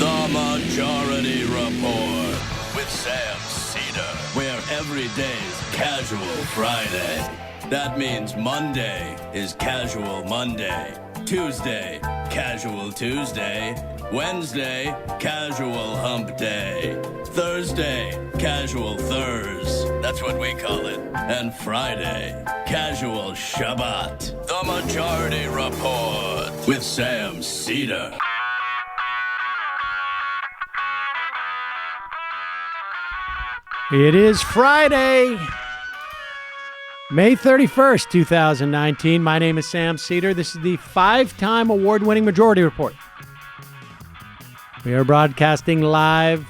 The Majority Report with Sam Seder, where every day's Casual Friday. That means Monday is Casual Monday, Tuesday, Casual Tuesday, Wednesday, Casual Hump Day, Thursday, Casual Thurs, that's what we call it, and Friday, Casual Shabbat. The Majority Report with Sam Seder. It is Friday, May 31st, 2019. My name is Sam Seder. This is the 5-time award-winning Majority Report. We are broadcasting live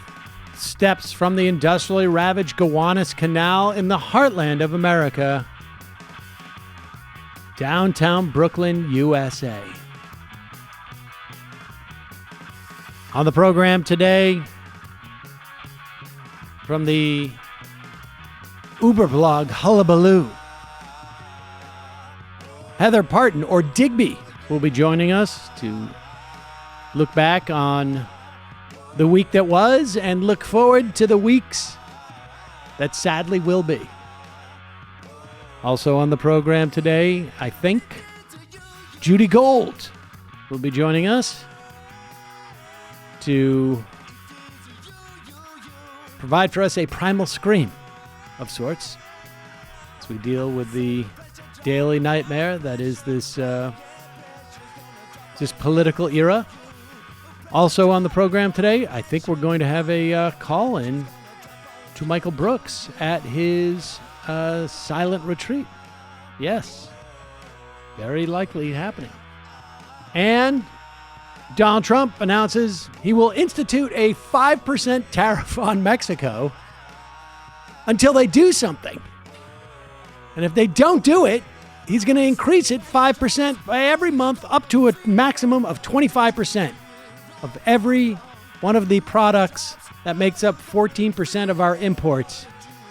steps from the industrially ravaged Gowanus Canal in the heartland of America, downtown Brooklyn, USA. On the program today, from the Uber blog Hullabaloo, Heather Parton, or Digby, will be joining us to look back on the week that was and look forward to the weeks that sadly will be. Also on the program today, I think, Judy Gold will be joining us to provide for us a primal scream of sorts as we deal with the daily nightmare that is this political era. Also on the program today, I think we're going to have a call-in to Michael Brooks at his silent retreat. Yes, very likely happening. And Donald Trump announces he will institute a 5% tariff on Mexico until they do something. And if they don't do it, he's going to increase it 5% by every month up to a maximum of 25% of every one of the products that makes up 14% of our imports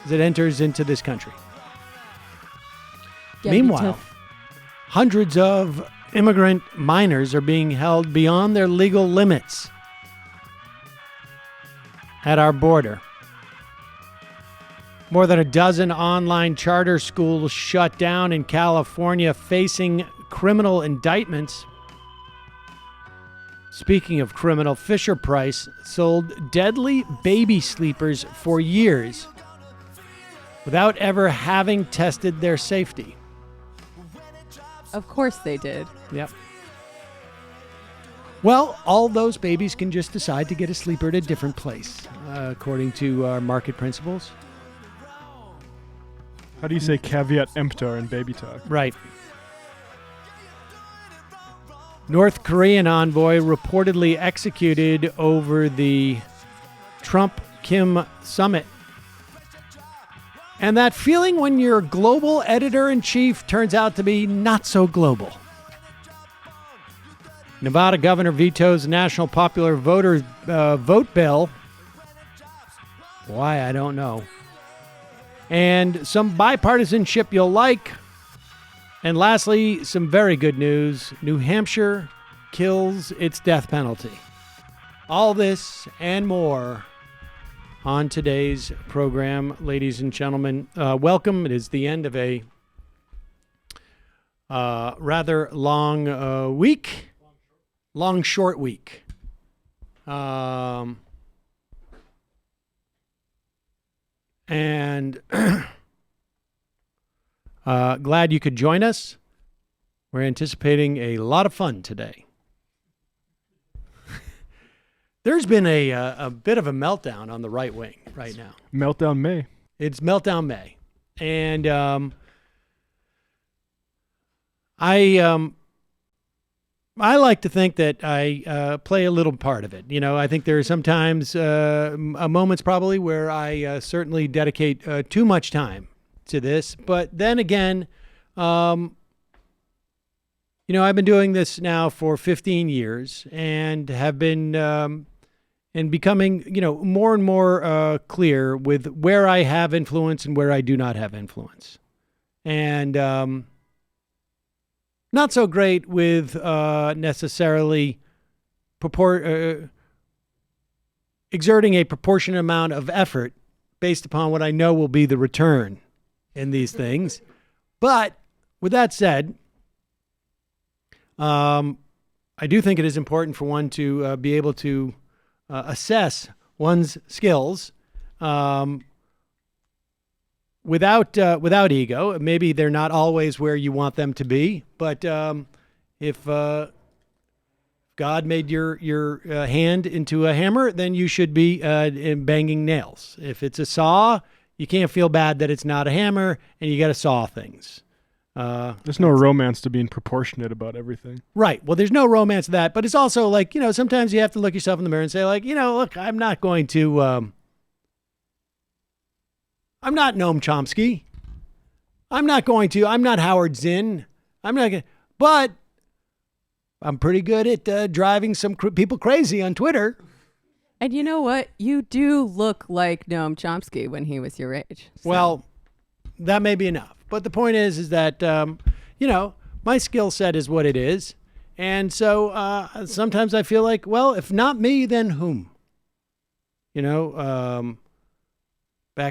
as it enters into this country. Meanwhile, hundreds of immigrant minors are being held beyond their legal limits at our border. More than a dozen online charter schools shut down in California, facing criminal indictments. Speaking of criminal, Fisher-Price sold deadly baby sleepers for years without ever having tested their safety. Of course they did. Yep. Well, all those babies can just decide to get a sleeper at a different place, according to our market principles. How do you say caveat emptor in baby talk? Right. North Korean envoy reportedly executed over the Trump-Kim summit. And that feeling when your global editor-in-chief turns out to be not so global. Nevada governor vetoes national popular vote bill. Why, I don't know. And some bipartisanship you'll like. And lastly, some very good news. New Hampshire kills its death penalty. All this and more on today's program, ladies and gentlemen. Welcome. It is the end of a rather long week. Long, short week. And glad you could join us. We're anticipating a lot of fun today. There's been a bit of a meltdown on the right wing right now. Meltdown May. It's Meltdown May. And I like to think that I play a little part of it. You know, I think there are sometimes moments probably where I certainly dedicate too much time to this. But then again, you know, I've been doing this now for 15 years and have been and becoming, you know, more and more clear with where I have influence and where I do not have influence. And not so great with necessarily exerting a proportionate amount of effort based upon what I know will be the return in these things. But with that said, I do think it is important for one to be able to assess one's skills without ego. Maybe they're not always where you want them to be, but if God made your hand into a hammer, then you should be banging nails. If it's a saw, you can't feel bad that it's not a hammer, and you got to saw things. There's no romance to being proportionate about everything. Right. Well, there's no romance to that, but it's also like, sometimes you have to look yourself in the mirror and say, like, look, I'm not going to, I'm not Noam Chomsky. I'm not Howard Zinn. But I'm pretty good at driving some people crazy on Twitter. And you know what? You do look like Noam Chomsky when he was your age. So. Well, that may be enough. But the point is that, my skill set is what it is. And so sometimes I feel like, well, if not me, then whom? Back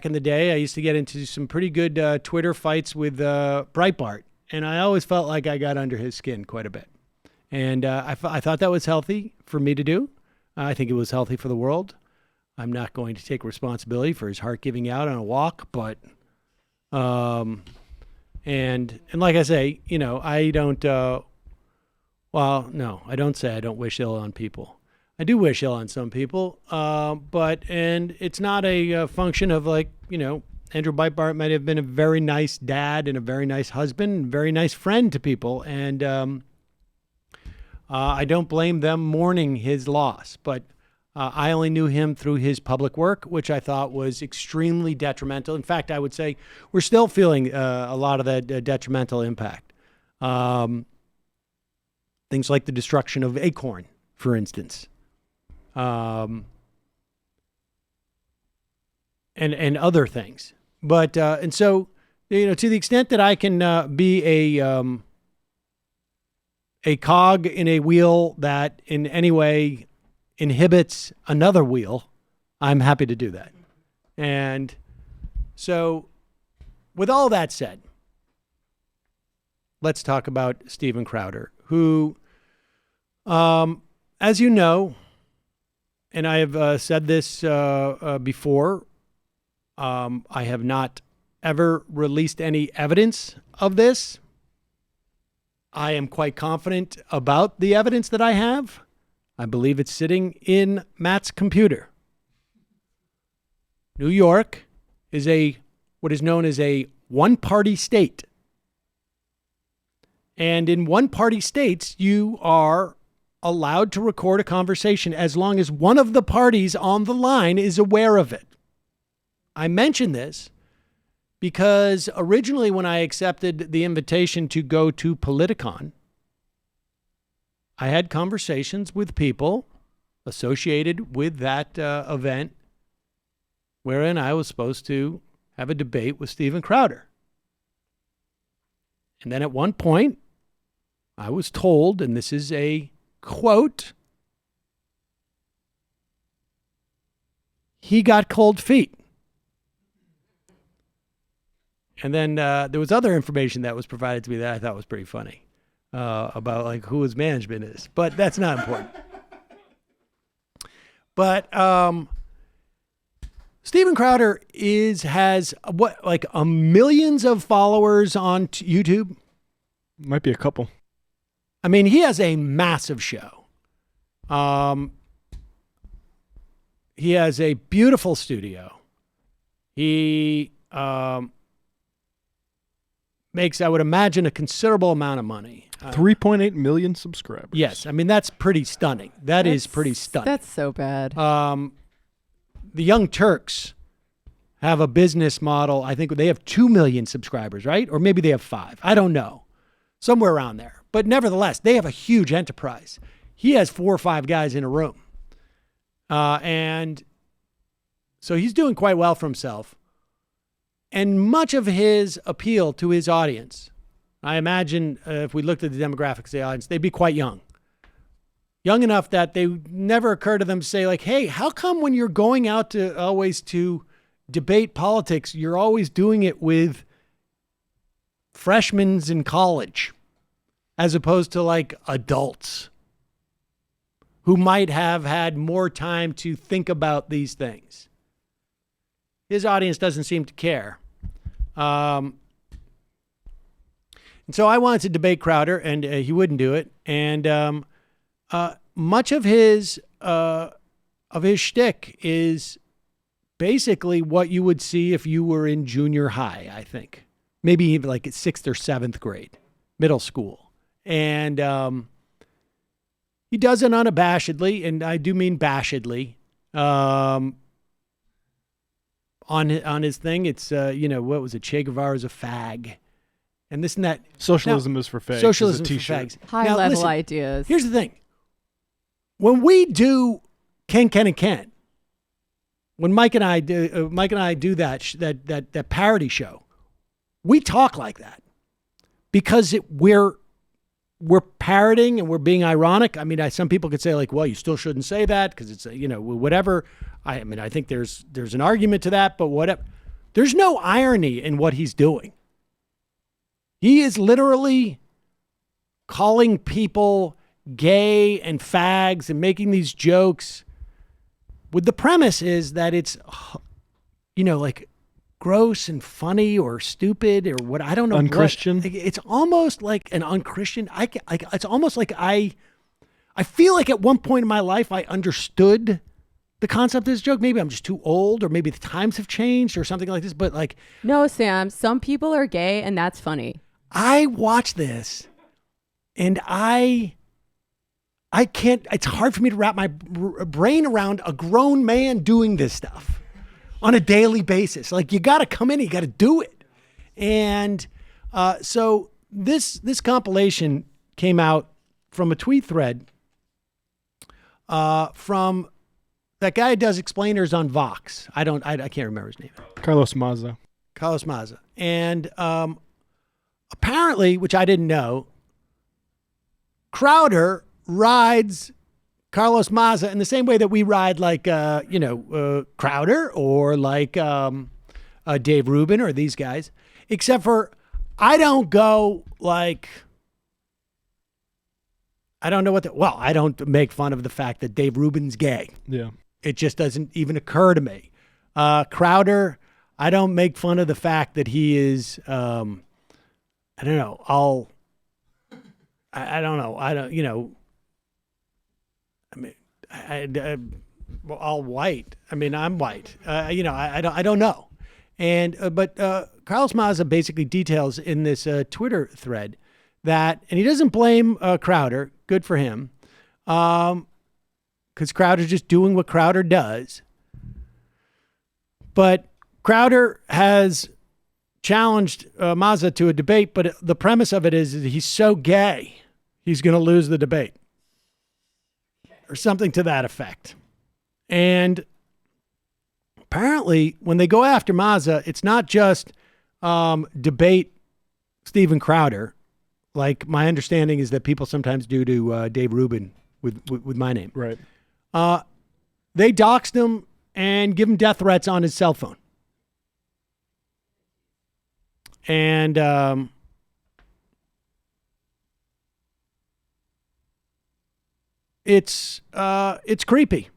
in the day, I used to get into some pretty good Twitter fights with Breitbart. And I always felt like I got under his skin quite a bit. And I thought that was healthy for me to do. I think it was healthy for the world. I'm not going to take responsibility for his heart giving out on a walk, but and like I say, I don't. I don't say I don't wish ill on people. I do wish ill on some people, but it's not a function of like Andrew Breitbart might have been a very nice dad and a very nice husband, and very nice friend to people, and I don't blame them mourning his loss, but I only knew him through his public work, which I thought was extremely detrimental. In fact, I would say we're still feeling a lot of that detrimental impact. Things like the destruction of Acorn, for instance, and other things. But and so to the extent that I can be a cog in a wheel that in any way inhibits another wheel, I'm happy to do that. And so with all that said, let's talk about Steven Crowder, who, as you know, and I have said this before, I have not ever released any evidence of this. I am quite confident about the evidence that I have. I believe it's sitting in Matt's computer. New York is what is known as a one-party state. And in one-party states, you are allowed to record a conversation as long as one of the parties on the line is aware of it. I mention this because originally when I accepted the invitation to go to Politicon, I had conversations with people associated with that event wherein I was supposed to have a debate with Steven Crowder. And then at one point, I was told, and this is a quote, he got cold feet. And then there was other information that was provided to me that I thought was pretty funny about like who his management is, but that's not important. But Steven Crowder has millions of followers on YouTube. Might be a couple. I mean, he has a massive show. He has a beautiful studio. He makes, I would imagine, a considerable amount of money. 3.8 million subscribers. Yes. I mean, that's pretty stunning. That's pretty stunning. That's so bad. The Young Turks have a business model. I think they have 2 million subscribers, right? Or maybe they have 5. I don't know. Somewhere around there. But nevertheless, they have a huge enterprise. He has 4 or 5 guys in a room. And so he's doing quite well for himself. And much of his appeal to his audience, I imagine if we looked at the demographics of the audience, they'd be quite young. young enough that they never occur to them to say like, hey, how come when you're going out to debate politics, you're always doing it with freshmen in college as opposed to like adults who might have had more time to think about these things? His audience doesn't seem to care. And so I wanted to debate Crowder, and he wouldn't do it. And much of his shtick is basically what you would see if you were in junior high, I think. Maybe even like 6th or 7th grade, middle school. And he does it unabashedly, and I do mean bashedly. On his thing, it's, what was it? Che Guevara's a fag. And this and that. Socialism is for fags. Socialism is for fags. High-level ideas. Here's the thing. When we do Ken and Ken, when Mike and I do that parody show, we talk like that because we're parroting and we're being ironic. I mean, some people could say like, well, you still shouldn't say that because it's whatever. I mean, I think there's an argument to that, but whatever. There's no irony in what he's doing. He is literally calling people gay and fags and making these jokes with the premise is that it's, like gross and funny or stupid or what, I don't know. Unchristian. It's almost like an unchristian. It's almost like I feel like at one point in my life, I understood the concept of this joke. Maybe I'm just too old or maybe the times have changed or something like this, but like. No, Sam, some people are gay and that's funny. I watch this and I can't, it's hard for me to wrap my brain around a grown man doing this stuff on a daily basis. Like you got to come in, you got to do it. And so this compilation came out from a tweet thread from that guy who does explainers on Vox. I can't remember his name. Carlos Maza. And apparently, which I didn't know, Crowder rides Carlos Maza in the same way that we ride like, Crowder or like Dave Rubin or these guys, except for I don't go like, I don't make fun of the fact that Dave Rubin's gay. Yeah. It just doesn't even occur to me. Crowder, I don't make fun of the fact that he is, I don't know. All white. I mean, I'm white. I don't know. And but Carlos Maza basically details in this Twitter thread that, and he doesn't blame Crowder. Good for him, because Crowder's just doing what Crowder does. But Crowder has challenged Maza to a debate, but the premise of it is that he's so gay, he's going to lose the debate. Or something to that effect. And apparently, when they go after Maza, it's not just debate Steven Crowder. Like my understanding is that people sometimes do to Dave Rubin with my name. Right. They doxed him and give him death threats on his cell phone. And it's creepy.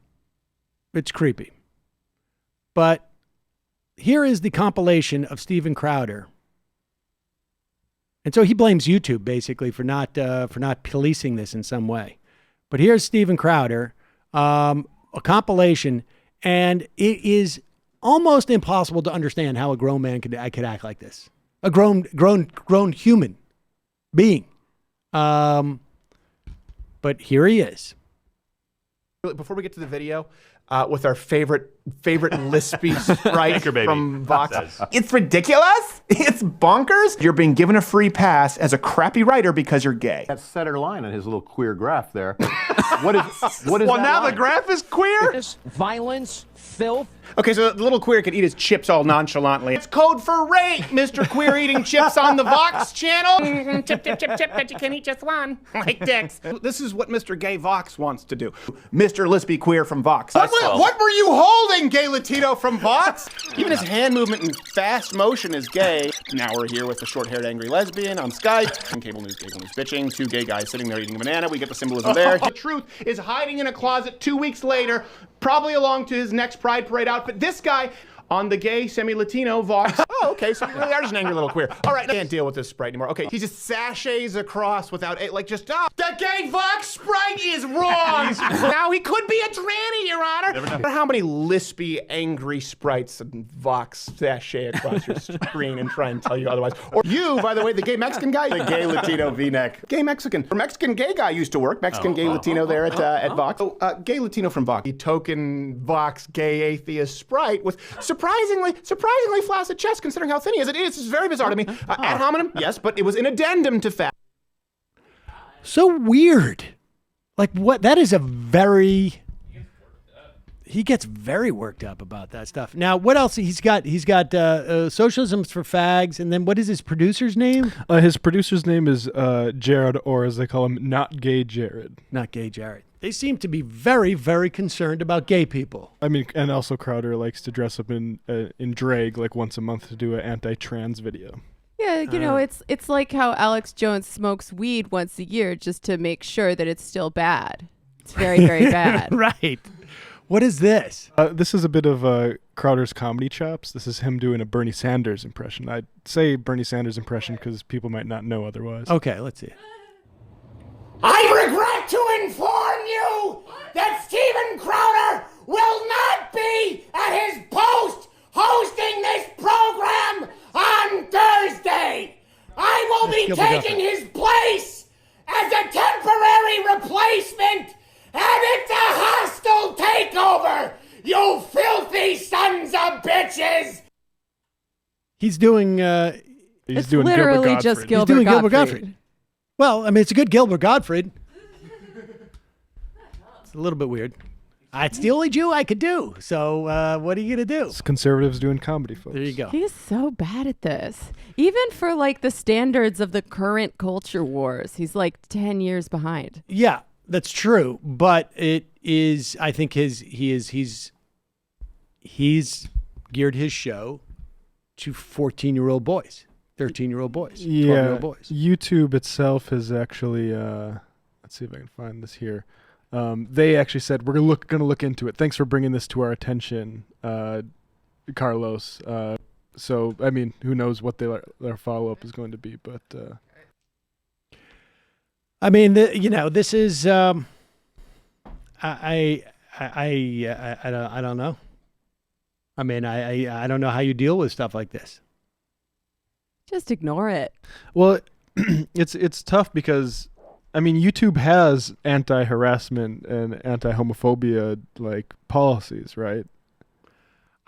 It's creepy. But here is the compilation of Steven Crowder. And so he blames YouTube basically for not policing this in some way. But here's Steven Crowder, a compilation, and it is almost impossible to understand how a grown man could act like this. A grown human being. But here he is. Before we get to the video, with our favorite lispy sprite from Vox. It's ridiculous. It's bonkers. You're being given a free pass as a crappy writer because you're gay. That center line on his little queer graph there. What is Well, that now line? the graph is queer? Violence, filth. Okay, so the little queer can eat his chips all nonchalantly. It's code for rape, Mr. Queer eating chips on the Vox channel. Chip, chip, chip, chip, but you can eat just one, like dicks. This is what Mr. Gay Vox wants to do. Mr. Lispy Queer from Vox. What were you holding, Gay Latino from Vox? Even his hand movement and fast motion is gay. Now we're here with the short-haired angry lesbian on Skype. And cable news bitching. Two gay guys sitting there eating a banana. We get the symbolism there. The truth is hiding in a closet 2 weeks later, probably along to his next Pride Parade outfit. This guy on the gay semi-Latino Vox. Oh, okay, so you really are just an angry little queer. All right, I can't deal with this Sprite anymore. Okay, he just sashays across without, the gay Vox Sprite is wrong. Now he could be a tranny, Your Honor. Never know how many lispy, angry Sprites and Vox sashay across your screen and try and tell you otherwise. Or you, by the way, the gay Mexican guy, the gay Latino V-neck. Gay Mexican. Or Mexican gay guy used to work. Mexican gay Latino there at Vox. Oh, gay Latino from Vox. The token Vox gay atheist Sprite with surprisingly flaccid chest, considering how thin he is. It is very bizarre to me. Ad hominem, yes, but it was an addendum to fat. So weird. Like what? That is a very. He gets very worked up about that stuff. Now, what else he's got? He's got Socialism's for Fags, and then what is his producer's name? His producer's name is Jared, or as they call him, Not Gay Jared. Not Gay Jared. They seem to be very, very concerned about gay people. I mean, and also Crowder likes to dress up in drag like once a month to do an anti-trans video. Yeah, you know, it's like how Alex Jones smokes weed once a year just to make sure that it's still bad. It's very, very bad. Right. What is this? This is a bit of Crowder's comedy chops. This is him doing a Bernie Sanders impression. I'd say Bernie Sanders impression because people might not know otherwise. Okay, let's see. I regret to inform you that Steven Crowder will not be at his post hosting this program on Thursday. I will be taking his place as a temporary replacement, and it's a hostile takeover, you filthy sons of bitches. He's doing. It's doing literally Gilbert just Gottfried. Gilbert He's doing Gottfried. Gilbert Gottfried. Well, I mean, it's a good Gilbert Gottfried. It's a little bit weird. It's the only Jew I could do. So what are you going to do? It's conservatives doing comedy, folks. There you go. He's so bad at this. Even for like the standards of the current culture wars, he's like 10 years behind. Yeah, that's true. But it is, I think he's geared his show to 14-year-old boys, 13-year-old boys, 12-year-old boys. YouTube itself has actually, let's see if I can find this here. They actually said, we're going to look into it. Thanks for bringing this to our attention, Carlos. So, I mean, who knows what their follow-up is going to be, but... I mean, this is, I don't know. I mean, I don't know how you deal with stuff like this. Just ignore it. Well, it's tough because... I mean, YouTube has anti-harassment and anti-homophobia like policies, right?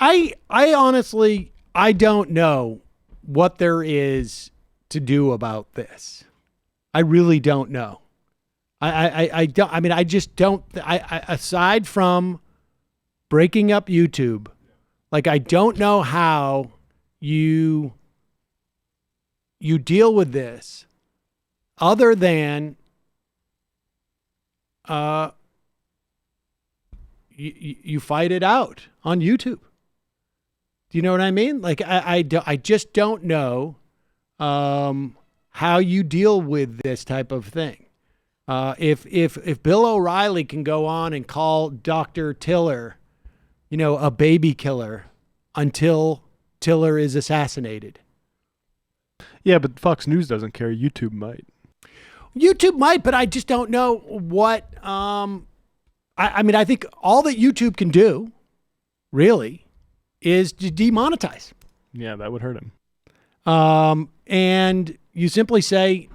I honestly, I don't know what there is to do about this. I really don't know. I don't. I mean, I just don't. Aside from breaking up YouTube, like I don't know how you deal with this, other than. You fight it out on YouTube. Do you know what I mean? Like I just don't know how you deal with this type of thing. If Bill O'Reilly can go on and call Dr. Tiller, a baby killer until Tiller is assassinated. Yeah, but Fox News doesn't care. YouTube might. YouTube might, but I just don't know what. I mean, I think all that YouTube can do, really, is to demonetize. Yeah, that would hurt him. And you simply say,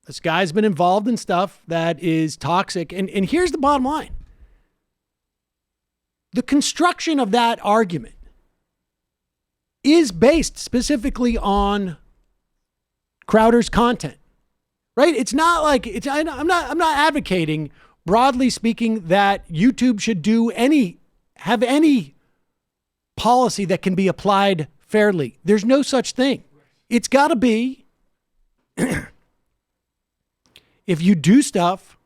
this guy's been involved in stuff that is toxic. And here's the bottom line. The construction of that argument is based specifically on Crowder's content. Right? It's not like I'm not advocating, broadly speaking, that YouTube should do any have any policy that can be applied fairly. There's no such thing. It's got to be if you do stuff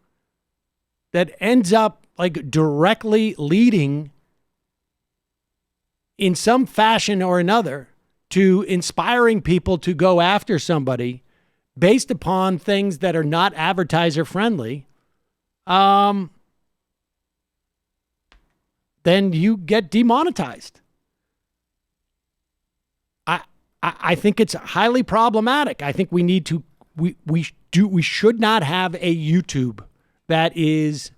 that ends up like directly leading in some fashion or another to inspiring people to go after somebody based upon things that are not advertiser friendly, then you get demonetized. I think it's highly problematic. I think we need to we should not have a YouTube that is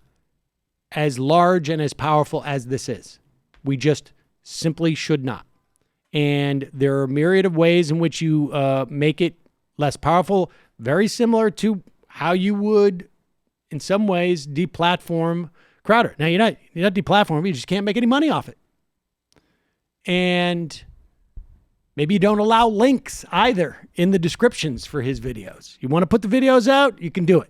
as large and as powerful as this is. We just simply should not. And there are a myriad of ways in which you make it less powerful, very similar to how you would, in some ways, deplatform Crowder. Now, you're not deplatforming, you just can't make any money off it. And maybe you don't allow links either in the descriptions for his videos. You want to put the videos out, you can do it.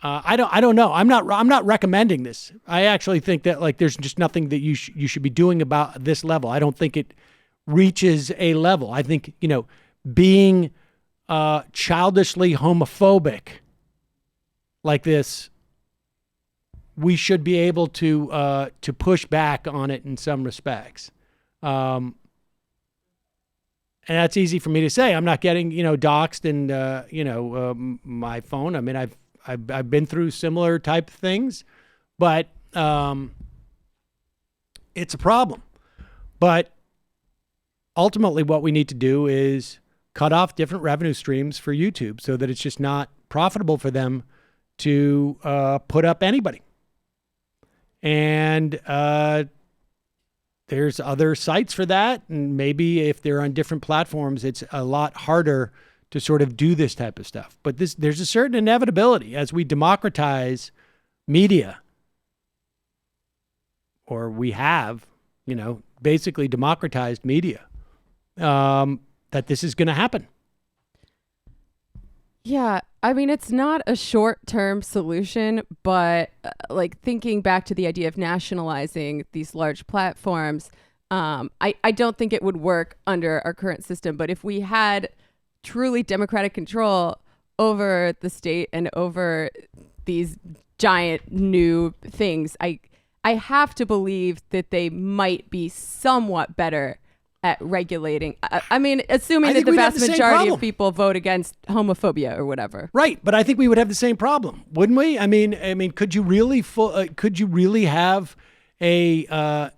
I don't know. I'm not recommending this. I actually think that like there's just nothing that you should be doing about this level. I don't think it reaches a level. I think, being childishly homophobic like this, we should be able to push back on it in some respects. And that's easy for me to say. I'm not getting, doxxed and, my phone. I mean, I've been through similar type of things, but it's a problem. But ultimately what we need to do is cut off different revenue streams for YouTube so that it's just not profitable for them to put up anybody. And there's other sites for that. And maybe if they're on different platforms, it's a lot harder to sort of do this type of stuff. But there's a certain inevitability as we democratize media, or we have, basically democratized media, that this is going to happen. Yeah, I mean, it's not a short-term solution, but like thinking back to the idea of nationalizing these large platforms, I don't think it would work under our current system. But if we had truly democratic control over the state and over these giant new things, I have to believe that they might be somewhat better at regulating. I mean, assuming that the vast majority of people vote against homophobia or whatever. Right, but I think we would have the same problem, wouldn't we? I mean, could you really have a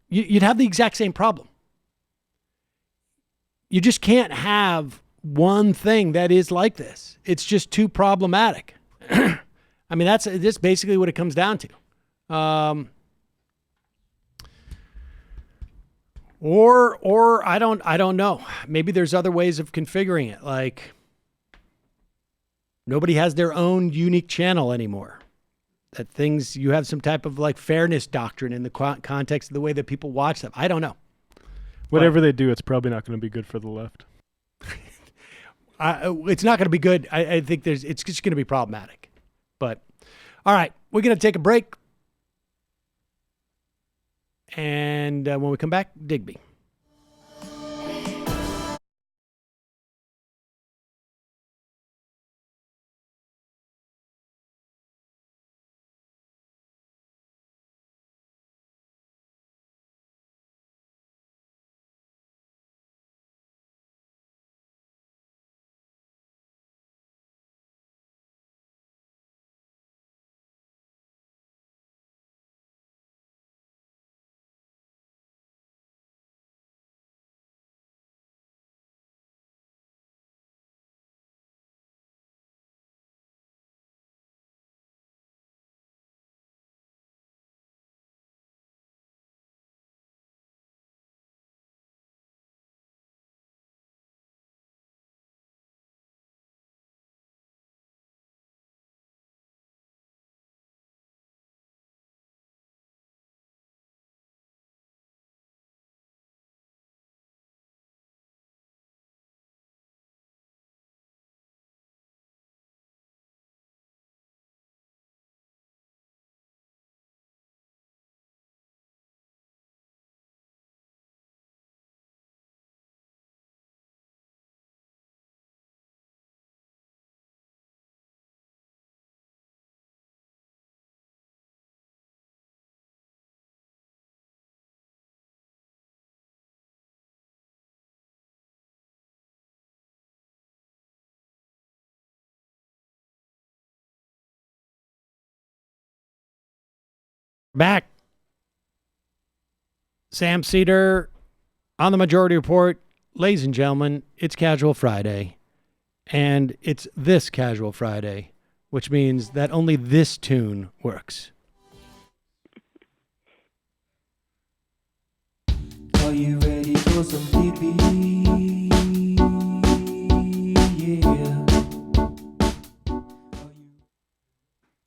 you'd have the exact same problem. You just can't have one thing that is like this. It's just too problematic. I mean, that's basically what it comes down to. Or I don't know. Maybe there's other ways of configuring it. Like nobody has their own unique channel anymore. That you have some type of like fairness doctrine in the context of the way that people watch them. I don't know. Whatever they do, it's probably not going to be good for the left. It's not going to be good. I think it's just going to be problematic. But all right, we're going to take a break. And when we come back, Digby. Back. Sam Seder on the Majority Report. Ladies and gentlemen, it's Casual Friday. And it's this Casual Friday, which means that only this tune works. Are you ready for some pee-pee? Yeah.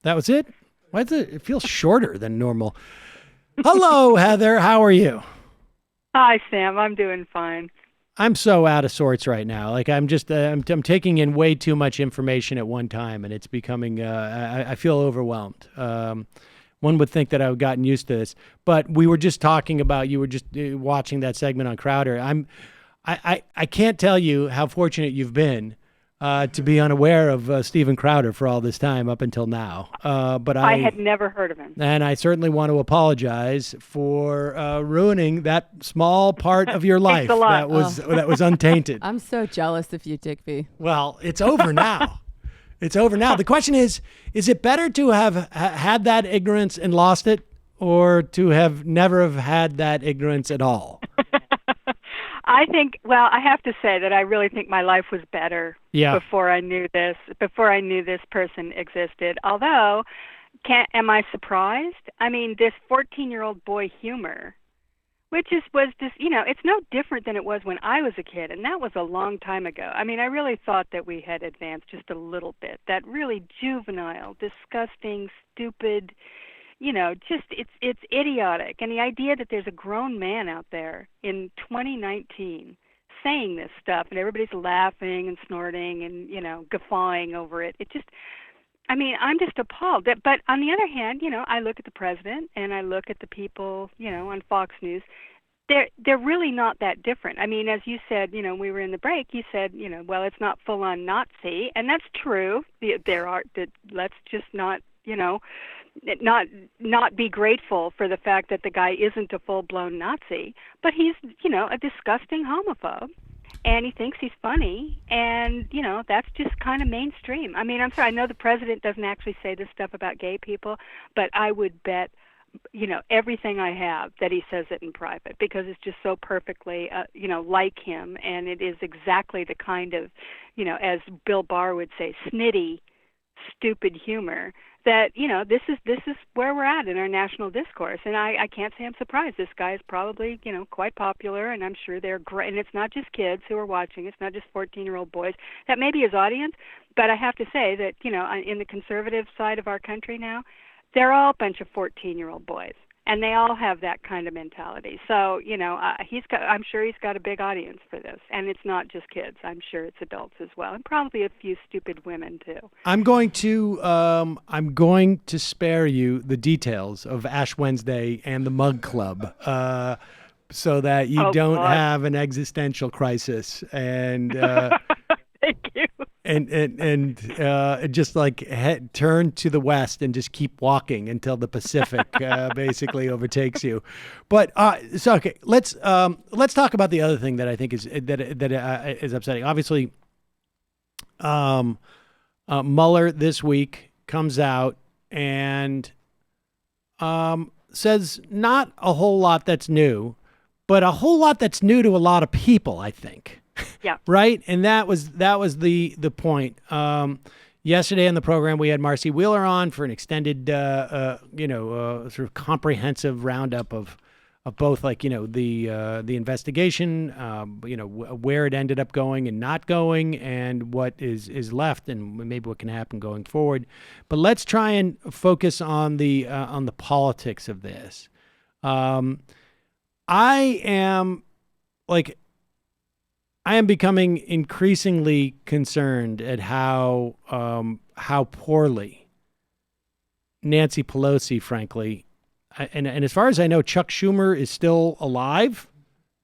That was it? Why does it feel shorter than normal? Hello, Heather. How are you? Hi, Sam. I'm doing fine. I'm so out of sorts right now. Like I'm just, I'm taking in way too much information at one time, and it's becoming. I feel overwhelmed. One would think that I've gotten used to this, but we were just talking about. You were just watching that segment on Crowder. I can't tell you how fortunate you've been to be unaware of Steven Crowder for all this time up until now. But I had never heard of him. And I certainly want to apologize for ruining that small part of your life that was untainted. I'm so jealous of you, Digby. Well, it's over now. It's over now. The question is it better to have had that ignorance and lost it, or to have never have had that ignorance at all? I think, well, I have to say that I really think my life was better before I knew this person existed. Although, am I surprised? I mean, this 14-year-old boy humor, which was just, it's no different than it was when I was a kid, and that was a long time ago. I mean, I really thought that we had advanced just a little bit. That really juvenile, disgusting, stupid, just it's idiotic. And the idea that there's a grown man out there in 2019 saying this stuff and everybody's laughing and snorting and, guffawing over it. It just, I mean, I'm just appalled. But on the other hand, I look at the president and I look at the people, on Fox News. They're really not that different. I mean, as you said, we were in the break, you said, well, it's not full on Nazi. And that's true. Let's just not, not be grateful for the fact that the guy isn't a full-blown Nazi, but he's, a disgusting homophobe, and he thinks he's funny, and, that's just kind of mainstream. I mean, I'm sorry, I know the president doesn't actually say this stuff about gay people, but I would bet, everything I have that he says it in private, because it's just so perfectly, like him, and it is exactly the kind of, as Bill Barr would say, snitty, stupid humor that this is where we're at in our national discourse, and I can't say I'm surprised. This guy is probably quite popular, and I'm sure they're great. And it's not just kids who are watching; it's not just 14-year-old boys. That may be his audience, but I have to say that in the conservative side of our country now, they're all a bunch of 14-year-old boys, and they all have that kind of mentality. So I'm sure he's got a big audience for this, and it's not just kids. I'm sure it's adults as well, and probably a few stupid women too. I'm going to spare you the details of Ash Wednesday and the Mug Club, so that you don't have an existential crisis. And thank you. And just like turn to the west and just keep walking until the Pacific basically overtakes you. But so okay, let's talk about the other thing that I think is is upsetting. Obviously, Mueller this week comes out and says not a whole lot that's new, but a whole lot that's new to a lot of people, I think. Yeah. Right. And that was the point. Yesterday on the program, we had Marcy Wheeler on for an extended, sort of comprehensive roundup of both, the investigation, where it ended up going and not going, and what is left, and maybe what can happen going forward. But let's try and focus on the politics of this. I am becoming increasingly concerned at how poorly Nancy Pelosi, frankly, and as far as I know, Chuck Schumer is still alive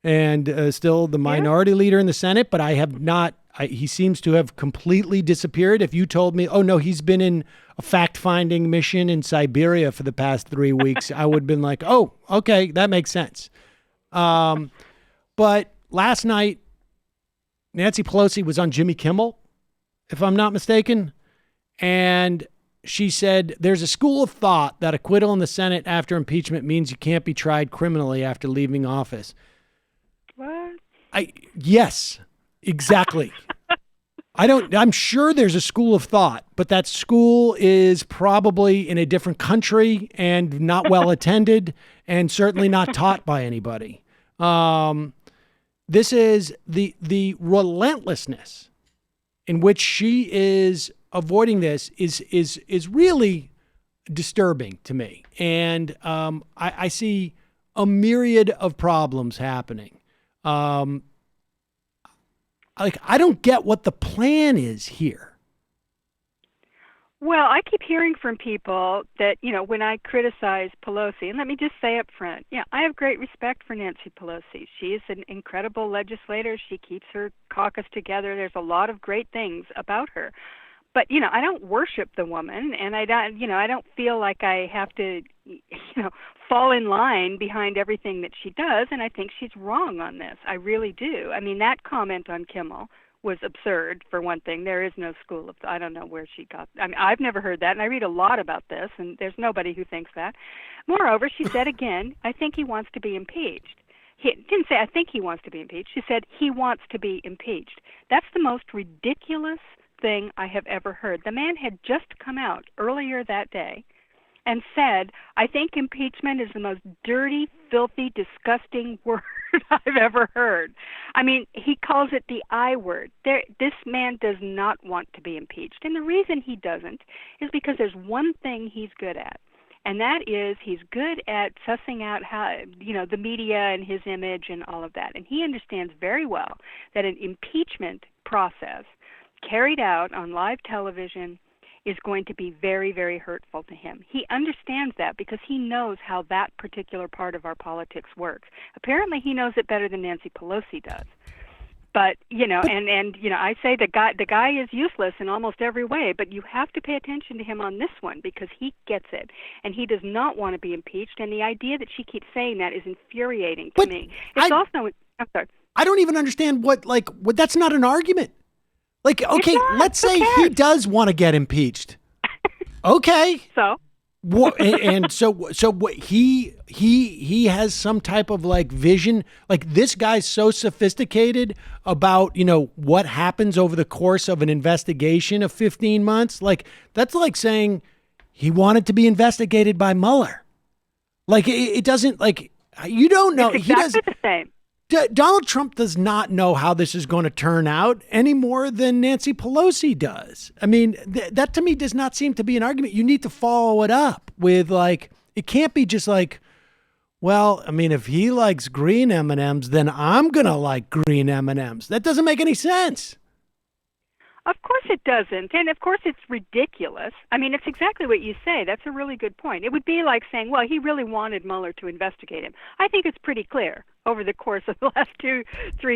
and still the minority leader in the Senate, but he seems to have completely disappeared. If you told me, oh no, he's been in a fact-finding mission in Siberia for the past 3 weeks, I would have been like, oh, okay, that makes sense. But last night, Nancy Pelosi was on Jimmy Kimmel, if I'm not mistaken, and she said, there's a school of thought that acquittal in the Senate after impeachment means you can't be tried criminally after leaving office. What? Yes, exactly. I'm sure there's a school of thought, but that school is probably in a different country and not well attended and certainly not taught by anybody. This is the relentlessness in which she is avoiding this is really disturbing to me. And I see a myriad of problems happening. I don't get what the plan is here. Well, I keep hearing from people that, when I criticize Pelosi, and let me just say up front, I have great respect for Nancy Pelosi. She's an incredible legislator. She keeps her caucus together. There's a lot of great things about her. But, I don't worship the woman, and I don't feel like I have to, fall in line behind everything that she does, and I think she's wrong on this. I really do. I mean, that comment on Kimmel was absurd, for one thing. There is no school of, I don't know where she got, I've never heard that, and I read a lot about this, and there's nobody who thinks that. Moreover, she said again, I think he wants to be impeached. He didn't say, I think he wants to be impeached. She said, he wants to be impeached. That's the most ridiculous thing I have ever heard. The man had just come out earlier that day and said, I think impeachment is the most dirty, filthy, disgusting word I've ever heard. I mean, he calls it the I word. This man does not want to be impeached. And the reason he doesn't is because there's one thing he's good at. And that is he's good at sussing out how, the media and his image and all of that. And he understands very well that an impeachment process carried out on live television is going to be very, very hurtful to him. He understands that because he knows how that particular part of our politics works. Apparently he knows it better than Nancy Pelosi does. But, I say the guy is useless in almost every way, but you have to pay attention to him on this one because he gets it. And he does not want to be impeached. And the idea that she keeps saying that is infuriating to me. I'm sorry. I don't even understand what that's not an argument. Okay, let's say he does want to get impeached. Okay. So? So what he has some type of vision. This guy's so sophisticated about, what happens over the course of an investigation of 15 months. That's like saying he wanted to be investigated by Mueller. It doesn't you don't know. It's exactly the same. Donald Trump does not know how this is going to turn out any more than Nancy Pelosi does. I mean, that to me does not seem to be an argument. You need to follow it up with it can't be just if he likes green M&Ms, then I'm going to like green M&Ms. That doesn't make any sense. Of course it doesn't. And of course it's ridiculous. I mean, it's exactly what you say. That's a really good point. It would be like saying, well, he really wanted Mueller to investigate him. I think it's pretty clear over the course of the last 2-3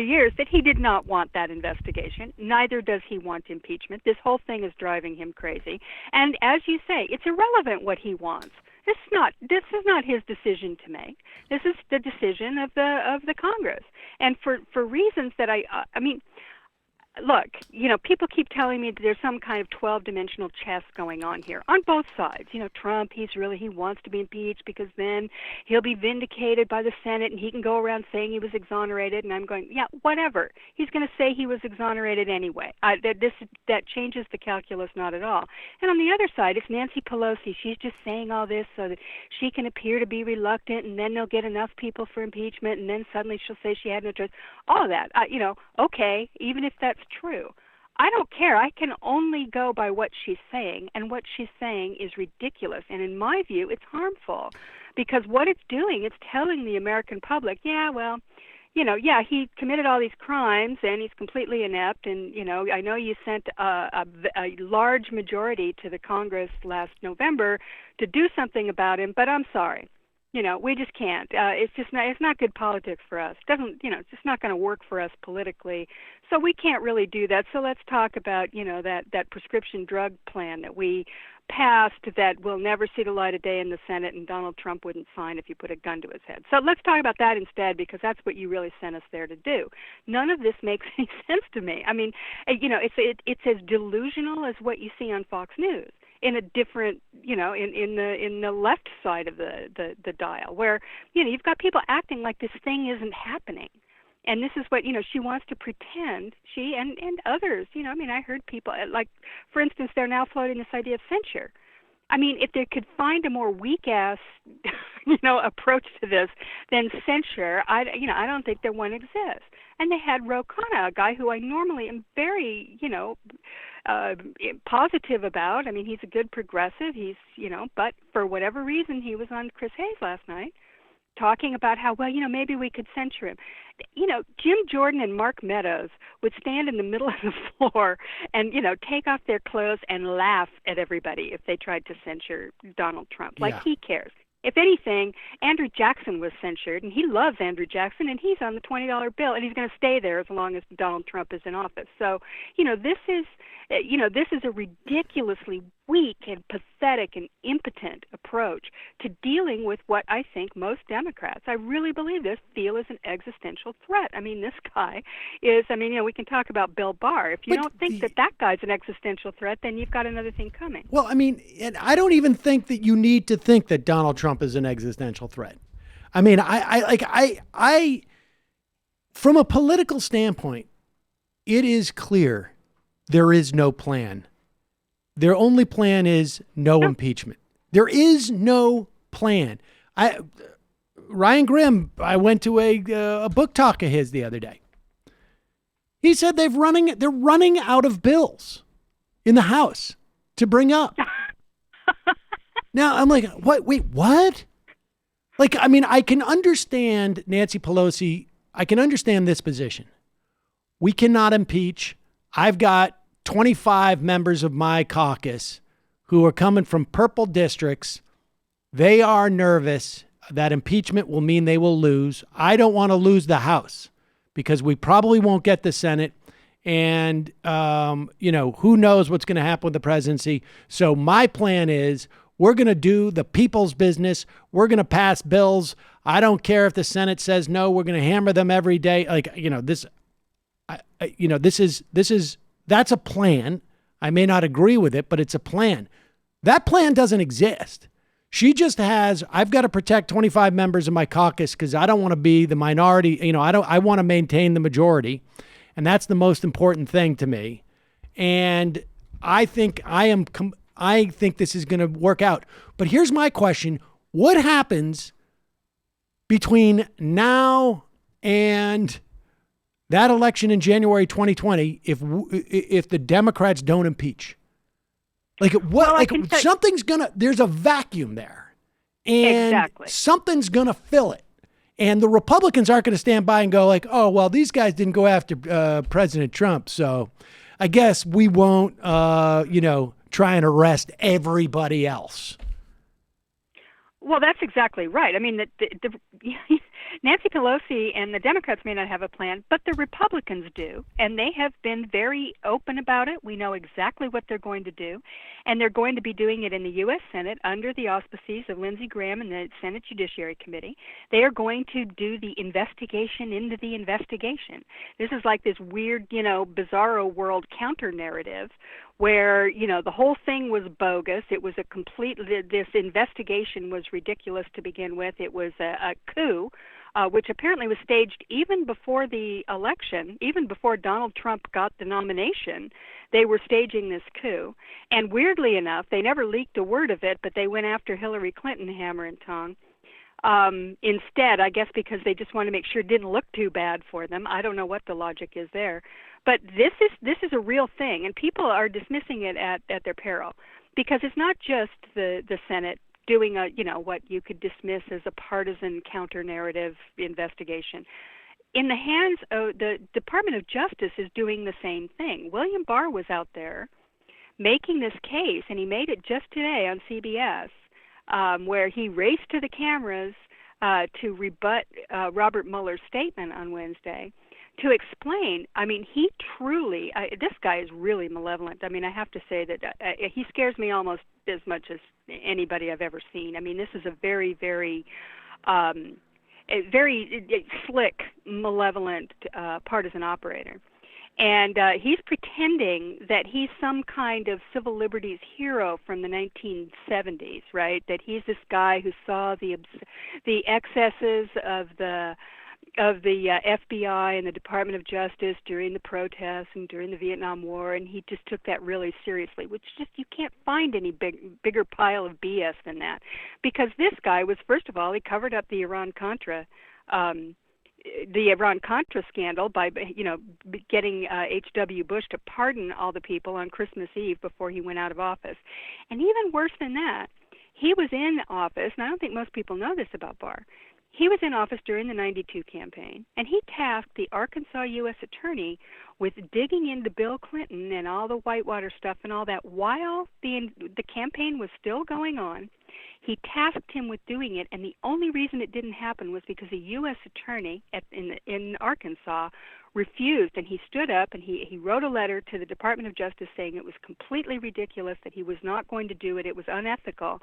years that he did not want that investigation. Neither does he want impeachment. This whole thing is driving him crazy. And as you say, it's irrelevant what he wants. This is not his decision to make. This is the decision of the Congress. And for reasons that look, people keep telling me that there's some kind of 12-dimensional chess going on here on both sides. Trump, he wants to be impeached because then he'll be vindicated by the Senate and he can go around saying he was exonerated. And I'm going, yeah, whatever. He's going to say he was exonerated anyway. That changes the calculus not at all. And on the other side, it's Nancy Pelosi. She's just saying all this so that she can appear to be reluctant, and then they'll get enough people for impeachment, and then suddenly she'll say she had no choice. All of that, okay, even if that's true. I don't care. I can only go by what she's saying, and what she's saying is ridiculous. And in my view, it's harmful because what it's doing, it's telling the American public, he committed all these crimes and he's completely inept. And, I know you sent a large majority to the Congress last November to do something about him, but I'm sorry. We just can't. It's not good politics for us. It's just not going to work for us politically. So we can't really do that. So let's talk about, that prescription drug plan that we passed that will never see the light of day in the Senate, and Donald Trump wouldn't sign if you put a gun to his head. So let's talk about that instead, because that's what you really sent us there to do. None of this makes any sense to me. I mean, it's as delusional as what you see on Fox News. in a different, in the left side of the dial, where, you've got people acting like this thing isn't happening. And this is what, she wants to pretend, she and others, I heard people, like, for instance, they're now floating this idea of censure. I mean, if they could find a more weak-ass, approach to this than censure, I don't think that one exists. And they had Ro Khanna, a guy who I normally am very, positive about. I mean, he's a good progressive. He's, but for whatever reason, he was on Chris Hayes last night talking about how, well, maybe we could censure him. Jim Jordan and Mark Meadows would stand in the middle of the floor and, take off their clothes and laugh at everybody if they tried to censure Donald Trump. Like, he cares. If anything, Andrew Jackson was censured, and he loves Andrew Jackson, and he's on the $20 bill, and he's going to stay there as long as Donald Trump is in office. So, this is a ridiculously weak and pathetic and impotent approach to dealing with what I think most Democrats, I really believe this, feel is an existential threat. I mean, this guy is, we can talk about Bill Barr. If you don't think that guy's an existential threat, then you've got another thing coming. Well, and I don't even think that you need to think that Donald Trump is an existential threat. I mean, I from a political standpoint, it is clear there is no plan. Their only plan is no impeachment. There is no plan. Ryan Grimm, I went to a book talk of his the other day. He said they're running out of bills in the House to bring up. Now I'm like, what? Wait, what? Like, I can understand Nancy Pelosi. I can understand this position. We cannot impeach. I've got 25 members of my caucus who are coming from purple districts. They are nervous that impeachment will mean they will lose. I don't want to lose the House because we probably won't get the Senate. And, who knows what's going to happen with the presidency. So my plan is we're going to do the people's business. We're going to pass bills. I don't care if the Senate says no, we're going to hammer them every day. That's a plan. I may not agree with it, but it's a plan. That plan doesn't exist. She just has, I've got to protect 25 members of my caucus because I don't want to be the minority. I want to maintain the majority. And that's the most important thing to me. And I think this is going to work out. But here's my question. What happens between now and that election in January 2020 if the Democrats don't impeach? Like what? There's a vacuum there, and something's gonna fill it. And the Republicans aren't going to stand by and go like, oh, well, these guys didn't go after President Trump, so I guess we won't, try and arrest everybody else. Well, that's exactly right. I mean, Nancy Pelosi and the Democrats may not have a plan, but the Republicans do, and they have been very open about it. We know exactly what they're going to do, and they're going to be doing it in the U.S. Senate under the auspices of Lindsey Graham and the Senate Judiciary Committee. They are going to do the investigation into the investigation. This is like this weird, bizarro world counter-narrative where, the whole thing was bogus. It was this investigation was ridiculous to begin with. It was a coup, which apparently was staged even before the election, even before Donald Trump got the nomination. They were staging this coup. And weirdly enough, they never leaked a word of it, but they went after Hillary Clinton hammer and tong. Instead, I guess because they just want to make sure it didn't look too bad for them. I don't know what the logic is there. But this is a real thing, and people are dismissing it at their peril, because it's not just the Senate doing what you could dismiss as a partisan counter-narrative investigation. In the hands of the Department of Justice is doing the same thing. William Barr was out there making this case, and he made it just today on CBS, where he raced to the cameras to rebut Robert Mueller's statement on Wednesday, to explain. I mean, he truly, this guy is really malevolent. I mean, I have to say that he scares me almost as much as anybody I've ever seen. I mean, this is a very, very, very slick, malevolent partisan operator. And he's pretending that he's some kind of civil liberties hero from the 1970s, right? That he's this guy who saw the excesses of the FBI and the Department of Justice during the protests and during the Vietnam War, and he just took that really seriously, which just, you can't find any bigger pile of BS than that. Because this guy was, first of all, he covered up the Iran-Contra scandal by, getting H.W. Bush to pardon all the people on Christmas Eve before he went out of office. And even worse than that, he was in office, and I don't think most people know this about Barr. He was in office during the 92 campaign, and he tasked the Arkansas U.S. attorney with digging into Bill Clinton and all the Whitewater stuff and all that while the campaign was still going on. He tasked him with doing it, and the only reason it didn't happen was because the U.S. attorney in Arkansas refused, and he stood up and he wrote a letter to the Department of Justice saying it was completely ridiculous, that he was not going to do it, it was unethical.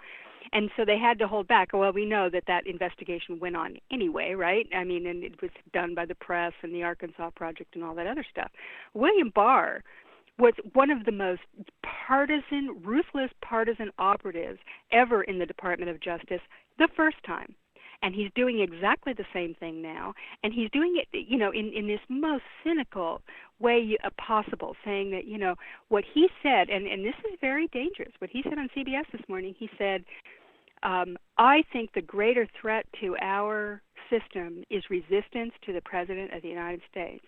And so they had to hold back. Well, we know that investigation went on anyway, right? I mean, and it was done by the press and the Arkansas Project and all that other stuff. William Barr was one of the most ruthless partisan operatives ever in the Department of Justice the first time. And he's doing exactly the same thing now. And he's doing it, in this most cynical way possible, saying that, what he said, and this is very dangerous, what he said on CBS this morning, he said, I think the greater threat to our system is resistance to the President of the United States.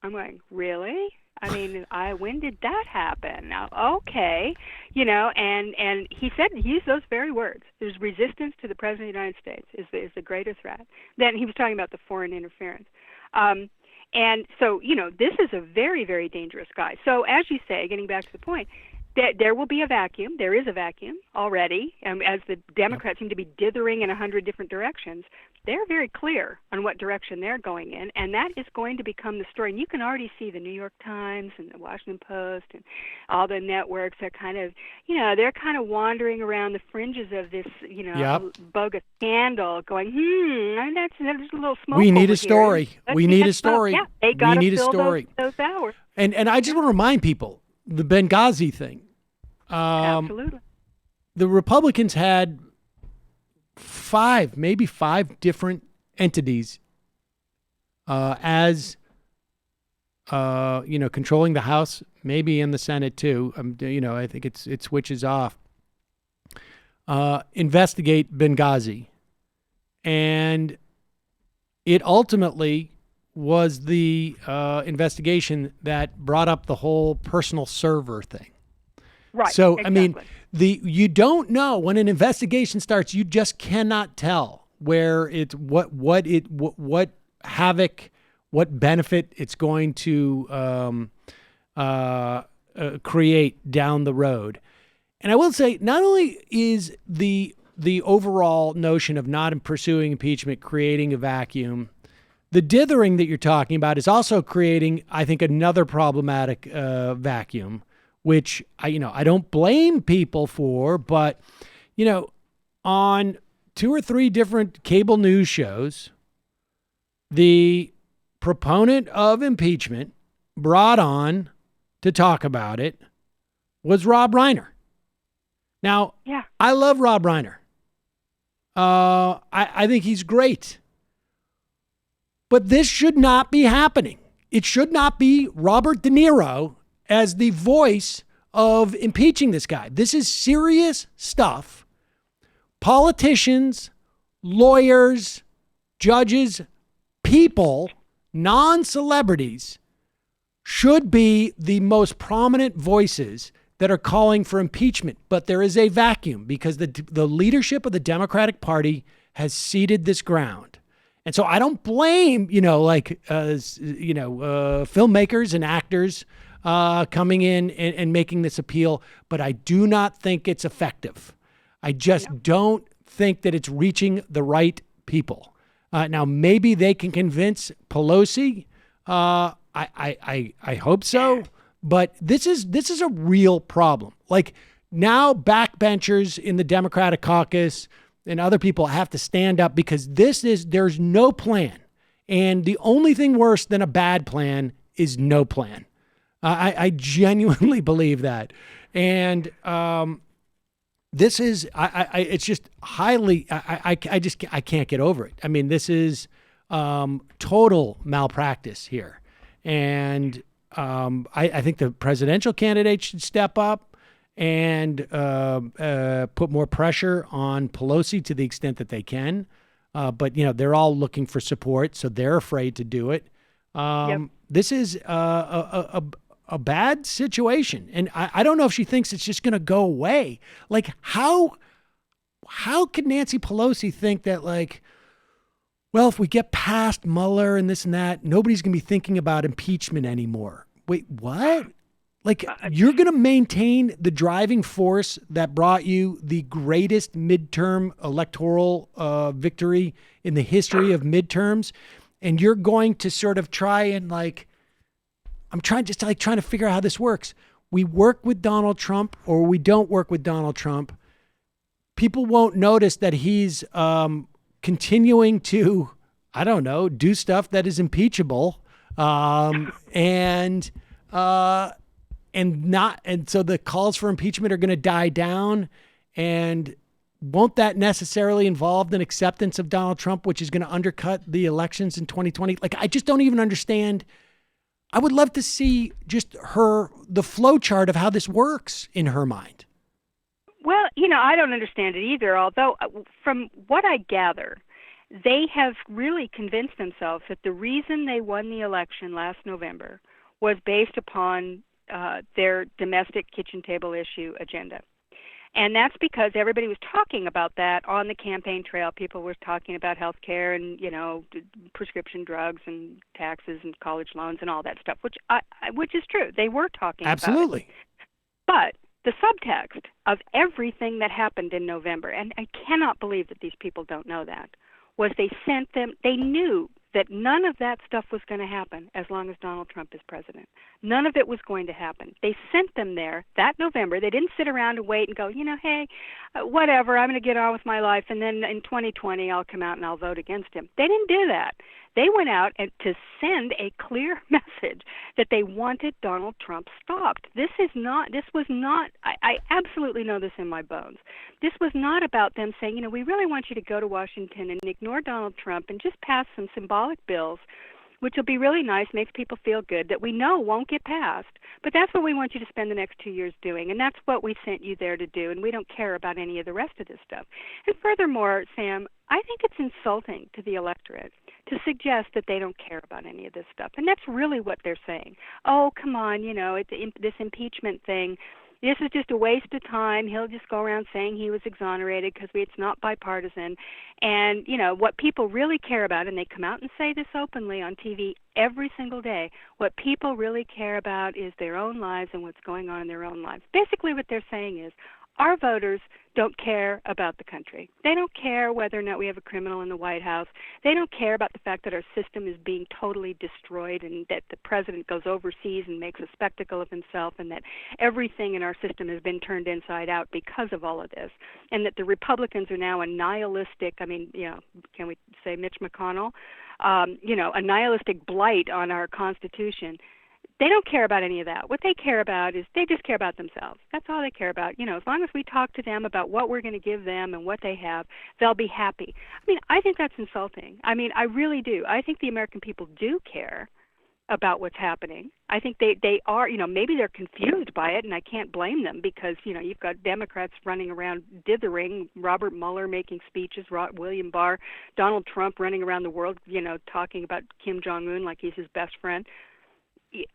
I'm going, really? I mean, when did that happen? Now, okay, and he used those very words. There's resistance to the President of the United States is the greater threat. Then he was talking about the foreign interference. And so, this is a very, very dangerous guy. So as you say, getting back to the point, there will be a vacuum. There is a vacuum already, as the Democrats seem to be dithering in 100 different directions. They're very clear on what direction they're going in, and that is going to become the story. And you can already see the New York Times and the Washington Post and all the networks are kind of, they're kind of wandering around the fringes of this, bogus scandal, going, there's a little smoke. We need over a story. Here. We need a story. Yeah, they got to fill story. Those hours. And I just want to remind people, the Benghazi thing. Absolutely. The Republicans had maybe five different entities as controlling the House, maybe in the Senate too. I think it switches off. Investigate Benghazi, and it ultimately was the investigation that brought up the whole personal server thing. Right. So, exactly. I mean, you don't know when an investigation starts. You just cannot tell where it's what havoc, what benefit it's going to create down the road. And I will say, not only is the overall notion of not pursuing impeachment creating a vacuum, the dithering that you're talking about is also creating, I think, another problematic vacuum, which I don't blame people for, but on 2 or 3 different cable news shows, the proponent of impeachment brought on to talk about it was Rob Reiner. Now, yeah. I love Rob Reiner. I think he's great. But this should not be happening. It should not be Robert De Niro as the voice of impeaching this guy. This is serious stuff. Politicians, lawyers, judges, people, non-celebrities should be the most prominent voices that are calling for impeachment. But there is a vacuum because the leadership of the Democratic Party has ceded this ground. And so I don't blame, filmmakers and actors coming in and making this appeal, but I do not think it's effective. I just don't think that it's reaching the right people. Now, maybe they can convince Pelosi. I hope so. But this is a real problem. Like now, backbenchers in the Democratic caucus and other people have to stand up because there's no plan. And the only thing worse than a bad plan is no plan. I genuinely believe that. And this is, it's just highly, I can't get over it. I mean, this is total malpractice here. And I think the presidential candidate should step up and put more pressure on Pelosi to the extent that they can. But, you know, they're all looking for support, so they're afraid to do it. This is a bad situation. And I don't know if she thinks it's just going to go away. Like, how could Nancy Pelosi think that, like, well, if we get past Mueller and this and that, nobody's going to be thinking about impeachment anymore? Wait, what? Like, you're going to maintain the driving force that brought you the greatest midterm electoral victory in the history of midterms, and you're going to sort of try and, like, I'm trying to figure out how this works. We work with Donald Trump or we don't work with Donald Trump. People won't notice that he's continuing to, I don't know, do stuff that is impeachable, and so the calls for impeachment are going to die down. And won't that necessarily involve an acceptance of Donald Trump, which is going to undercut the elections in 2020? Like, I just don't even understand. I would love to see just the flow chart of how this works in her mind. Well, you know, I don't understand it either, although from what I gather, they have really convinced themselves that the reason they won the election last November was based upon their domestic kitchen table issue agenda. And that's because everybody was talking about that on the campaign trail. People were talking about health care and, you know, prescription drugs and taxes and college loans and all that stuff, which is true. They were talking Absolutely. about it. But the subtext of everything that happened in November, and I cannot believe that these people don't know that, was they knew that none of that stuff was going to happen as long as Donald Trump is president. None of it was going to happen. They sent them there that November. They didn't sit around and wait and go, you know, hey, whatever, I'm going to get on with my life, and then in 2020 I'll come out and I'll vote against him. They didn't do that. They went out and to send a clear message that they wanted Donald Trump stopped. This was not, I absolutely know this in my bones. This was not about them saying, you know, we really want you to go to Washington and ignore Donald Trump and just pass some symbolic bills, which will be really nice, makes people feel good, that we know won't get passed. But that's what we want you to spend the next 2 years doing, and that's what we sent you there to do, and we don't care about any of the rest of this stuff. And furthermore, Sam, I think it's insulting to the electorate to suggest that they don't care about any of this stuff. And that's really what they're saying. Oh, come on, you know, this impeachment thing, this is just a waste of time. He'll just go around saying he was exonerated because it's not bipartisan. And, you know, what people really care about, and they come out and say this openly on TV every single day, what people really care about is their own lives and what's going on in their own lives. Basically what they're saying is, our voters don't care about the country. They don't care whether or not we have a criminal in the White House. They don't care about the fact that our system is being totally destroyed and that the president goes overseas and makes a spectacle of himself and that everything in our system has been turned inside out because of all of this, and that the Republicans are now a nihilistic, I mean, you know, can we say Mitch McConnell, you know, a nihilistic blight on our Constitution. They don't care about any of that. What they care about is they just care about themselves. That's all they care about. You know, as long as we talk to them about what we're going to give them and what they have, they'll be happy. I mean, I think that's insulting. I mean, I really do. I think the American people do care about what's happening. I think they are, you know, maybe they're confused by it, and I can't blame them because, you know, you've got Democrats running around dithering, Robert Mueller making speeches, William Barr, Donald Trump running around the world, you know, talking about Kim Jong-un like he's his best friend.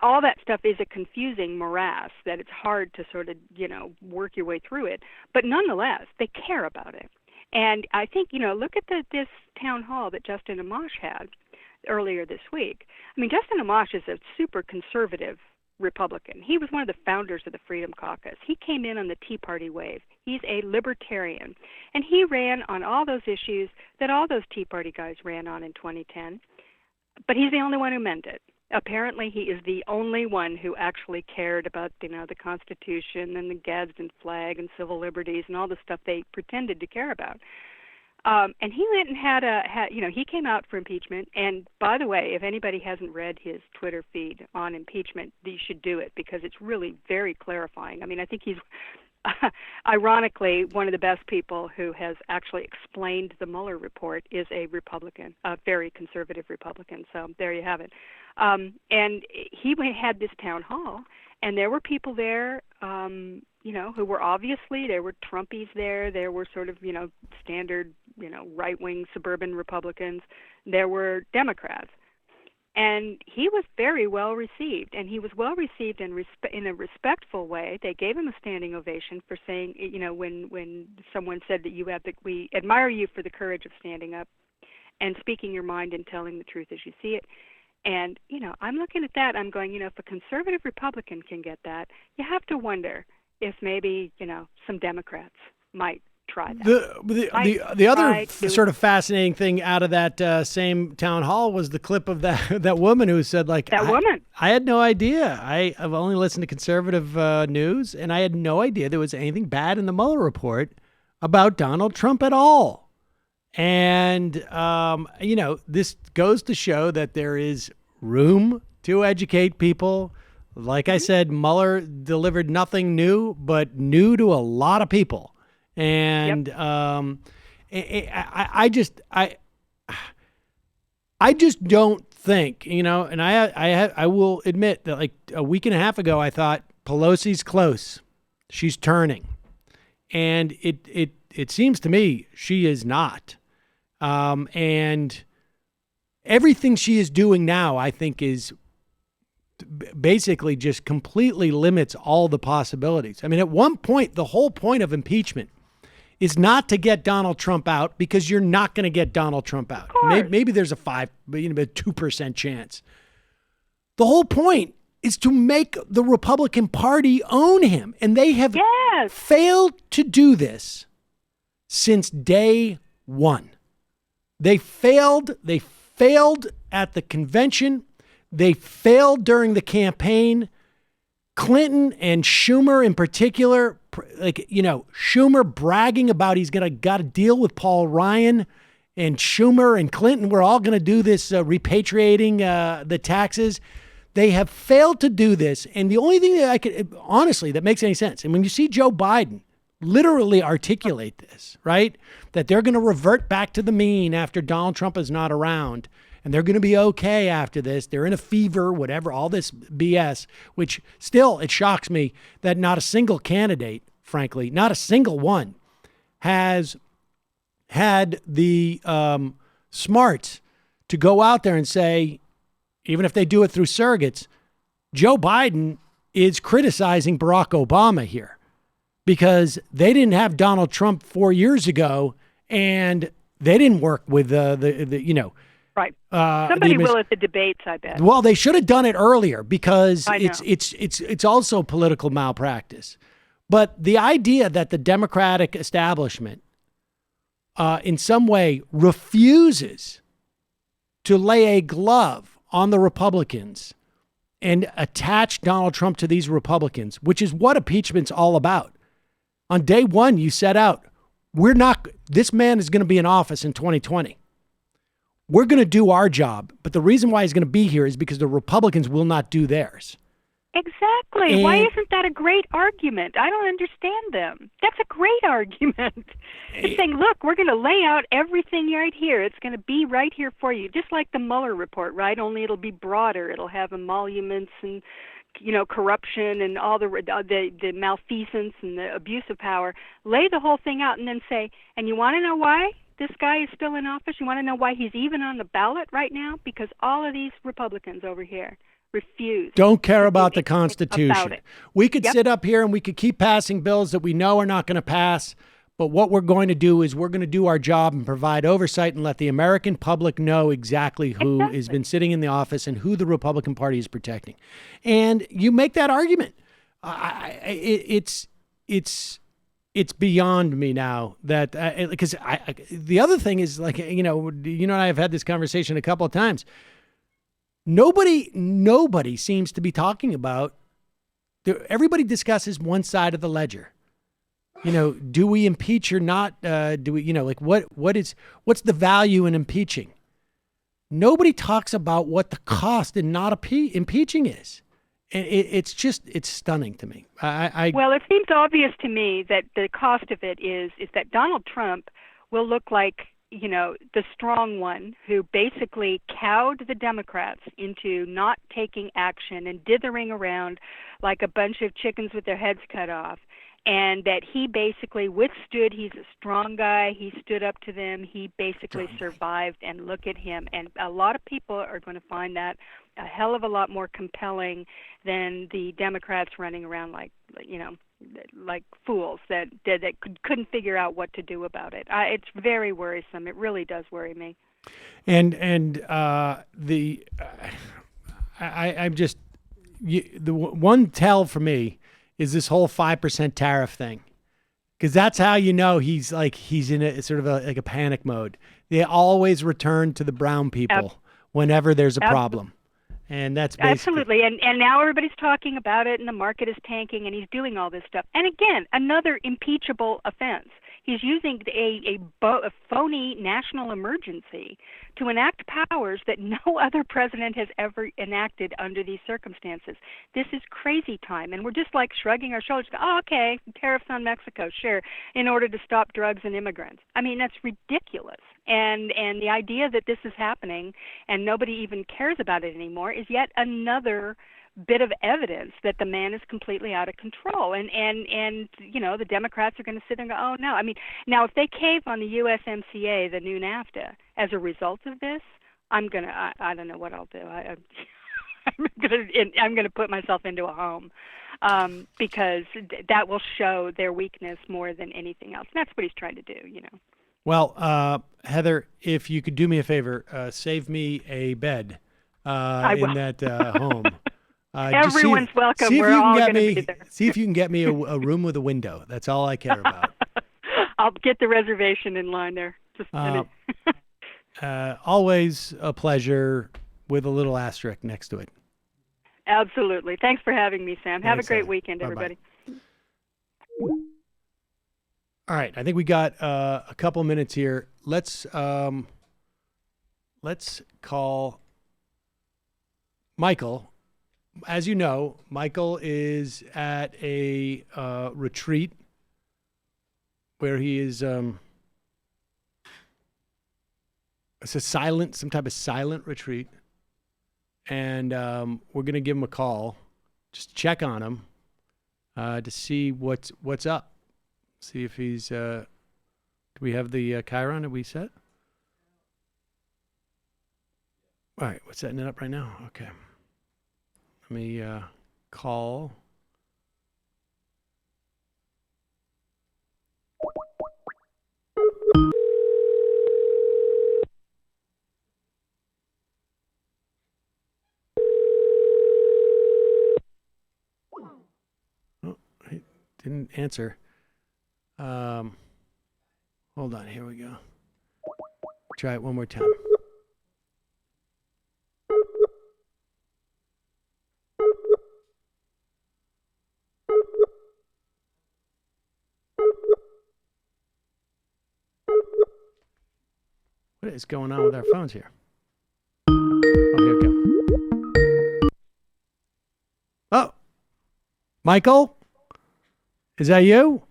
All that stuff is a confusing morass that it's hard to sort of, you know, work your way through it. But nonetheless, they care about it. And I think, you know, look at this town hall that Justin Amash had earlier this week. I mean, Justin Amash is a super conservative Republican. He was one of the founders of the Freedom Caucus. He came in on the Tea Party wave. He's a libertarian. And he ran on all those issues that all those Tea Party guys ran on in 2010. But he's the only one who meant it. Apparently, he is the only one who actually cared about, you know, the Constitution and the Gadsden flag and civil liberties and all the stuff they pretended to care about. And he went and he came out for impeachment. And by the way, if anybody hasn't read his Twitter feed on impeachment, you should do it because it's really very clarifying. I mean, I think he's ironically one of the best people who has actually explained the Mueller report is a Republican, a very conservative Republican. So there you have it. And he had this town hall, and there were people there, who were obviously, there were Trumpies there. There were sort of, standard, right-wing suburban Republicans. There were Democrats. And he was very well received, and he was well received in a respectful way. They gave him a standing ovation for saying, when someone said that we admire you for the courage of standing up and speaking your mind and telling the truth as you see it. And, I'm looking at that, I'm going, if a conservative Republican can get that, you have to wonder if maybe, some Democrats might try that. The other sort of fascinating thing out of that same town hall was the clip of that woman who said, woman. I had no idea. I've only listened to conservative news, and I had no idea there was anything bad in the Mueller report about Donald Trump at all. And, this goes to show that there is room to educate people. Like I said, Mueller delivered nothing new, but new to a lot of people. And I just don't think, and I will admit that like a week and a half ago, I thought Pelosi's close. She's turning. And it seems to me she is not. And everything she is doing now, I think, is basically just completely limits all the possibilities. I mean, at one point, the whole point of impeachment is not to get Donald Trump out, because you're not going to get Donald Trump out. Maybe there's a 2% chance. The whole point is to make the Republican Party own him. And they have failed to do this since day one. They failed at the convention. They failed during the campaign. Clinton and Schumer in particular, Schumer bragging about he's got to deal with Paul Ryan, and Schumer and Clinton were all going to do this repatriating the taxes. They have failed to do this. And the only thing that makes any sense, and when you see Joe Biden literally articulate this, right, that they're going to revert back to the mean after Donald Trump is not around, and they're going to be okay after this. They're in a fever, whatever, all this BS, which still, it shocks me that not a single candidate, frankly, not a single one, has had the smarts to go out there and say, even if they do it through surrogates, Joe Biden is criticizing Barack Obama here because they didn't have Donald Trump 4 years ago, and they didn't work with Right. Somebody will at the debates, I bet. Well, they should have done it earlier because it's also political malpractice. But the idea that the Democratic establishment in some way refuses to lay a glove on the Republicans and attach Donald Trump to these Republicans, which is what impeachment's all about. On day one, you set out, this man is going to be in office in 2020. We're going to do our job, but the reason why he's going to be here is because the Republicans will not do theirs. Exactly. And why isn't that a great argument? I don't understand them. That's a great argument. It's saying, look, we're going to lay out everything right here. It's going to be right here for you, just like the Mueller report, right? Only it'll be broader. It'll have emoluments and, corruption and all the malfeasance and the abuse of power. Lay the whole thing out and then say, and you want to know why this guy is still in office? You want to know why he's even on the ballot right now? Because all of these Republicans over here refuse. Don't care about the Constitution. We could sit up here and we could keep passing bills that we know are not going to pass. But what we're going to do is we're going to do our job and provide oversight and let the American public know exactly who has been sitting in the office and who the Republican Party is protecting. And you make that argument. It's beyond me now that because the other thing is and I have had this conversation a couple of times. Nobody seems to be talking about. Everybody discusses one side of the ledger. do we impeach or not? Do we, like what's the value in impeaching? Nobody talks about what the cost in not impeaching is. It's stunning to me. Well, it seems obvious to me that the cost of it is that Donald Trump will look like, the strong one who basically cowed the Democrats into not taking action and dithering around like a bunch of chickens with their heads cut off. And that he basically withstood. He's a strong guy. He stood up to them. He basically survived. And look at him. And a lot of people are going to find that a hell of a lot more compelling than the Democrats running around like fools that couldn't figure out what to do about it. It's very worrisome. It really does worry me. And the one tell for me is this whole 5% tariff thing, because that's how he's in a sort of a panic mode. They always return to the brown people whenever there's a problem, and that's basically. Absolutely. And now everybody's talking about it, and the market is tanking, and he's doing all this stuff. And again, another impeachable offense. He's using a phony national emergency to enact powers that no other president has ever enacted under these circumstances. This is crazy time, and we're just like shrugging our shoulders. Oh, okay, tariffs on Mexico, sure, in order to stop drugs and immigrants. I mean, that's ridiculous. And the idea that this is happening and nobody even cares about it anymore is yet another bit of evidence that the man is completely out of control, and the Democrats are going to sit there and go, oh no. I mean, now if they cave on the USMCA, the new NAFTA, as a result of this, I don't know what I'll do. I'm gonna put myself into a home, because that will show their weakness more than anything else. And that's what he's trying to do, Well, Heather, if you could do me a favor, save me a bed in that home. Everyone's welcome. We're all going to be there. See if you can get me a room with a window. That's all I care about. I'll get the reservation in line there. Just a minute. Always a pleasure, with a little asterisk next to it. Absolutely. Thanks for having me, Sam. Have Thanks, a great Heather. weekend, Bye-bye. everybody. All right, I think we got a couple minutes here. Let's call Michael. As you know, Michael is at a retreat where he is it's some type of silent retreat, and we're gonna give him a call, just check on him to see what's up. See if he's. Do we have the Chiron? Are we set? All right, we're setting it up right now. Okay. Let me call. Oh, he didn't answer. Hold on, here we go. Try it one more time. What is going on with our phones here? Oh, here we go. Oh, Michael? Is that you?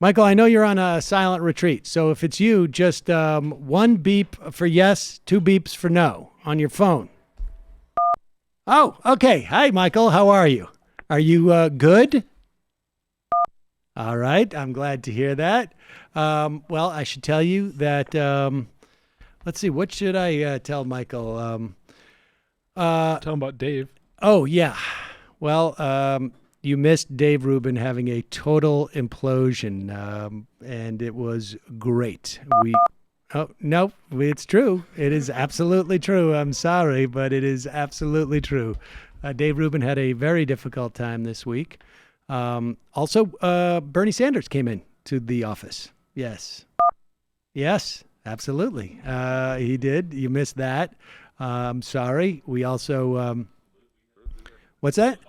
Michael, I know you're on a silent retreat, so if it's you, just one beep for yes, two beeps for no on your phone. Oh, okay. Hi, Michael. How are you? Are you good? All right. I'm glad to hear that. Well, I should tell you that, let's see, what should I tell Michael? Tell him about Dave. Oh, yeah. Well, you missed Dave Rubin having a total implosion, and it was great. Oh, no, it's true. It is absolutely true. I'm sorry, but it is absolutely true. Dave Rubin had a very difficult time this week. Also, Bernie Sanders came in to the office. Yes. Yes, absolutely. He did. You missed that. I'm sorry. We also, what's that?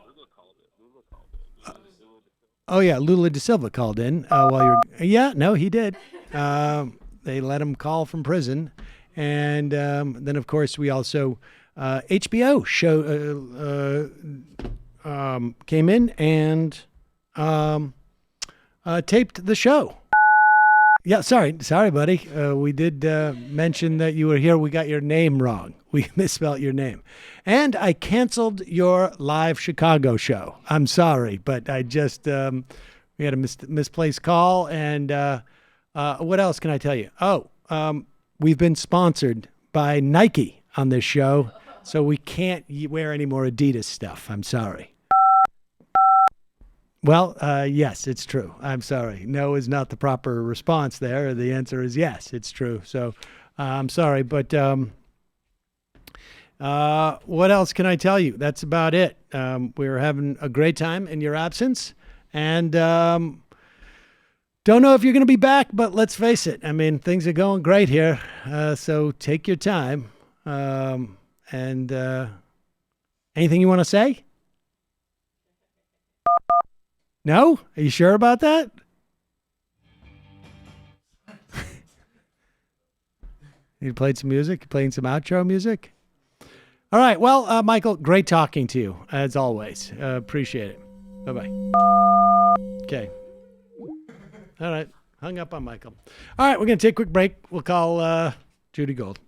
Oh yeah, Lula da Silva called in while you're. Yeah, no, he did. They let him call from prison, and then of course we also HBO show came in and taped the show. Yeah, sorry, buddy. We did mention that you were here. We got your name wrong. We misspelled your name. And I canceled your live Chicago show. I'm sorry, but I just, we had a misplaced call. And what else can I tell you? Oh, we've been sponsored by Nike on this show, so we can't wear any more Adidas stuff. I'm sorry. Well, yes, it's true. I'm sorry. No is not the proper response there. The answer is yes, it's true. So I'm sorry, but what else can I tell you? That's about it. We were having a great time in your absence, and don't know if you're going to be back, but let's face it. I mean, things are going great here, so take your time. And anything you want to say? No? Are you sure about that? You played some music? You playing some outro music? All right. Well, Michael, great talking to you, as always. Appreciate it. Bye-bye. Okay. All right. Hung up on Michael. All right. We're going to take a quick break. We'll call Judy Gold.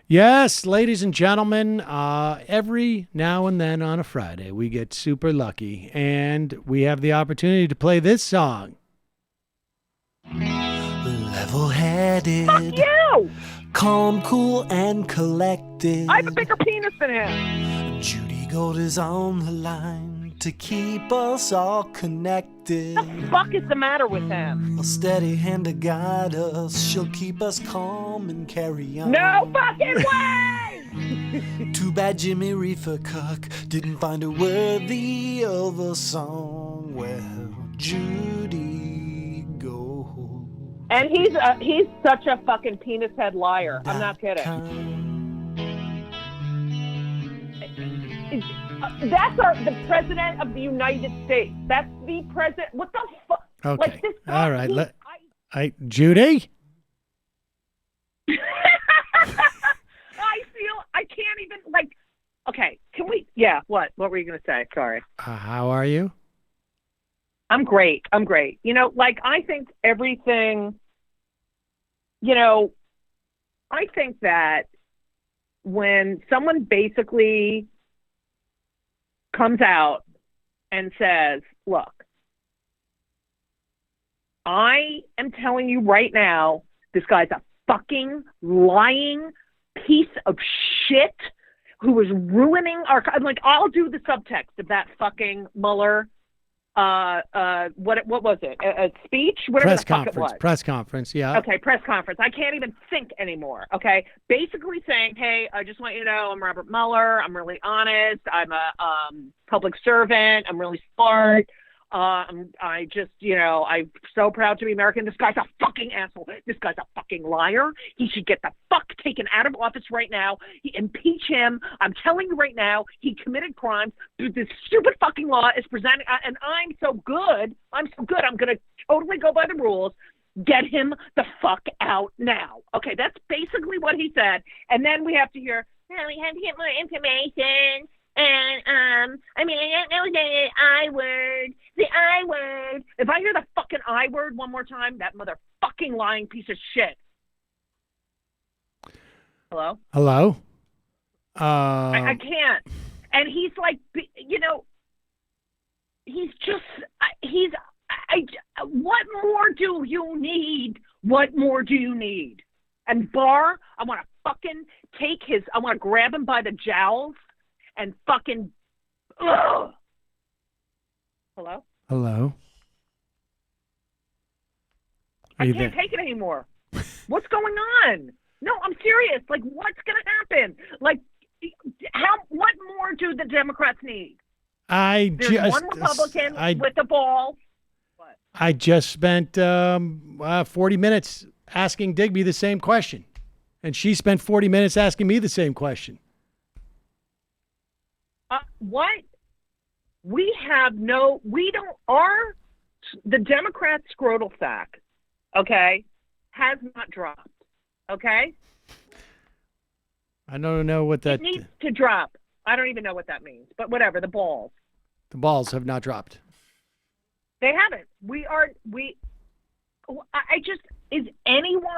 Yes, ladies and gentlemen, every now and then on a Friday, we get super lucky, and we have the opportunity to play this song. Level-headed. Fuck you! Calm, cool, and collected. I have a bigger penis than him. Judy Gold is on the line to keep us all connected. What the fuck is the matter with him? A steady hand to guide us. She'll keep us calm and carry on. No fucking way! Too bad Jimmy Reefer Cook didn't find her worthy of a song. Well, Judy Gold. And he's such a fucking penis head liar. I'm not kidding. That's the president of the United States. That's the president. What the fuck? Okay. Like this guy, all right. Judy? I can't even, like, okay, can we, yeah, what were you going to say? Sorry. How are you? I'm great. You know, like, I think everything, you know, I think that when someone basically comes out and says, look, I am telling you right now, this guy's a fucking lying piece of shit who is ruining our, like, I'll do the subtext of that fucking Mueller, what was it? A speech? Whatever press the fuck conference. it was. Press conference, yeah. Okay, press conference. I can't even think anymore, okay? Basically saying, hey, I just want you to know I'm Robert Mueller. I'm really honest. I'm a public servant. I'm really smart. I just, you know, I'm so proud to be American. This guy's a fucking asshole. This guy's a fucking liar. He should get the fuck taken out of office right now. Impeach him. I'm telling you right now, he committed crimes. This stupid fucking law is presented, and I'm so good. I'm going to totally go by the rules. Get him the fuck out now. Okay, that's basically what he said. And then we have to hear, well, we have to get more information. And, I don't know the I word. The I word. If I hear the fucking I word one more time, that motherfucking lying piece of shit. Hello? Hello? I can't. And he's like, he's just, what more do you need? What more do you need? And Barr, I want to fucking I want to grab him by the jowls and fucking, ugh. Hello? Hello? I can't take it anymore. What's going on? No, I'm serious. Like, what's going to happen? Like, what more do the Democrats need? There's one Republican with the ball. What? I just spent 40 minutes asking Digby the same question. And she spent 40 minutes asking me the same question. What? The Democrat scrotal sack, okay, has not dropped, okay? I don't know what that... It needs to drop. I don't even know what that means, but whatever, the balls. The balls have not dropped. They haven't. Is anyone,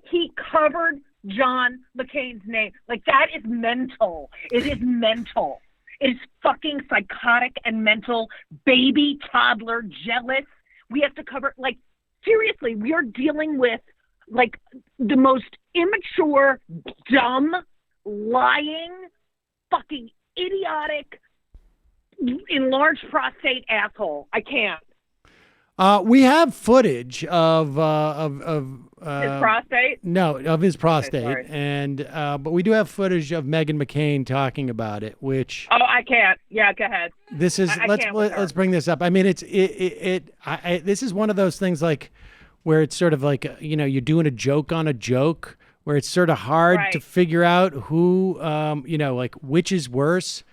he covered John McCain's name. Like, that is mental. It is mental. It is fucking psychotic and mental, baby, toddler, jealous. We have to cover, seriously, we are dealing with, the most immature, dumb, lying, fucking idiotic, enlarged prostate asshole. I can't. We have footage of his prostate. No, of his prostate, Okay, and but we do have footage of Meghan McCain talking about it. Which I can't. Yeah, go ahead. This is let's bring this up. I mean, this is one of those things where it's sort of you're doing a joke on a joke, where it's sort of hard to figure out who which is worse.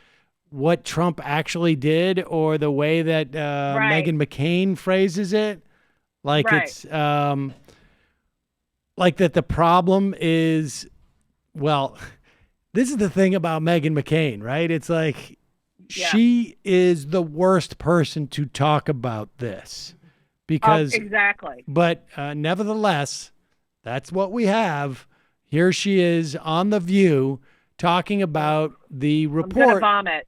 What Trump actually did, or the way that Meghan McCain phrases it, it's that the problem is, well, this is the thing about Meghan McCain, right? It's she is the worst person to talk about this because exactly. But nevertheless, that's what we have. Here she is on The View talking about the report. I'm gonna vomit.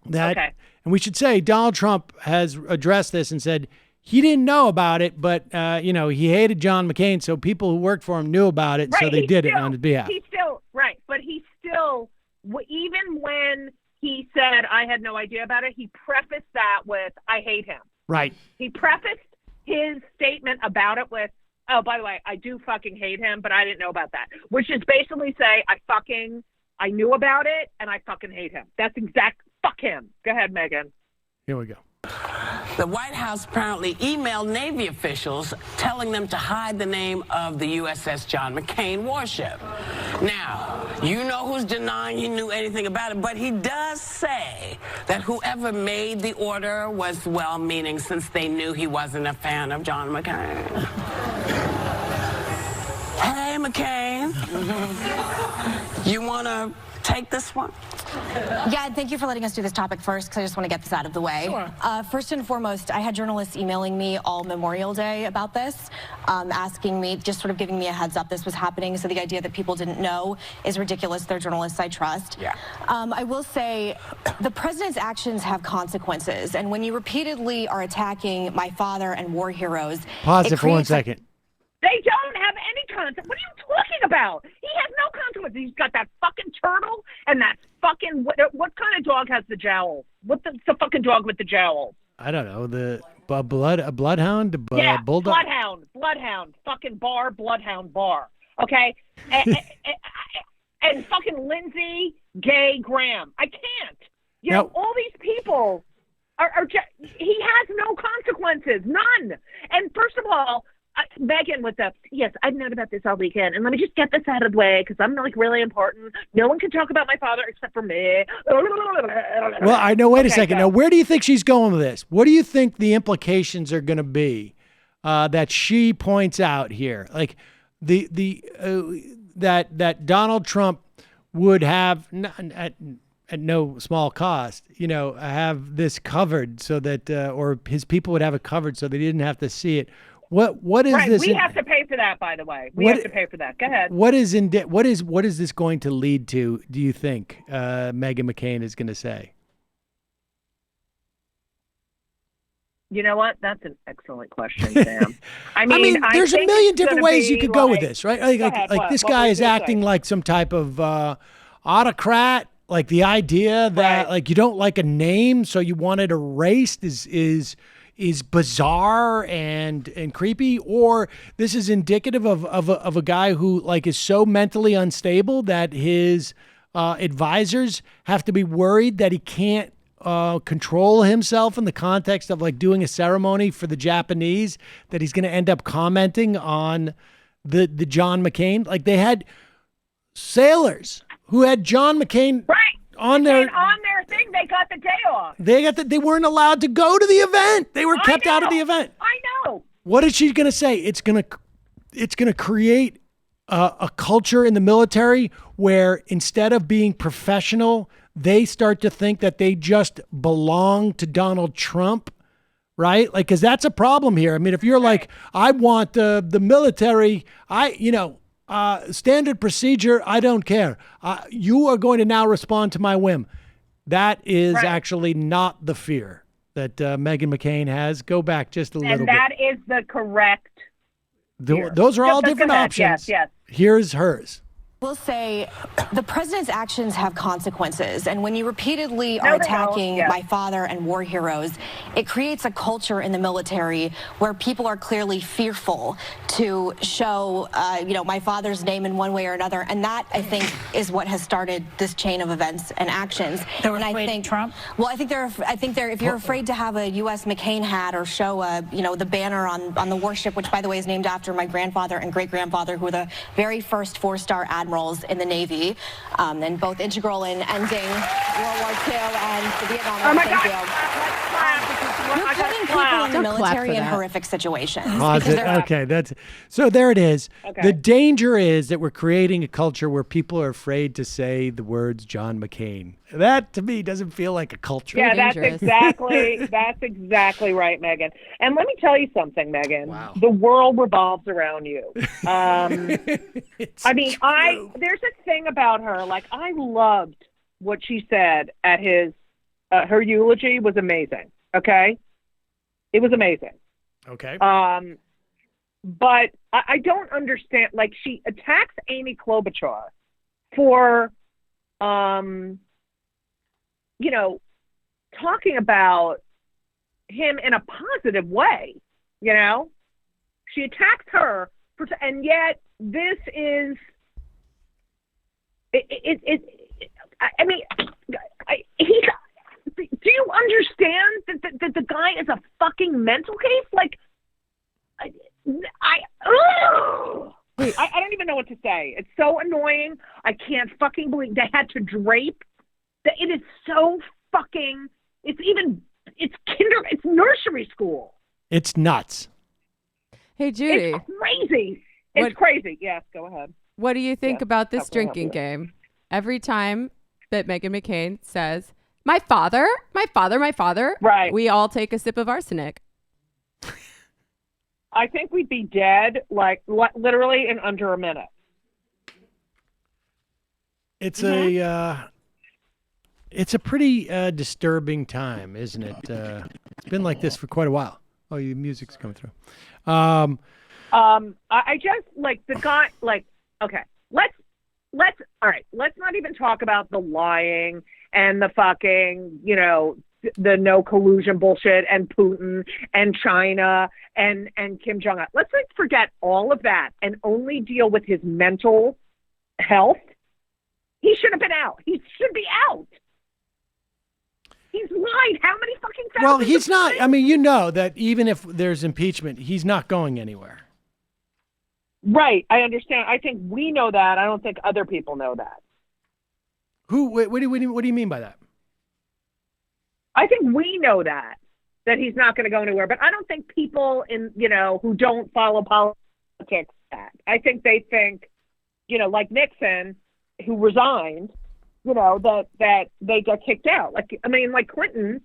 And we should say Donald Trump has addressed this and said he didn't know about it, but he hated John McCain, so people who worked for him knew about it, so they did it on his behalf. But he still, even when he said I had no idea about it, he prefaced that with I hate him. Right. He prefaced his statement about it with, oh, by the way, I do fucking hate him, but I didn't know about that, which is basically say I knew about it and I fucking hate him. That's fuck him. Go ahead, Megan. Here we go. The White House apparently emailed Navy officials telling them to hide the name of the USS John McCain warship. Now, you know who's denying he knew anything about it, but he does say that whoever made the order was well-meaning since they knew he wasn't a fan of John McCain. Hey, McCain. You want to take this one? Yeah, thank you for letting us do this topic first, because I just want to get this out of the way. Sure. First and foremost, I had journalists emailing me all Memorial Day about this, asking me, just sort of giving me a heads up this was happening. So the idea that people didn't know is ridiculous. They're journalists I trust. Yeah. I will say the president's actions have consequences. And when you repeatedly are attacking my father and war heroes... Pause it for 1 second. They don't have any concept. What are you talking about? He has no consequence. He's got that fucking turtle and that fucking what kind of dog has the jowls? What's the fucking dog with the jowls? I don't know. A bloodhound, bulldog. Bloodhound, fucking Barr, bloodhound Barr. Okay, and fucking Lindsey Gay Graham. I can't. You know, all these people are just, he has no consequences, none. And first of all, Megan with the, yes, I've known about this all weekend, and let me just get this out of the way because I'm like really important. No one can talk about my father except for me. Well, I know. Wait a second. Now, where do you think she's going with this? What do you think the implications are going to be that she points out here? Like that Donald Trump would have at no small cost, have this covered so that, or his people would have it covered so they didn't have to see it. What is this? We have to pay for that, by the way. We have to pay for that. Go ahead. What is this going to lead to? Do you think Meghan McCain is going to say? You know what? That's an excellent question, Sam. I mean, there's a million different ways you could go with this, right? Like this guy is acting say? like some type of autocrat. Like the idea that like you don't like a name, so you want it erased is bizarre and creepy, or this is indicative of a guy who like is so mentally unstable that his advisors have to be worried that he can't control himself in the context of like doing a ceremony for the Japanese, that he's going to end up commenting on the John McCain. Like they had sailors who had John McCain on their thing. They got the day off. They weren't allowed to go to the event. They were kept out of the event. I know. What is she going to say? It's going to create a culture in the military where instead of being professional, they start to think that they just belong to Donald Trump, right? Like, because that's a problem here. I mean, if you're like, I want the military, standard procedure, I don't care. You are going to now respond to my whim. That is actually not the fear that Meghan McCain has. Go back just a little bit. And that is the correct fear. Those are all different options. Yes. Here's hers. Will say the president's actions have consequences, and when you repeatedly are attacking my father and war heroes, it creates a culture in the military where people are clearly fearful to show, my father's name in one way or another, and that I think is what has started this chain of events and actions. They're afraid of Trump. Well, I think they're. If you're afraid to have a U.S. McCain hat or show the banner on the warship, which by the way is named after my grandfather and great grandfather, who were the very first 4-star admirals in the Navy, and both integral in ending World War II and the Vietnam War. Oh my God. You're putting people in the military in horrific situations. Okay, so there it is. Okay. The danger is that we're creating a culture where people are afraid to say the words John McCain. That to me doesn't feel like a culture. Yeah, that's exactly right, Megan. And let me tell you something, Megan. Wow. The world revolves around you. There's a thing about her. Like, I loved what she said at her eulogy was amazing. Okay, it was amazing. Okay. But I don't understand. Like, she attacks Amy Klobuchar for, talking about him in a positive way. She attacks her and yet this is. Do you understand that the guy is a fucking mental case? Like, I don't even know what to say. It's so annoying. I can't fucking believe they had to drape. It is so fucking. It's nursery school. It's nuts. Hey, Judy. It's crazy. It's crazy. Yes, go ahead. What do you think about this drinking game? Every time that Meghan McCain says, my father, right, we all take a sip of arsenic. I think we'd be dead, like literally in under a minute. It's a pretty disturbing time, isn't it? It's been like this for quite a while. Oh, your music's coming through. I just like the guy. Like, okay, let's not even talk about the lying and the fucking, the no collusion bullshit and Putin and China and Kim Jong-un. Let's forget all of that and only deal with his mental health. He should have been out. He should be out. He's lied. How many fucking thousands? Well, he's not. I mean, that even if there's impeachment, he's not going anywhere. Right. I understand. I think we know that. I don't think other people know that. What do you mean by that? I think we know that he's not going to go anywhere. But I don't think people who don't follow politics that. I think they think, like Nixon, who resigned, that they got kicked out. Like Clinton.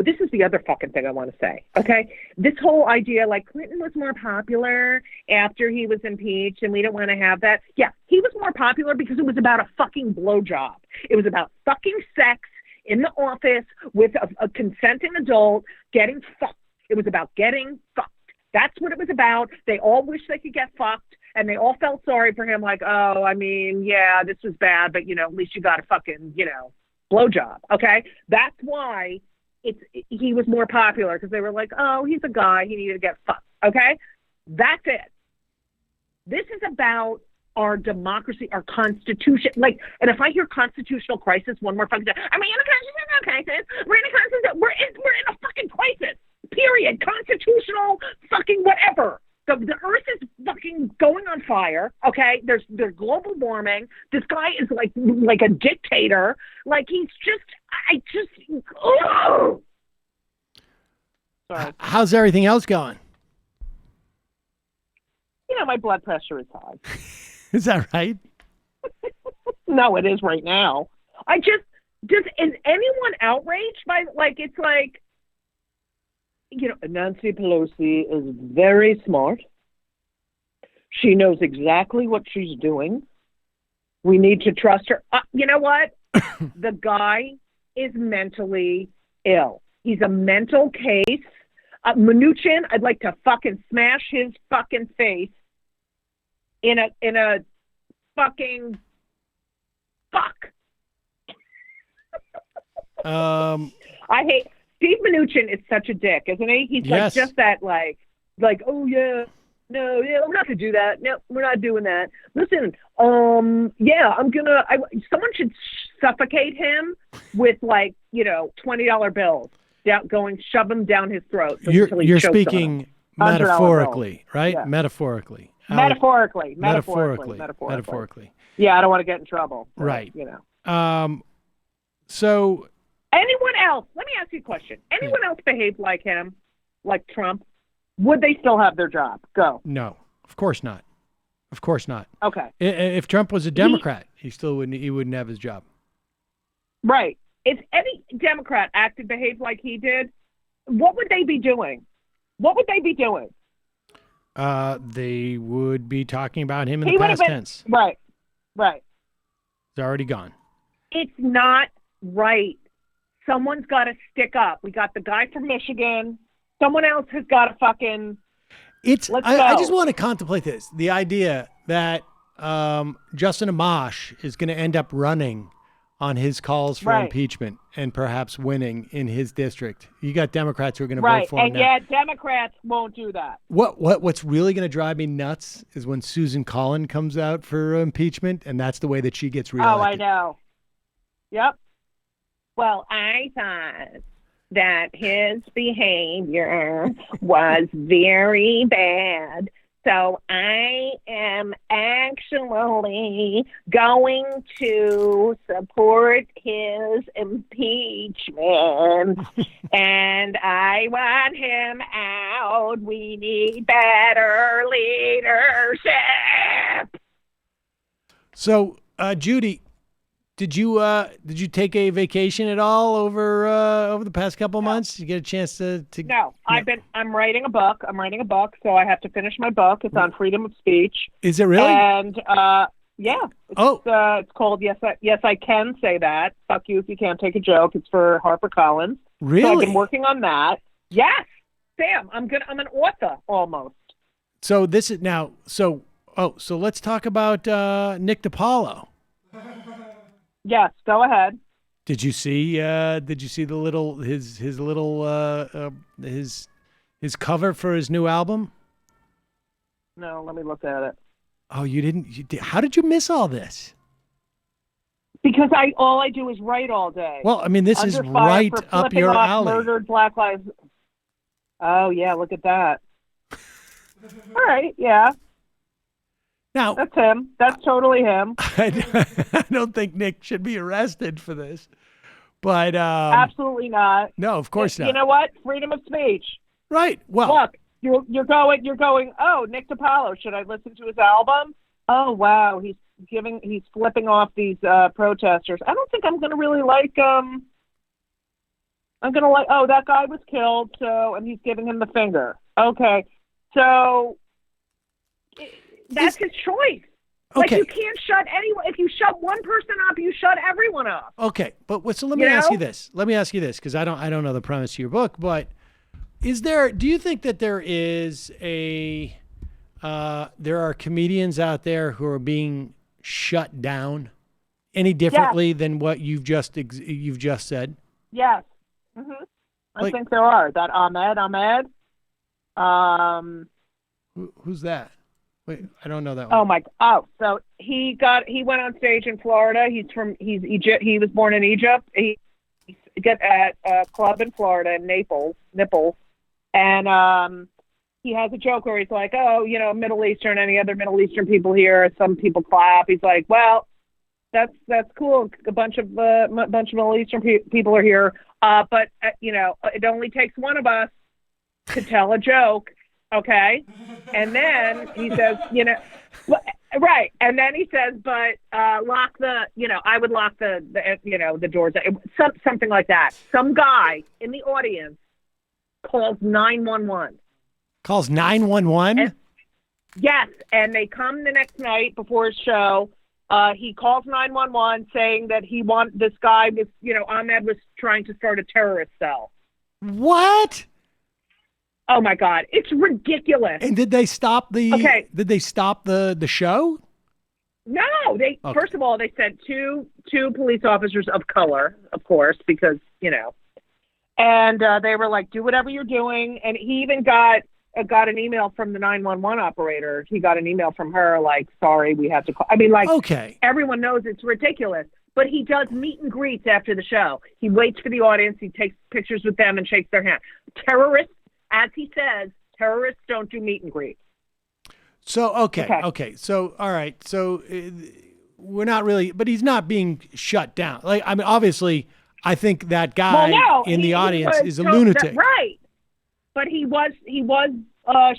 This is the other fucking thing I want to say, okay? This whole idea, like, Clinton was more popular after he was impeached, and we don't want to have that. Yeah, he was more popular because it was about a fucking blowjob. It was about fucking sex in the office with a consenting adult getting fucked. It was about getting fucked. That's what it was about. They all wish they could get fucked, and they all felt sorry for him, like, oh, I mean, yeah, this was bad, but, at least you got a fucking, blowjob, okay? That's why he was more popular, because they were like, oh, he's a guy, he needed to get fucked, okay? That's it. This is about our democracy, our constitution. And if I hear constitutional crisis one more fucking time, in a constitutional crisis. We're in a fucking crisis. Period. Constitutional fucking whatever. The earth is fucking going on fire, okay? There's global warming. This guy is like a dictator. Sorry. How's everything else going? My blood pressure is high. Is that right? No, it is right now. Is anyone outraged by, it's like, Nancy Pelosi is very smart. She knows exactly what she's doing. We need to trust her. You know what? The guy is mentally ill. He's a mental case. Mnuchin, I'd like to fucking smash his fucking face in a fucking fuck. I hate Steve Mnuchin is such a dick, isn't he? He's yes. just that oh yeah, no, yeah, we're not gonna do that. No, we're not doing that. Listen, yeah, someone should suffocate him with $20 bills shove them down his throat. You're speaking metaphorically, right? Yeah. Metaphorically. Metaphorically. Yeah, I don't want to get in trouble. Right. So anyone else, let me ask you a question. Anyone else behaved like him, like Trump, would they still have their job? Go. No, of course not. Of course not. Okay. If Trump was a Democrat, he wouldn't have his job. Right. If any Democrat behaved like he did, what would they be doing? They would be talking about him in the past tense. Right. It's already gone. It's not right. Someone's got to stick up. We got the guy from Michigan. Someone else has got to fucking. I just want to contemplate this. The idea that Justin Amash is going to end up running on his calls for impeachment and perhaps winning in his district. You got Democrats who are going to vote for him. And yet Democrats won't do that. What's really going to drive me nuts is when Susan Collin comes out for impeachment, and that's the way that she gets reelected. Oh, I know. Yep. Well, I thought that his behavior was very bad. So I am actually going to support his impeachment, and I want him out. We need better leadership. So, Judy, did you take a vacation at all over the past couple months? Did you get a chance to? No, I'm writing a book. So I have to finish my book. It's on freedom of speech. Is it really? And yeah. It's called Yes I Can Say That. Fuck you if you can't take a joke. It's for HarperCollins. Really? So I've been working on that. Yes, Sam. I'm an author almost. So this is now. So let's talk about Nick DiPaolo. Yes, go ahead. Did you see the little his cover for his new album? No, let me look at it. Oh, you didn't? How did you miss all this? Because all I do is write all day. Well, I mean, this is right up your alley. Murdered Black Lives. Oh yeah, look at that. All right, yeah. Now, That's him. That's totally him. I don't think Nick should be arrested for this, but Absolutely not. no, of course not. You know what? Freedom of speech. Right. Well, Look, you're going. Oh, Nick DiPaolo. Should I listen to his album? Oh wow, he's flipping off these protesters. I don't think I'm going to really like. I'm going to like. Oh, that guy was killed. So, and he's giving him the finger. Okay, so that's his choice. Like, you can't shut anyone. If you shut one person up, you shut everyone up. Okay, but so let me ask you this. Let me ask you this, because I don't know the premise of your book, but do you think that there are comedians out there who are being shut down any differently than what you've just said? Yes. Mm-hmm. I think there are. That Ahmed. Who's that? Wait, I don't know that one. So he went on stage in Florida. He's Egypt. He was born in Egypt. He got at a club in Florida in Naples, and he has a joke where he's like, "Oh, Middle Eastern, any other Middle Eastern people here? Some people clap." He's like, "Well, that's cool. A bunch of Middle Eastern people are here, but it only takes one of us to tell a joke." Okay. And then he says, right. And then he says, but lock the, I would lock the doors, something like that. Some guy in the audience calls 911. Calls 911? Yes. And they come the next night before his show. He calls 911 saying that this guy was, Ahmed was trying to start a terrorist cell. What? Oh my God, it's ridiculous. And did they stop the show? No, first of all, they sent two police officers of color, of course, because, and they were like, do whatever you're doing. And he even got an email from the 911 operator. He got an email from her like, sorry, we have to call. I mean, like, okay. Everyone knows it's ridiculous, but he does meet and greets after the show. He waits for the audience. He takes pictures with them and shakes their hand. Terrorists, as he says, terrorists don't do meet and greet. So, okay. So, all right. So we're not really, but he's not being shut down. Like, I mean, obviously, I think that guy in the audience is a lunatic. Right. But he was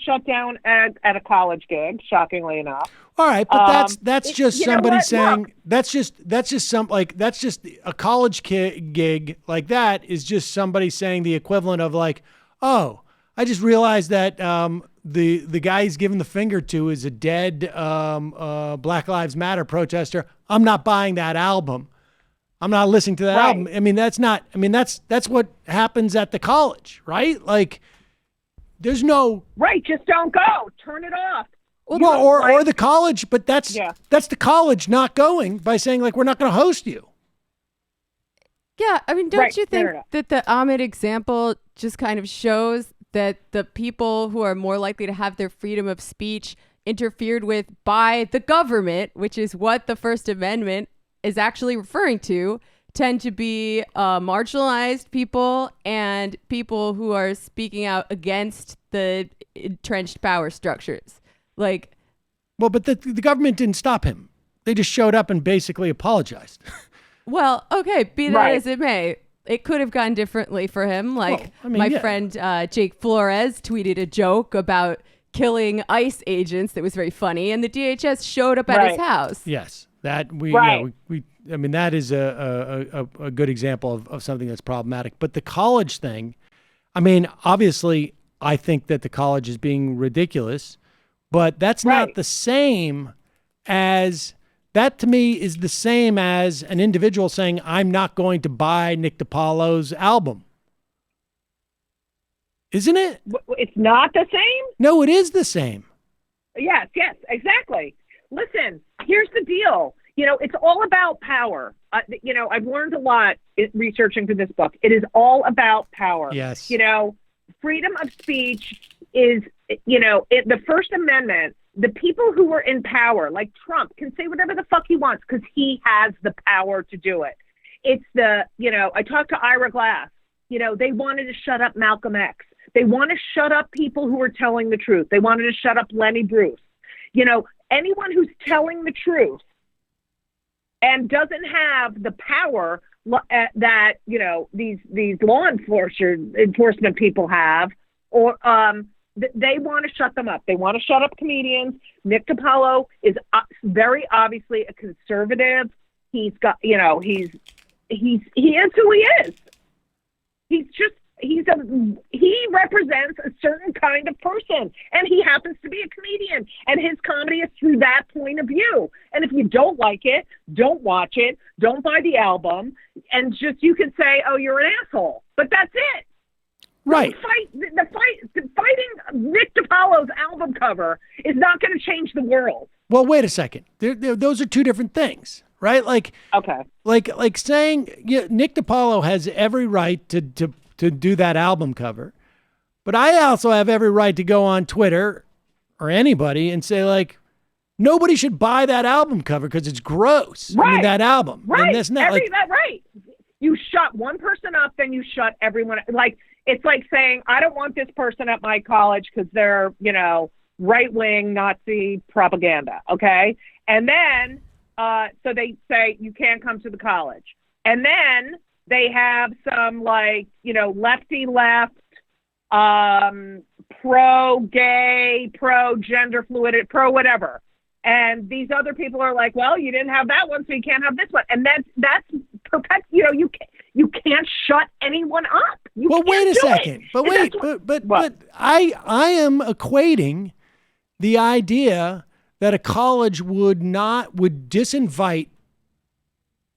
shut down at a college gig, shockingly enough. All right, but that's just somebody saying, look, that's just a college gig like that is just somebody saying the equivalent of like, oh, I just realized that the guy he's giving the finger to is a dead Black Lives Matter protester. I'm not buying that album. I'm not listening to that album. I mean, that's what happens at the college, right? Like, there's no just don't go. Turn it off. Well, or the college, but that's the college not going by saying like we're not going to host you. Yeah, I mean, don't you think that the Ahmed example just kind of shows that the people who are more likely to have their freedom of speech interfered with by the government, which is what the First Amendment is actually referring to, tend to be marginalized people and people who are speaking out against the entrenched power structures. Like, well, but the government didn't stop him. They just showed up and basically apologized. Well, okay, be that as it may, it could have gone differently for him. Like, my friend Jake Flores tweeted a joke about killing ICE agents that was very funny, and the DHS showed up at his house. Yes, that I mean, that is a good example of something that's problematic. But the college thing, I mean, obviously, I think that the college is being ridiculous, but that's not the same as... That to me is the same as an individual saying, I'm not going to buy Nick DiPaolo's album. Isn't it? It's not the same? No, it is the same. Yes, exactly. Listen, here's the deal. It's all about power. I've learned a lot researching for this book. It is all about power. Yes. Freedom of speech is, the First Amendment. The people who are in power, like Trump, can say whatever the fuck he wants because he has the power to do it. It's I talked to Ira Glass. They wanted to shut up Malcolm X. They want to shut up people who are telling the truth. They wanted to shut up Lenny Bruce. anyone who's telling the truth and doesn't have the power that, you know, these law enforcement people have, or they want to shut them up. They want to shut up comedians. Nick DiPaolo is very obviously a conservative. He's got, you know, he is who he is. He represents a certain kind of person, and he happens to be a comedian, and his comedy is through that point of view. And if you don't like it, don't watch it, don't buy the album, and just, you can say, oh, you're an asshole, but that's it. Right. Fighting Nick DiPaolo's album cover is not going to change the world. Well, wait a second. Those are two different things, right? Like, okay. Like saying, yeah, Nick DiPaolo has every right to do that album cover, but I also have every right to go on Twitter or anybody and say, like, nobody should buy that album cover because it's gross. Right. I mean, that album. Right. And that's not right. You shut one person up, then you shut everyone. Like, it's like saying, I don't want this person at my college because they're, you know, right-wing Nazi propaganda, okay? And then, so they say, you can't come to the college. And then they have some, like, you know, lefty-left, pro-gay, pro-gender fluidity, pro-whatever. And these other people are like, well, you didn't have that one, so you can't have this one. And that's you know, you can't shut anyone up. Well, wait a second. But wait, but I am equating the idea that a college would disinvite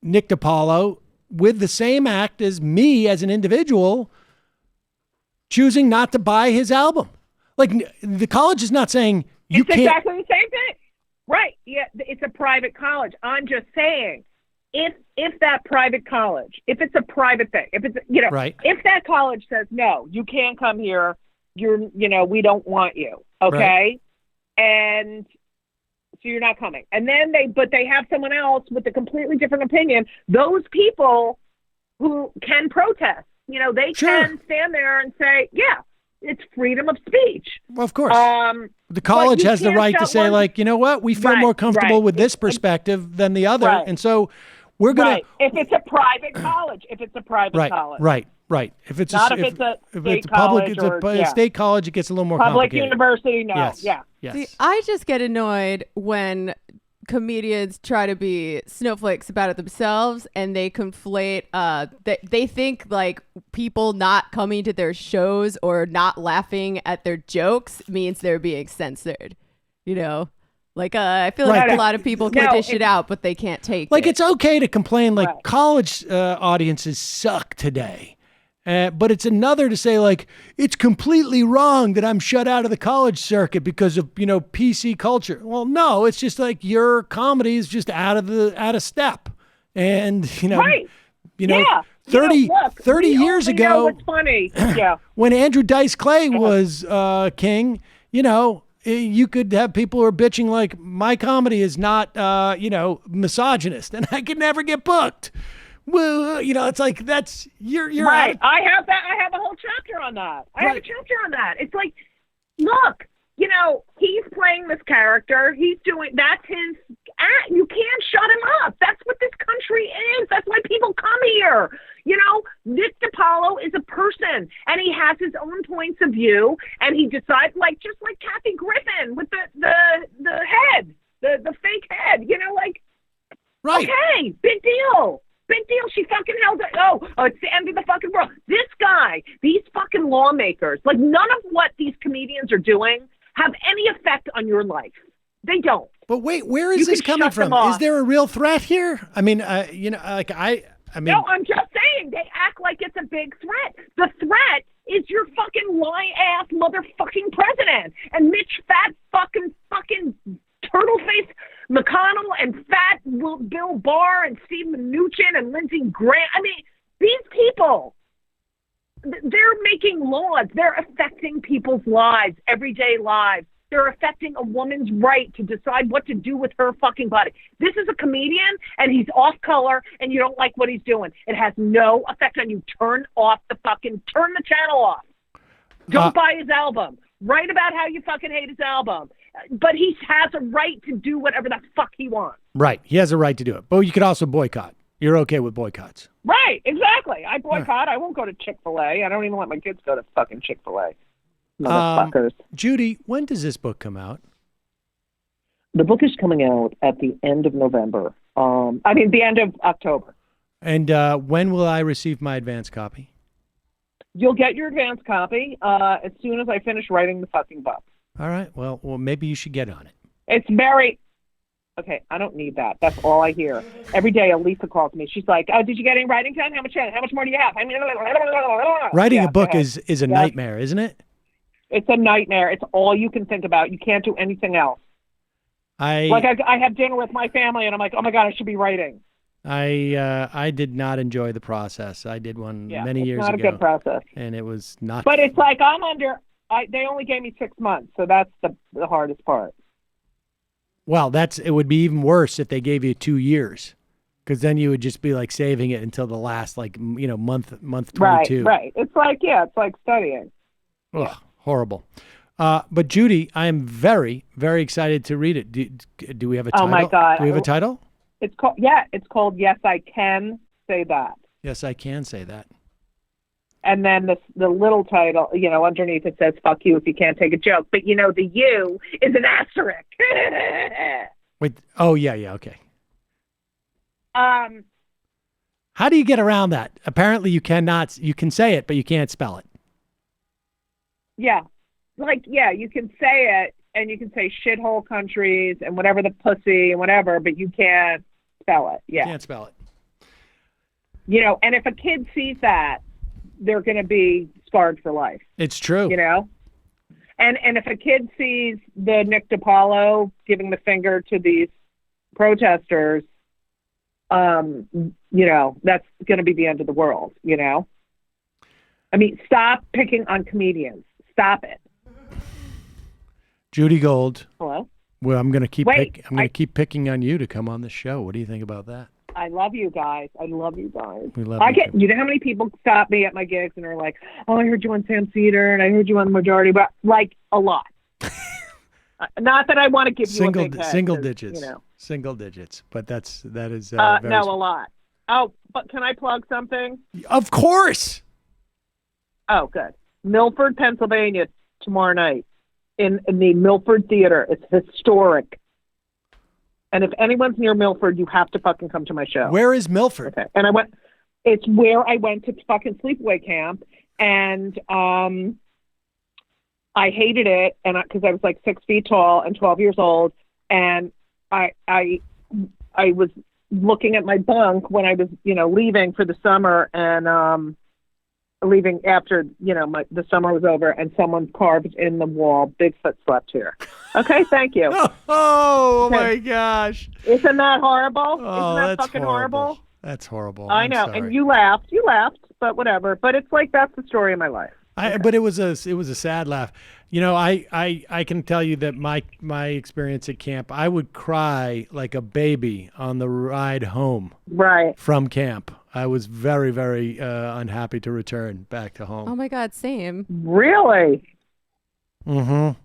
Nick DiPaolo with the same act as me as an individual choosing not to buy his album. Like, the college is not saying you can't. It's exactly the same thing. Right. Yeah, it's a private college. I'm just saying, if that private college, if it's a private thing, if it's, you know, right. If that college says, no, you can't come here, you know, we don't want you. Okay. Right. And so you're not coming. And then they have someone else with a completely different opinion. Those people who can protest, you know, they can stand there and say, yeah, it's freedom of speech. Well, of course. The college has the right to say, like, you know what, we feel more comfortable with this perspective than the other. Right. And so we're going to. If it's a private college. If it's a private college. Right. If it's not a, if it's a state college, public, it's a state college, it gets a little more public complicated. University, no. Yes. Yeah. Yes. See, I just get annoyed when comedians try to be snowflakes about it themselves, and they conflate they think like people not coming to their shows or not laughing at their jokes means they're being censored, you know, like I feel like a lot of people can dish it out, but they can't take like it. It's okay to complain like college audiences suck today. But it's another to say, like, it's completely wrong that I'm shut out of the college circuit because of, you know, PC culture. Well, no, it's just like your comedy is just out of step. And, you know, you know, 30 years ago, know what's funny. Yeah. When Andrew Dice Clay was king, you know, you could have people who are bitching like, my comedy is not, you know, misogynist, and I could never get booked. Well, you know, it's like you're right. I have a whole chapter on that. I have a chapter on that. It's like, look, you know, he's playing this character. He's doing, that's his act. You can't shut him up. That's what this country is. That's why people come here. You know, Nick DiPaolo is a person, and he has his own points of view, and he decides, like, just like Kathy Griffin with the head, the fake head, you know, like, okay, big deal. Big deal. She fucking held it. Oh, it's the end of the fucking world. This guy, these fucking lawmakers, like, none of what these comedians are doing have any effect on your life. They don't. But wait, where is this coming from? Is there a real threat here? I mean, you know, like I mean. No, I'm just saying they act like it's a big threat. The threat is your fucking lie-ass motherfucking president and Mitch fat fucking turtle-faced McConnell and fat Bill Barr and Steve Mnuchin and Lindsey Graham. I mean, these people, they're making laws. They're affecting people's lives, everyday lives. They're affecting a woman's right to decide what to do with her fucking body. This is a comedian, and he's off color, and you don't like what he's doing. It has no effect on you. Turn the channel off. Don't buy his album. Write about how you fucking hate his album. but he has a right to do whatever the fuck he wants. Right. He has a right to do it. But you could also boycott. You're okay with boycotts. Right, exactly. I boycott. I won't go to Chick-fil-A. I don't even let my kids go to fucking Chick-fil-A. Motherfuckers. Judy, when does this book come out? The book is coming out at the end of November. The end of October. And when will I receive my advance copy? You'll get your advance copy as soon as I finish writing the fucking book. All right. Well, maybe you should get on it. It's very... Okay, I don't need that. That's all I hear. Every day, Elisa calls me. She's like, "Oh, did you get any writing done? How much more do you have?" Writing a book is a nightmare, isn't it? It's a nightmare. It's all you can think about. You can't do anything else. I have dinner with my family, and I'm like, oh my God, I should be writing. I did not enjoy the process. I did one many years ago. It's not a good process. And it was not. But it's like they only gave me 6 months, so that's the hardest part. Well, it would be even worse if they gave you 2 years, because then you would just be like saving it until the last month 22. Right. It's like studying. Ugh, horrible. But Judy, I am very, very excited to read it. Do we have a title? Oh my God. Do we have a title? It's called Yes, I Can Say That. Yes, I can say that. And then the little title, underneath it says, "Fuck you if you can't take a joke." But the "you" is an asterisk. Wait. Oh, yeah, okay. How do you get around that? Apparently you cannot. You can say it, but you can't spell it. Yeah. You can say it, and you can say shithole countries and whatever the pussy and whatever, but you can't spell it. Yeah. You can't spell it. And if a kid sees that, they're going to be scarred for life. It's true. And if a kid sees the Nick DiPaolo giving the finger to these protesters, that's going to be the end of the world, I mean, stop picking on comedians. Stop it. Judy Gold. Hello? Well, I'm going to keep keep picking on you to come on the show. What do you think about that? I love you guys. We love you. You know how many people stop me at my gigs and are like, "Oh, I heard you on Sam Seder and I heard you on the Majority," but a lot. Not that I want to give you a big head, single digits. Single digits, but that is very no, a lot. Oh, but can I plug something? Of course. Oh, good. Milford, Pennsylvania, tomorrow night in the Milford Theater. It's historic. And if anyone's near Milford, you have to fucking come to my show. Where is Milford? Okay. And it's where I went to fucking sleepaway camp, and I hated it, and because I was like 6 feet tall and 12 years old, and I was looking at my bunk when I was leaving for the summer, and leaving after the summer was over, and someone carved in the wall, "Bigfoot slept here." Okay, thank you. Oh my gosh! Isn't that horrible? Oh, Isn't that fucking horrible? That's horrible. I know, and you laughed, but whatever. But it's like that's the story of my life. But it was a sad laugh. I can tell you that my experience at camp, I would cry like a baby on the ride home. Right. From camp. I was very, very unhappy to return back to home. Oh my God, same. Really? Mm-hmm.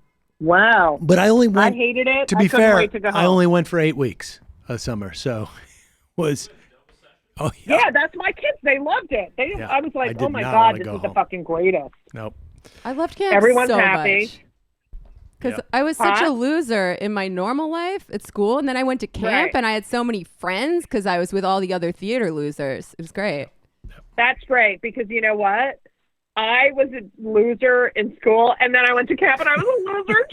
Wow. But I only went. I hated it. To be fair, wait to go home. I only went for 8 weeks a summer, so was. Oh yeah. Yeah, that's my kids. They loved it. I was like, oh my God, this is the fucking greatest. Nope. I loved camp. Everyone's so happy. much. Because I was such a loser in my normal life at school, and then I went to camp, and I had so many friends because I was with all the other theater losers. It was great. That's great, because you know what? I was a loser in school, and then I went to camp, and I was a loser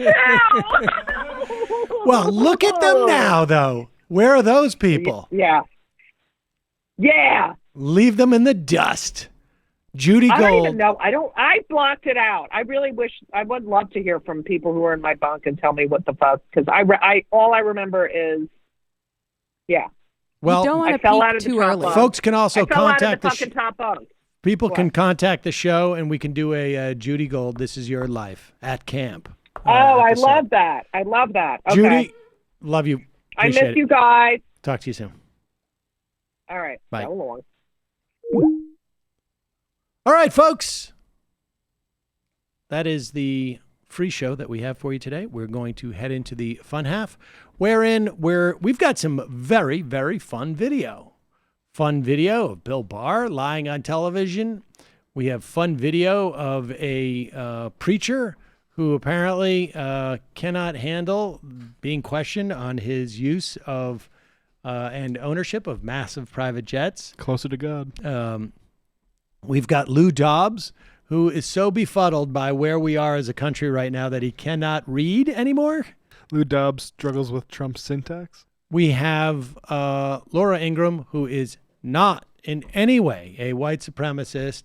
too. Well, look at them now, though. Where are those people? Yeah. Leave them in the dust. Judy Gold. I don't even know. I blocked it out. I really wish. I would love to hear from people who are in my bunk and tell me what the fuck. Because all I remember is, Well, you don't want to peak too early. Folks can also contact the fucking top bunk. People can contact the show, and we can do a Judy Gold. This is your life at camp. I love that. I love that. Okay. Judy, love you. Appreciate I miss you guys. Talk to you soon. All right. Bye. So long. All right, folks. That is the free show that we have for you today. We're going to head into the fun half, wherein we've got some very, very fun video. Fun video of Bill Barr lying on television. We have fun video of a preacher who apparently cannot handle being questioned on his use of and ownership of massive private jets. Closer to God. We've got Lou Dobbs, who is so befuddled by where we are as a country right now that he cannot read anymore. Lou Dobbs struggles with Trump's syntax. We have Laura Ingraham, who is not in any way a white supremacist,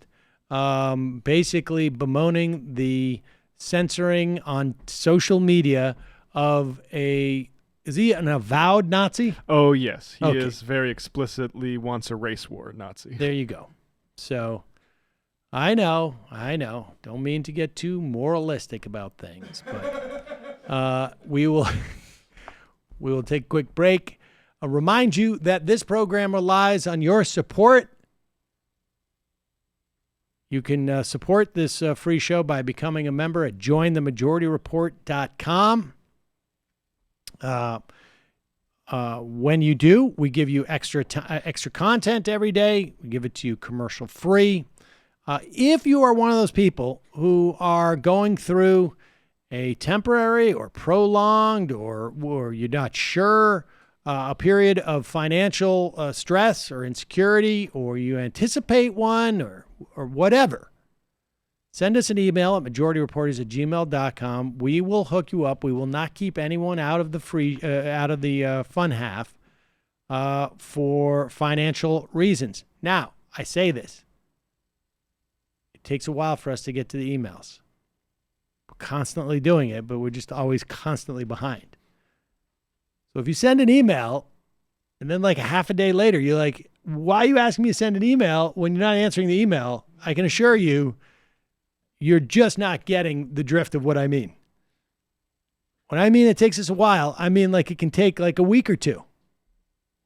basically bemoaning the censoring on social media of is he an avowed Nazi? Oh, yes. He is very explicitly wants a race war Nazi. There you go. So I know. Don't mean to get too moralistic about things, but we will take a quick break. I'll remind you that this program relies on your support. You can support this free show by becoming a member at jointhemajorityreport.com. When you do, we give you extra content every day. We give it to you commercial free. If you are one of those people who are going through a temporary or prolonged or you're not sure a period of financial stress or insecurity, or you anticipate one or whatever, send us an email at majorityreporters@gmail.com. We will hook you up. We will not keep anyone out of the fun half for financial reasons. Now, I say this. It takes a while for us to get to the emails. We're constantly doing it, but we're just always constantly behind. So if you send an email and then like a half a day later, you're like, why are you asking me to send an email when you're not answering the email? I can assure you, you're just not getting the drift of what I mean. When I mean it takes us a while, I mean like it can take like a week or two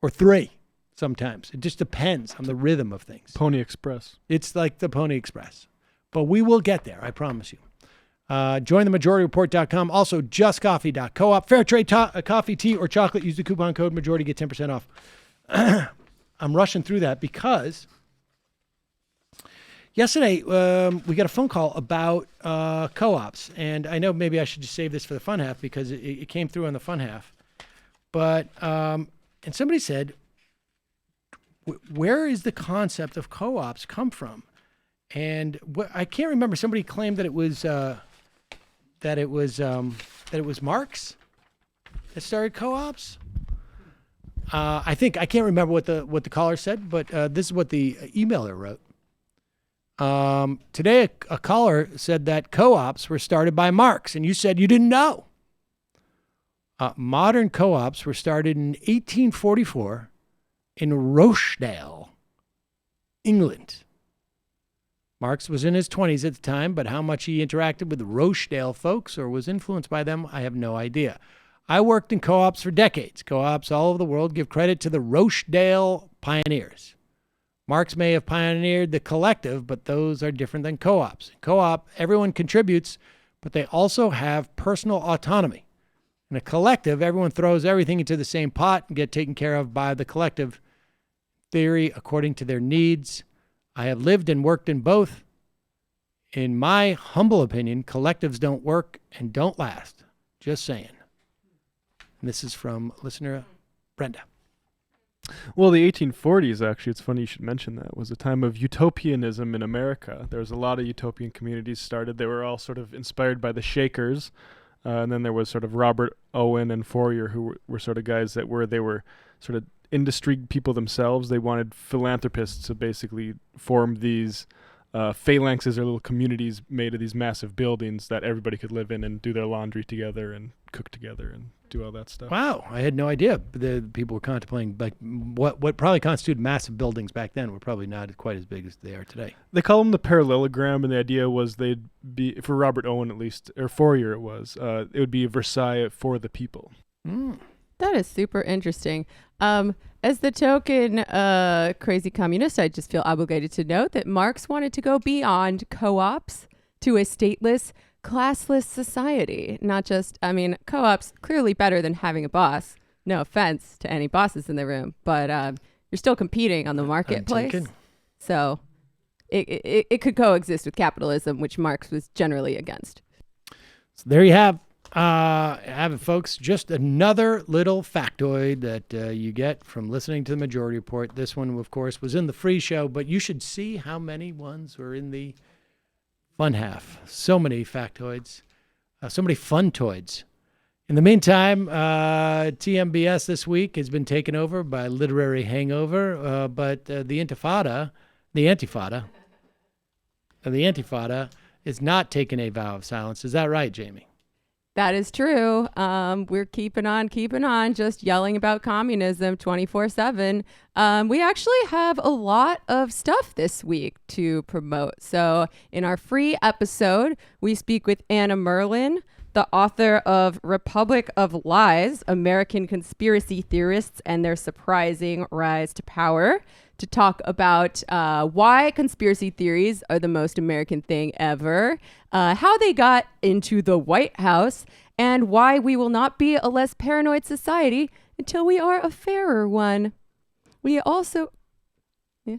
or 3 sometimes. It just depends on the rhythm of things. Pony Express. It's like the Pony Express. But we will get there, I promise you. JoinTheMajorityReport.com. Also, JustCoffee.coop. Fair trade coffee, tea, or chocolate. Use the coupon code Majority. Get 10% off. I'm rushing through that because yesterday we got a phone call about co-ops. And I know maybe I should just save this for the fun half because it came through on the fun half. But, and somebody said, where is the concept of co-ops come from? And I can't remember. Somebody claimed that it was Marx that started co-ops. I can't remember what the caller said, but this is what the emailer wrote. Today, a caller said that co-ops were started by Marx, and you said you didn't know. Modern co-ops were started in 1844 in Rochdale, England. Marx was in his 20s at the time, but how much he interacted with the Rochdale folks or was influenced by them, I have no idea. I worked in co-ops for decades. Co-ops all over the world give credit to the Rochdale pioneers. Marx may have pioneered the collective, but those are different than co-ops. In co-op, everyone contributes, but they also have personal autonomy. In a collective, everyone throws everything into the same pot and get taken care of by the collective theory according to their needs. I have lived and worked in both. In my humble opinion, collectives don't work and don't last. Just saying. And this is from listener Brenda. Well, the 1840s, actually, it's funny you should mention that, was a time of utopianism in America. There was a lot of utopian communities started. They were all sort of inspired by the Shakers. And then there was sort of Robert Owen and Fourier, who were sort of guys they were sort of industry people themselves. They wanted philanthropists to basically form these phalanxes or little communities made of these massive buildings that everybody could live in and do their laundry together and cook together and do all that stuff. Wow, I had no idea the people were contemplating like what probably constituted massive buildings back then were probably not quite as big as they are today. They call them the parallelogram, and the idea was they'd be, for Robert Owen at least, or Fourier it would be Versailles for the people. That is super interesting. As the token crazy communist, I just feel obligated to note that Marx wanted to go beyond co-ops to a stateless, classless society. Not just, I mean, co-op's clearly better than having a boss. No offense to any bosses in the room, but you're still competing on the marketplace. So it could coexist with capitalism, which Marx was generally against. So there you have it, folks. Just another little factoid that you get from listening to the Majority Report. This one, of course, was in the free show, but you should see how many ones were in the fun half. So many factoids, so many funtoids. In the meantime, TMBS this week has been taken over by literary hangover, but the Intifada is not taking a vow of silence. Is that right, Jamie? That is true. We're keeping on, just yelling about communism 24/7. We actually have a lot of stuff this week to promote. So in our free episode, we speak with Anna Merlin, the author of Republic of Lies, American Conspiracy Theorists and Their Surprising Rise to Power, to talk about why conspiracy theories are the most American thing ever, how they got into the White House, and why we will not be a less paranoid society until we are a fairer one. We also... Yeah?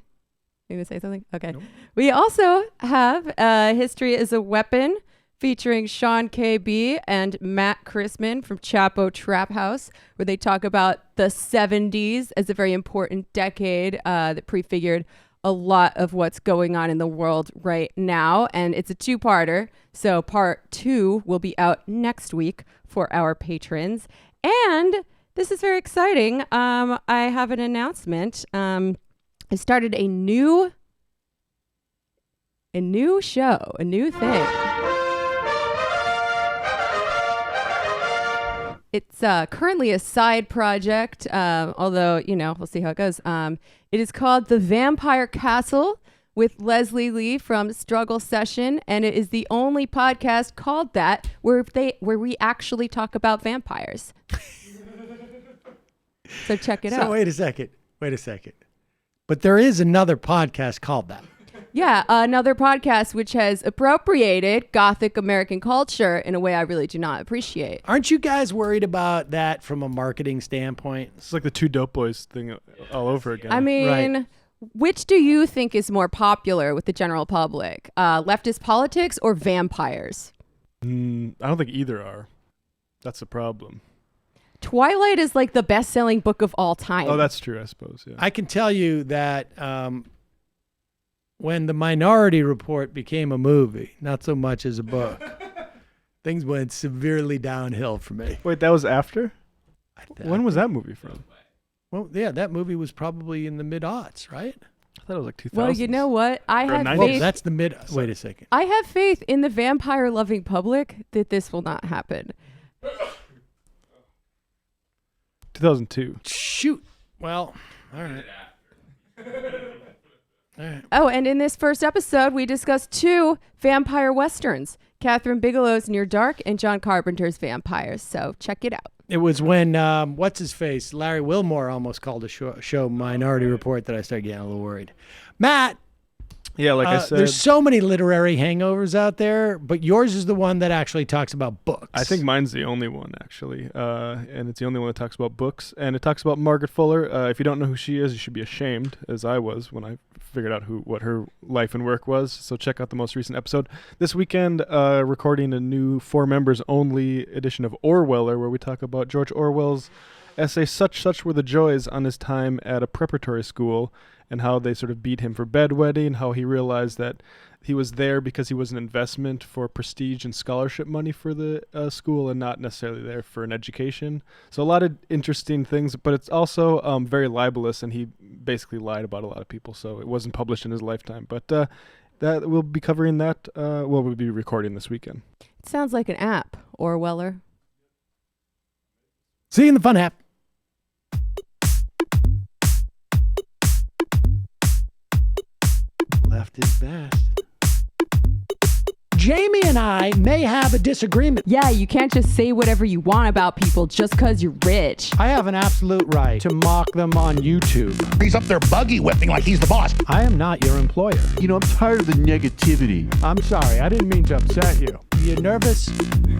You going to say something? Okay. Nope. We also have History is a Weapon, featuring Sean KB and Matt Chrisman from Chapo Trap House, where they talk about the 70s as a very important decade that prefigured a lot of what's going on in the world right now. And it's a two-parter, so part 2 will be out next week for our patrons. And this is very exciting. I have an announcement. I started a new show, a new thing. It's currently a side project, although, we'll see how it goes. It is called The Vampire Castle with Leslie Lee from Struggle Session, and it is the only podcast called that where we actually talk about vampires. So check it out. So wait a second. But there is another podcast called that. Yeah, another podcast which has appropriated Gothic American culture in a way I really do not appreciate. Aren't you guys worried about that from a marketing standpoint? It's like the Two Dope Boys thing all over again. I mean, right. Which do you think is more popular with the general public? Leftist politics or vampires? I don't think either are. That's the problem. Twilight is like the best-selling book of all time. Oh, that's true, I suppose, yeah. I can tell you that... when the Minority Report became a movie, not so much as a book, things went severely downhill for me. Wait, that was after? When was that movie from? Well, yeah, that movie was probably in the mid-aughts, right? I thought it was like 2000. Well, you know what? I have faith. That's the mid... Wait a second. I have faith in the vampire-loving public that this will not happen. 2002. Shoot. Well, all right. Right. Oh, and in this first episode, we discussed 2 vampire westerns, Catherine Bigelow's Near Dark and John Carpenter's Vampires. So check it out. It was when, what's-his-face, Larry Wilmore almost called a show Minority Report that I started getting a little worried. Matt! Yeah, like I said. There's so many literary hangovers out there, but yours is the one that actually talks about books. I think mine's the only one, actually. And it's the only one that talks about books. And it talks about Margaret Fuller. If you don't know who she is, you should be ashamed, as I was when I figured out what her life and work was. So check out the most recent episode. This weekend, recording a new 4 members only edition of Orweller, where we talk about George Orwell's essay, Such Were the Joys, on his time at a preparatory school, and how they sort of beat him for bedwetting, how he realized that he was there because he was an investment for prestige and scholarship money for the school and not necessarily there for an education. So a lot of interesting things, but it's also very libelous, and he basically lied about a lot of people, so it wasn't published in his lifetime. But that we'll be covering that, we'll be recording this weekend. It sounds like an app, Orweller. See you in the fun app. Left is best. Jamie and I may have a disagreement. Yeah, you can't just say whatever you want about people just because you're rich. I have an absolute right to mock them on YouTube. He's up there buggy whipping like he's the boss. I am not your employer. I'm tired of the negativity. I'm sorry, I didn't mean to upset you. you're nervous,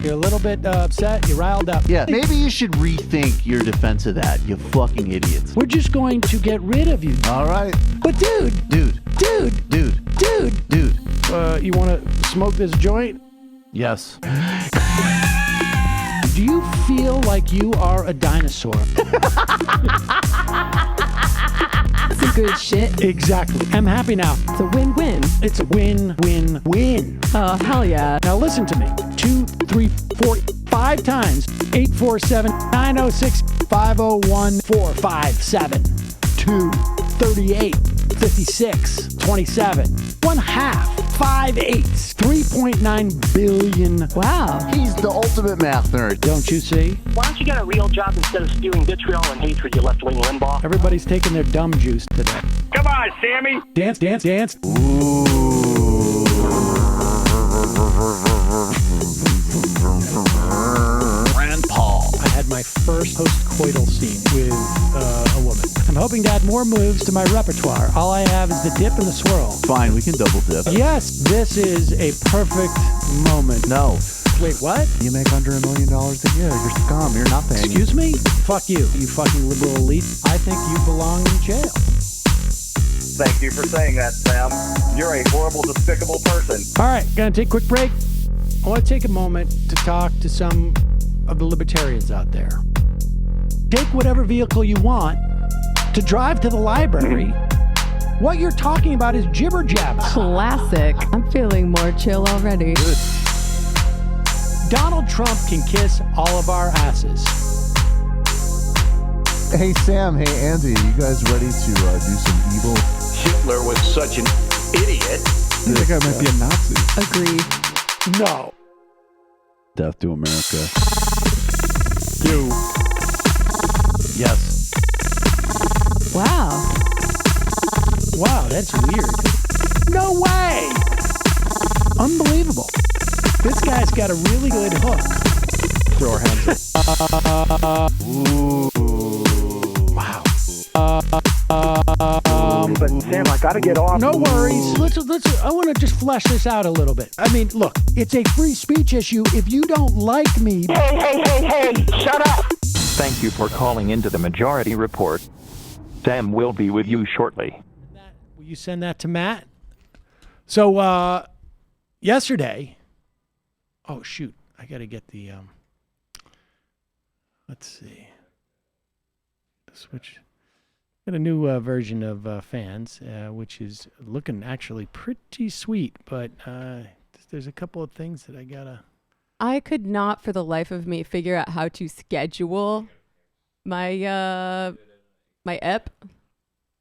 you're a little bit upset, you're riled up. Yeah, maybe you should rethink your defense of that, you fucking idiots. We're just going to get rid of you. All right. But dude, you want to smoke this joint? Yes. Do you feel like you are a dinosaur? Some good shit. Exactly. I'm happy now. It's a win-win. It's a win-win-win. Oh, hell yeah. Now listen to me. 2, 3, 4, 5 times. 847-906-501-457-238-56-27. 1/2. 5 eighths. 3.9 billion. Wow. He's the ultimate math nerd. Don't you see? Why don't you get a real job instead of spewing vitriol and hatred, you left-wing Limbaugh? Everybody's taking their dumb juice today. Come on, Sammy. Dance, dance, dance. Rand Paul. I had my first post-coital scene with a woman. I'm hoping to add more moves to my repertoire. All I have is the dip and the swirl. Fine, we can double dip. Yes, this is a perfect moment. No. Wait, what? You make under $1 million a year. You're scum. You're nothing. Excuse me? Fuck you, you fucking liberal elite. I think you belong in jail. Thank you for saying that, Sam. You're a horrible, despicable person. All right, gonna take a quick break. I want to take a moment to talk to some of the libertarians out there. Take whatever vehicle you want to drive to the library. What you're talking about is jibber jabber. Classic. I'm feeling more chill already. Good. Donald Trump can kiss all of our asses. Hey, Sam. Hey, Andy. You guys ready to do some evil? Hitler was such an idiot. That guy might be a Nazi. Agree. No. Death to America. You. Yes. Wow. Wow, that's weird. No way! Unbelievable. This guy's got a really good hook. Throw our hands up. Ooh. Wow. But Sam, I gotta get off. No worries. Let's. I want to just flesh this out a little bit. I mean, look, it's a free speech issue. If you don't like me... Hey, shut up! Thank you for calling into the Majority Report. Sam will be with you shortly. Will you send that to Matt? So, yesterday... Oh, shoot. I got to get the... Let's see. Switch. Got a new version of Fans, which is looking actually pretty sweet, but there's a couple of things that I gotta... I could not for the life of me figure out how to schedule my my ep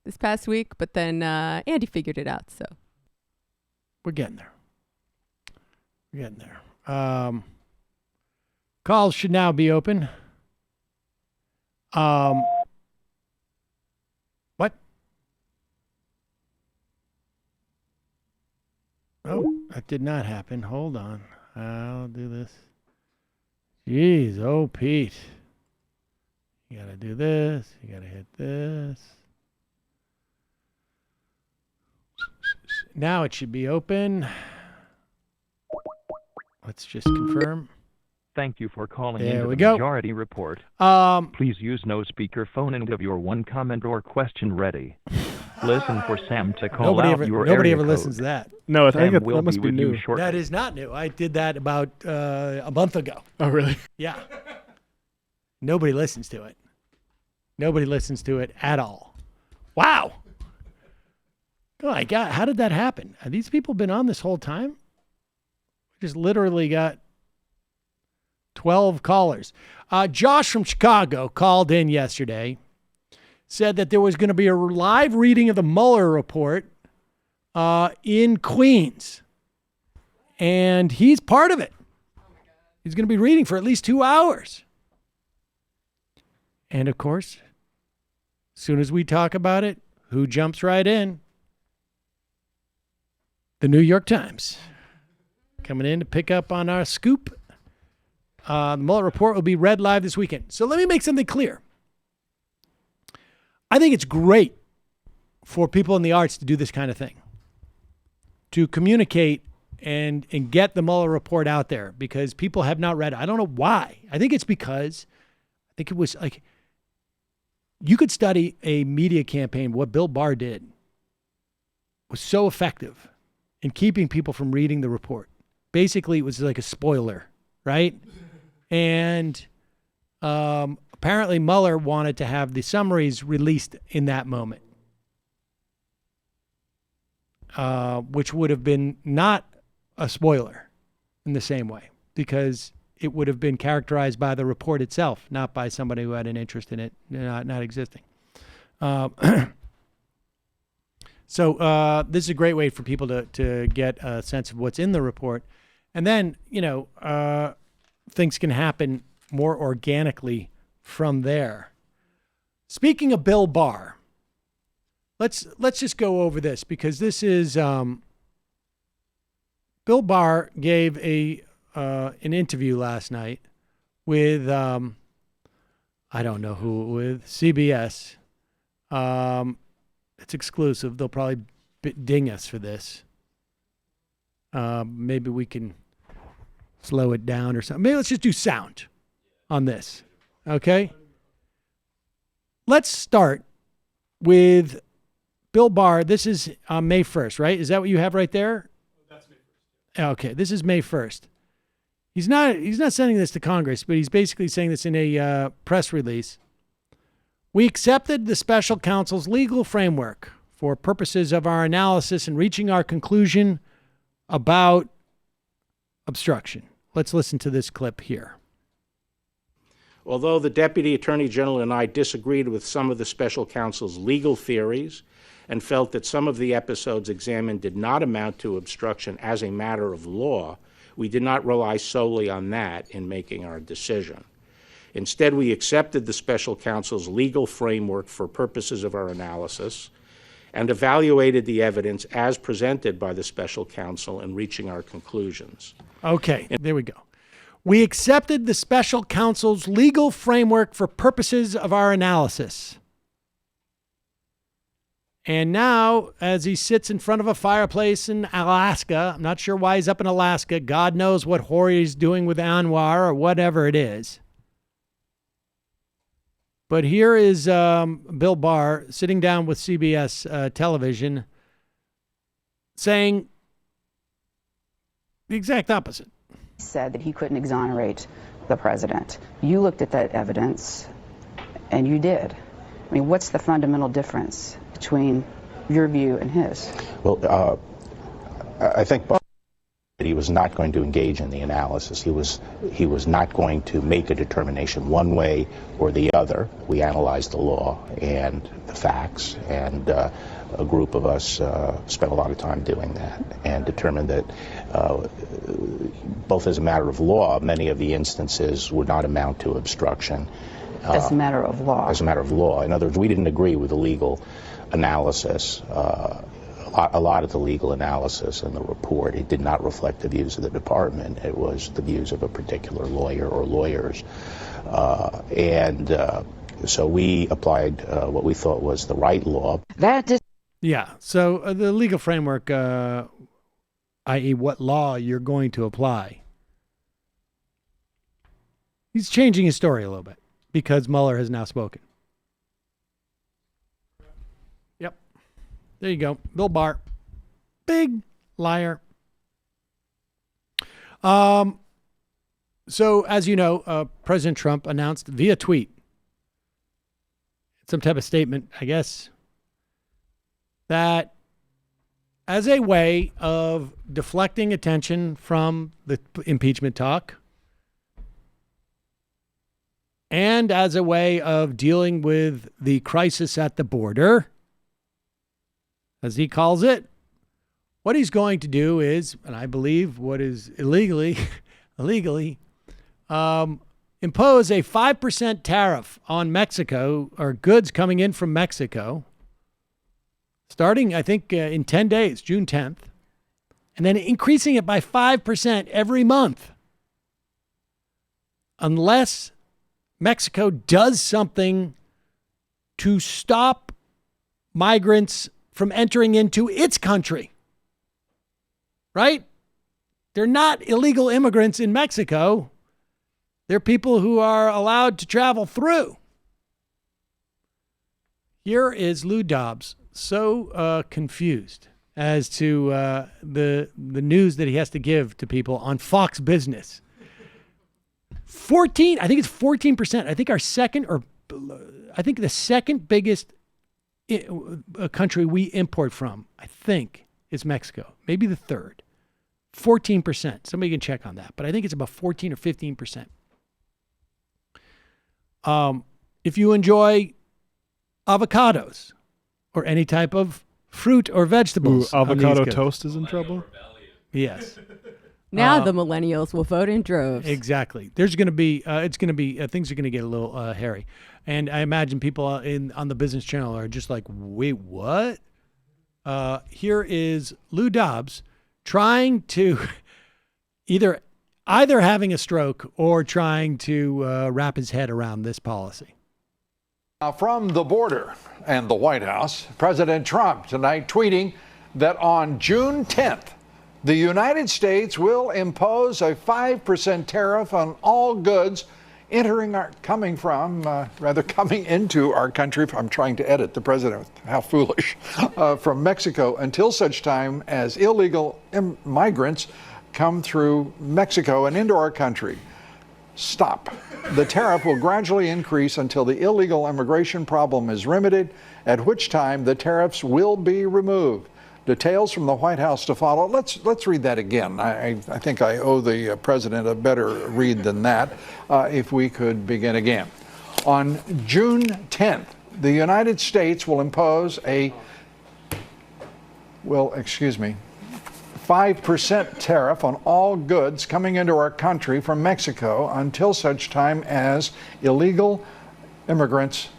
this past week, but then Andy figured it out, so. We're getting there. Calls should now be open. What? Oh, that did not happen. Hold on. I'll do this. Jeez, oh, Pete. You gotta do this. You gotta hit this. Now it should be open. Let's just confirm. Thank you for calling There into we the go. Majority Report. Please use no speakerphone and have your one comment or question ready. Listen for Sam to call Nobody out ever, your nobody area ever code. listens to that. No, I Sam think that will must be with you new. shortly. That is not new. I did that about a month ago. Oh, really? Yeah. Nobody listens to it. Nobody listens to it at all. Wow. Oh my God, how did that happen? Have these people been on this whole time? We just literally got 12 callers. Josh from Chicago called in yesterday, said that there was going to be a live reading of the Mueller report in Queens. And he's part of it. He's going to be reading for at least 2 hours. And of course, as soon as we talk about it, who jumps right in? The New York Times. Coming in to pick up on our scoop. The Mueller report will be read live this weekend. So let me make something clear. I think it's great for people in the arts to do this kind of thing. To communicate and get the Mueller report out there because people have not read it. I don't know why. I think it's because it was like you could study a media campaign. What Bill Barr did was so effective in keeping people from reading the report. Basically, it was like a spoiler, right? And apparently Mueller wanted to have the summaries released in that moment, which would have been not a spoiler in the same way because it would have been characterized by the report itself, not by somebody who had an interest in it not existing. So this is a great way for people to get a sense of what's in the report. And then, things can happen more organically from there. Speaking of Bill Barr, let's just go over this because this is Bill Barr gave an interview last night with I don't know who, with CBS. It's exclusive. They'll probably ding us for this. Maybe we can slow it down or something. Maybe let's just do sound on this. Okay? Let's start with Bill Barr. This is May 1st, right? Is that what you have right there? That's May 1st. Okay, this is May 1st. He's not sending this to Congress, but he's basically saying this in a press release. We accepted the special counsel's legal framework for purposes of our analysis and reaching our conclusion about obstruction. Let's listen to this clip here. Although the Deputy Attorney General and I disagreed with some of the special counsel's legal theories and felt that some of the episodes examined did not amount to obstruction as a matter of law, we did not rely solely on that in making our decision. Instead, we accepted the special counsel's legal framework for purposes of our analysis and evaluated the evidence as presented by the special counsel in reaching our conclusions. Okay, there we go. We accepted the special counsel's legal framework for purposes of our analysis. And now, as he sits in front of a fireplace in Alaska, I'm not sure why he's up in Alaska. God knows what Hori is doing with Anwar or whatever it is. But here is Bill Barr sitting down with CBS television saying the exact opposite. He said that he couldn't exonerate the president. You looked at that evidence, and you did. I mean, what's the fundamental difference between your view and his? Well, I think he was not going to engage in the analysis. He was not going to make a determination one way or the other. We analyzed the law and the facts, and a group of us spent a lot of time doing that and determined that both as a matter of law, many of the instances would not amount to obstruction. As a matter of law? As a matter of law. In other words, we didn't agree with the legal analysis. A lot of the legal analysis in the report, it did not reflect the views of the department. It was the views of a particular lawyer or lawyers. So we applied what we thought was the right law. Yeah, so the legal framework, i.e. what law you're going to apply. He's changing his story a little bit because Mueller has now spoken. Yep. There you go. Bill Barr. Big liar. So as you know, President Trump announced via tweet, some type of statement, I guess, that as a way of deflecting attention from the impeachment talk and as a way of dealing with the crisis at the border, as he calls it, what he's going to do is, and I believe what is illegally impose a 5% tariff on Mexico or goods coming in from Mexico, starting, I think, in 10 days, June 10th, and then increasing it by 5% every month unless Mexico does something to stop migrants from entering into its country. Right? They're not illegal immigrants in Mexico. They're people who are allowed to travel through. Here is Lou Dobbs, so confused as to the news that he has to give to people on Fox Business. I think it's 14%. I think the second biggest country we import from, I think, is Mexico. Maybe the third. 14%. Somebody can check on that, but I think it's about 14 or 15%. If you enjoy avocados or any type of fruit or vegetables, avocado toast is in trouble. Yes. Now the millennials will vote in droves. Exactly. There's going to be, things are going to get a little hairy. And I imagine people on the Business Channel are just like, wait, what? Here is Lou Dobbs trying to either having a stroke or trying to wrap his head around this policy. From the border and the White House, President Trump tonight tweeting that on June 10th, the United States will impose a 5% tariff on all goods coming into our country. I'm trying to edit the president. How foolish. From Mexico until such time as illegal migrants come through Mexico and into our country. Stop. The tariff will gradually increase until the illegal immigration problem is remedied, at which time the tariffs will be removed. Details from the White House to follow. Let's read that again. I think I owe the president a better read than that. If we could begin again. On June 10th, the United States will impose a 5% tariff on all goods coming into our country from Mexico until such time as illegal immigrants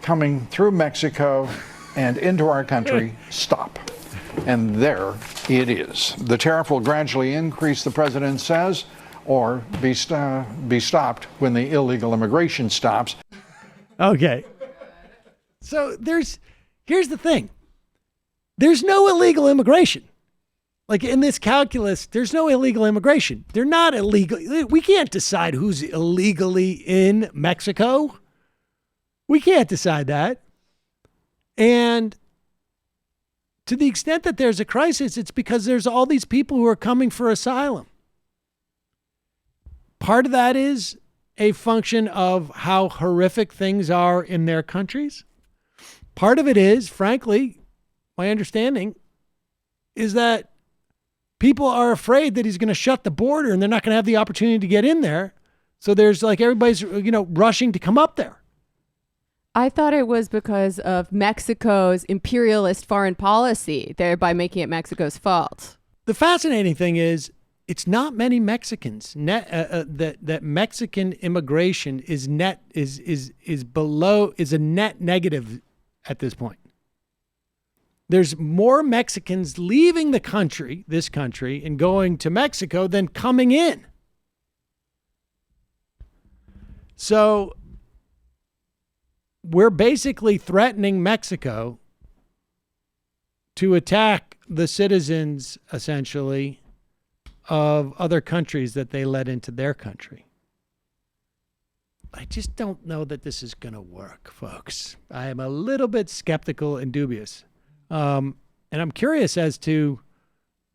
coming through Mexico and into our country stop. And there it is. The tariff will gradually increase, the president says, or be stopped when the illegal immigration stops. Okay. So here's the thing. There's no illegal immigration. Like in this calculus, there's no illegal immigration. They're not illegal. We can't decide who's illegally in Mexico. We can't decide that. And to the extent that there's a crisis, it's because there's all these people who are coming for asylum. Part of that is a function of how horrific things are in their countries. Part of it is, frankly, my understanding is that people are afraid that he's going to shut the border and they're not going to have the opportunity to get in there. So there's like everybody's, rushing to come up there. I thought it was because of Mexico's imperialist foreign policy, thereby making it Mexico's fault. The fascinating thing is, it's not many Mexicans. That Mexican immigration is a net negative at this point. There's more Mexicans leaving this country, and going to Mexico than coming in. So we're basically threatening Mexico to attack the citizens, essentially, of other countries that they let into their country. I just don't know that this is going to work, folks. I am a little bit skeptical and dubious. And I'm curious as to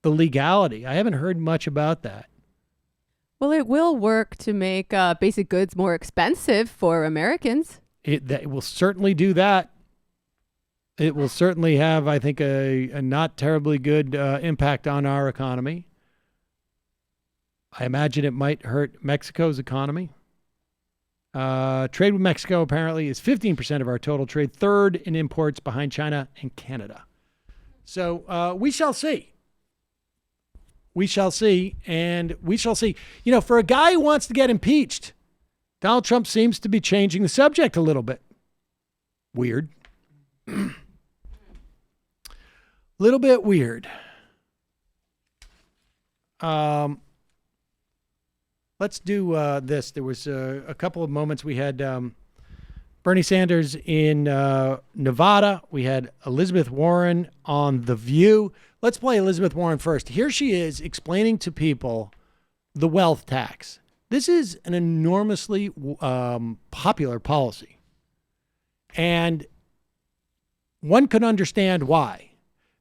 the legality. I haven't heard much about that. Well, it will work to make basic goods more expensive for Americans. It will certainly do that. It will certainly have, I think, a not terribly good impact on our economy. I imagine it might hurt Mexico's economy. Trade with Mexico apparently is 15% of our total trade, third in imports behind China and Canada. So we shall see. We shall see, and we shall see. For a guy who wants to get impeached, Donald Trump seems to be changing the subject a little bit. Weird. Little bit weird. Let's do this. There was a couple of moments we had Bernie Sanders in Nevada. We had Elizabeth Warren on The View. Let's play Elizabeth Warren first. Here she is explaining to people the wealth tax. This is an enormously popular policy. And one could understand why.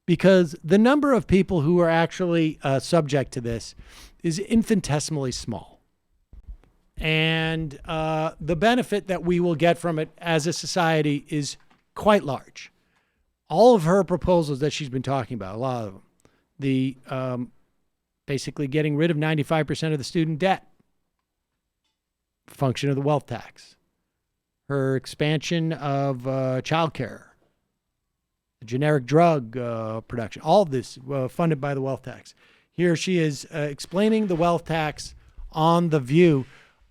Because the number of people who are actually subject to this is infinitesimally small. And the benefit that we will get from it as a society is quite large. All of her proposals that she's been talking about, a lot of them, the basically getting rid of 95% of the student debt, function of the wealth tax, her expansion of childcare, the generic drug production, all of this funded by the wealth tax. Here she is explaining the wealth tax on The View.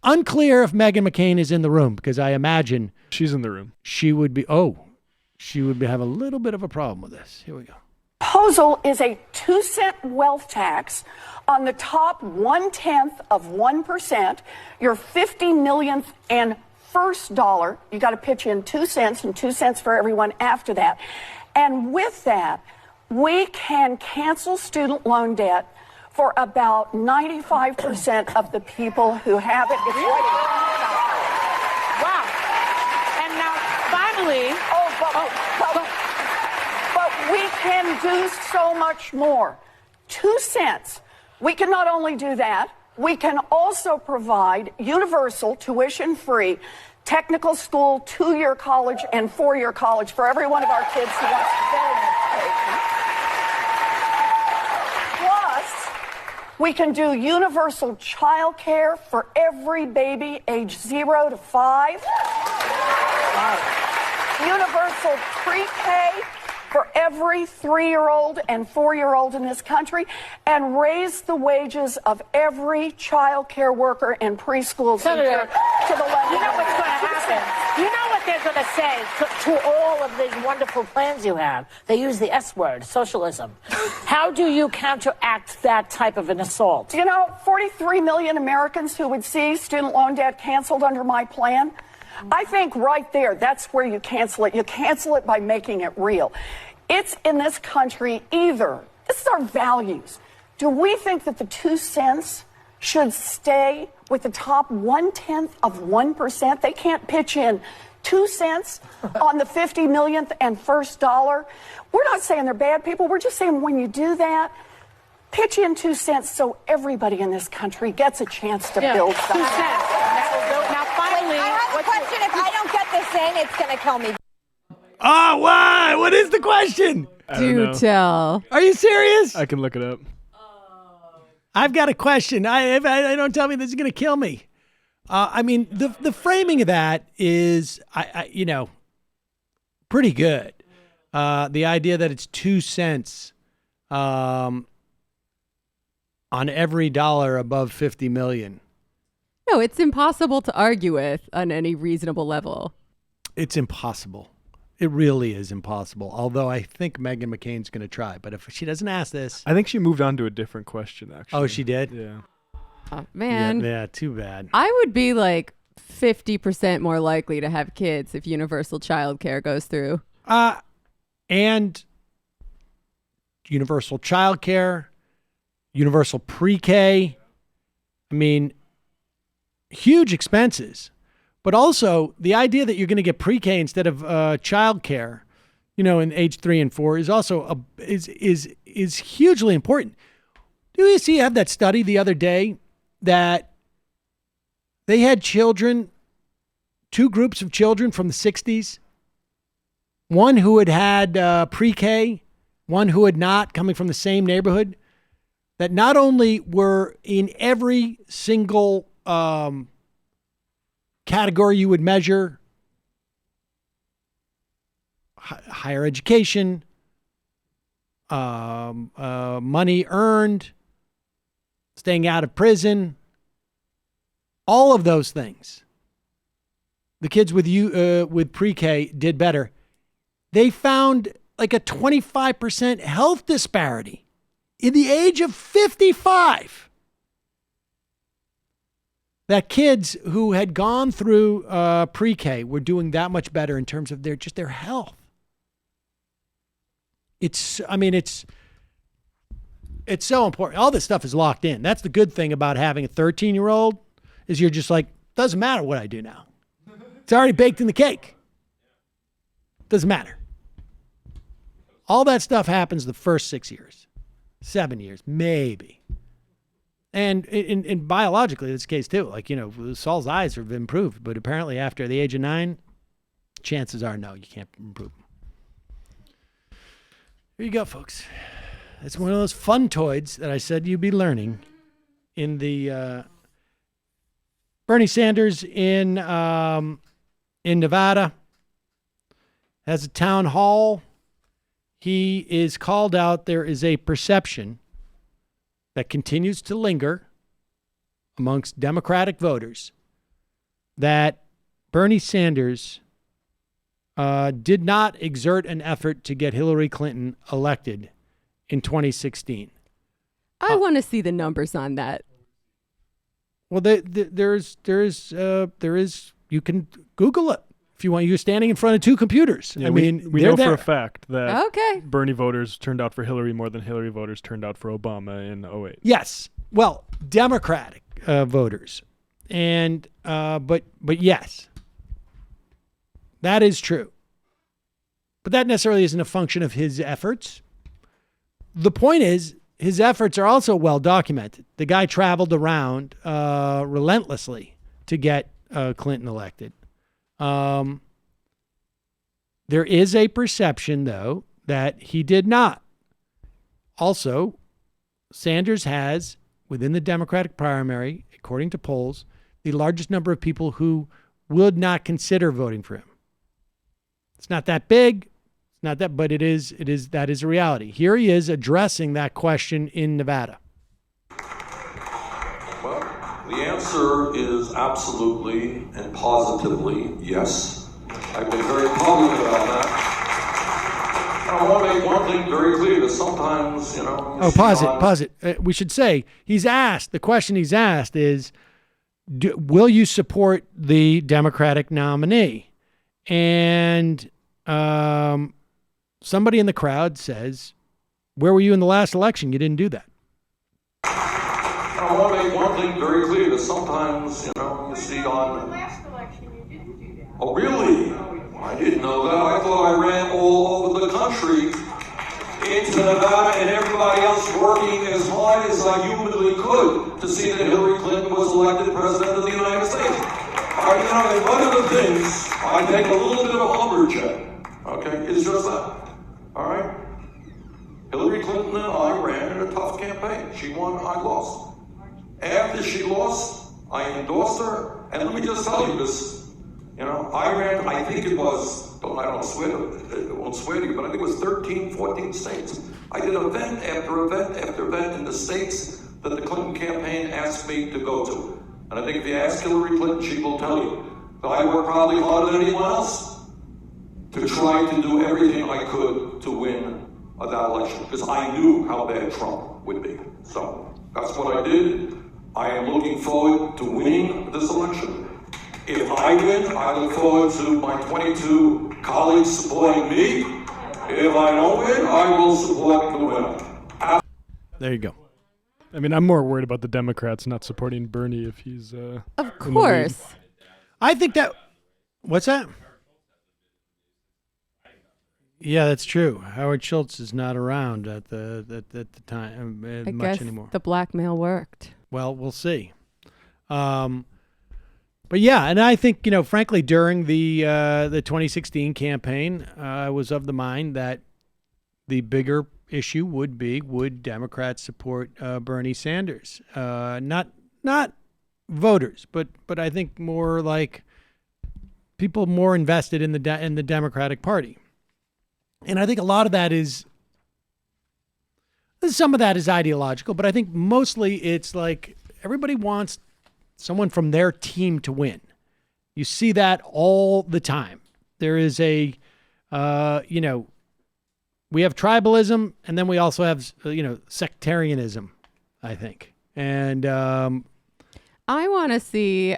Unclear if Meghan McCain is in the room, because I imagine she's in the room. She would have a little bit of a problem with this. Here we go. Proposal is a 2-cent wealth tax on the top 1/10 of 1%. Your 50 millionth and first dollar, you got to pitch in 2 cents and 2 cents for everyone after that. And with that, we can cancel student loan debt for about 95% of the people who have it. It's Wow. And now, finally... But we can do so much more. 2 cents. We can not only do that, we can also provide universal tuition-free technical school, 2-year college, and 4-year college for every one of our kids who wants to get an education. Plus, we can do universal child care for every baby age 0 to 5. Universal pre-K for every 3-year-old and 4-year-old in this country, and raise the wages of every child care worker and preschool teacher to the level. You know what's going to happen? You know what they're going to say to all of these wonderful plans you have? They use the S word, socialism. How do you counteract that type of an assault? 43 million Americans who would see student loan debt canceled under my plan. I think right there, that's where you cancel it. You cancel it by making it real. It's in this country either. This is our values. Do we think that the 2 cents should stay with the top 1/10 of 1%? They can't pitch in 2 cents on the 50 millionth and first dollar. We're not saying they're bad people. We're just saying when you do that, pitch in 2 cents so everybody in this country gets a chance to build something. 2 cents. Now, finally, I have a question. If I don't get this in, it's going to kill me. Oh, why? What is the question? Do tell. Are you serious? I can look it up. I've got a question. If I don't tell me this is going to kill me. I mean, the framing of that is, pretty good. The idea that it's 2 cents on every dollar above 50 million. No, it's impossible to argue with on any reasonable level. It's impossible. It really is impossible. Although I think Meghan McCain's going to try. But if she doesn't ask this... I think she moved on to a different question, actually. Oh, she did? Yeah. Oh, man. Yeah, too bad. I would be like 50% more likely to have kids if universal child care goes through. And universal child care, universal pre-K. I mean, huge expenses. But also, the idea that you're going to get pre-K instead of child care, in age 3 and 4 is also is hugely important. Do you see? I had that study the other day that they had children, 2 groups of children from the 60s, one who had pre-K, one who had not, coming from the same neighborhood, that not only were in every single category you would measure, higher education, money earned, staying out of prison, all of those things. The kids with pre-K did better. They found like a 25% health disparity in the age of 55. that kids who had gone through pre-K were doing that much better in terms of their health. It's so important. All this stuff is locked in. That's the good thing about having a 13-year-old is you're just like, doesn't matter what I do now. It's already baked in the cake. Doesn't matter. All that stuff happens the first 6 years, 7 years, maybe. And in biologically, that's the case too. Like, Saul's eyes have improved, but apparently after the age of 9, chances are no, you can't improve them. Here you go, folks. It's one of those funtoids that I said you'd be learning in the Bernie Sanders in Nevada has a town hall. He is called out. There is a perception that continues to linger amongst Democratic voters that Bernie Sanders did not exert an effort to get Hillary Clinton elected in 2016. I want to see the numbers on that. Well, there is. You can Google it if you want. You're standing in front of two computers. Yeah, I mean, we know for a fact that Okay. Bernie voters turned out for Hillary more than Hillary voters turned out for Obama in 2008. Yes. Well, Democratic voters, and but yes, that is true. But that necessarily isn't a function of his efforts. The point is, his efforts are also well documented. The guy traveled around relentlessly to get Clinton elected. There is a perception, though, that he did not. Also, Sanders has, within the Democratic primary, according to polls, the largest number of people who would not consider voting for him. It's not that big. Not that, but that is a reality. Here he is addressing that question in Nevada. Well, the answer is absolutely and positively yes. I've been very public about that. I want to make one thing very clear that sometimes, Pause it. We should say the question he's asked is, will you support the Democratic nominee? And somebody in the crowd says, where were you in the last election? You didn't do that. I want to make one thing very clear that sometimes, you see on... In the last election, you didn't do that. Oh, really? I didn't know that. I thought I ran all over the country into Nevada and everybody else working as hard as I humanly could to see that Hillary Clinton was elected president of the United States. And one of the things, I take a little bit of a lumberjack, okay? It's just that. All right? Hillary Clinton and I ran in a tough campaign. She won, I lost. After she lost, I endorsed her. And let me just tell you this. I ran, I think it was, I won't swear to you, but I think it was 13, 14 states. I did event after event after event in the states that the Clinton campaign asked me to go to. And I think if you ask Hillary Clinton, she will tell you that I worked probably harder than anyone else to try to do everything I could to win that election, because I knew how bad Trump would be. So that's what I did. I am looking forward to winning this election. If I win, I look forward to my 22 colleagues supporting me. If I don't win, I will support the winner. There you go. I mean, I'm more worried about the Democrats not supporting Bernie if he's of course. I think that... What's that? Yeah, that's true. Howard Schultz is not around at the time I much guess anymore. The blackmail worked. Well, we'll see. But yeah, and I think, frankly, during the 2016 campaign, I was of the mind that the bigger issue would be, would Democrats support Bernie Sanders? Not voters, but I think more like people more invested in the Democratic Party. And I think a lot of that some of that is ideological, but I think mostly it's like everybody wants someone from their team to win. You see that all the time. There is we have tribalism, and then we also have, sectarianism, I think. And I want to see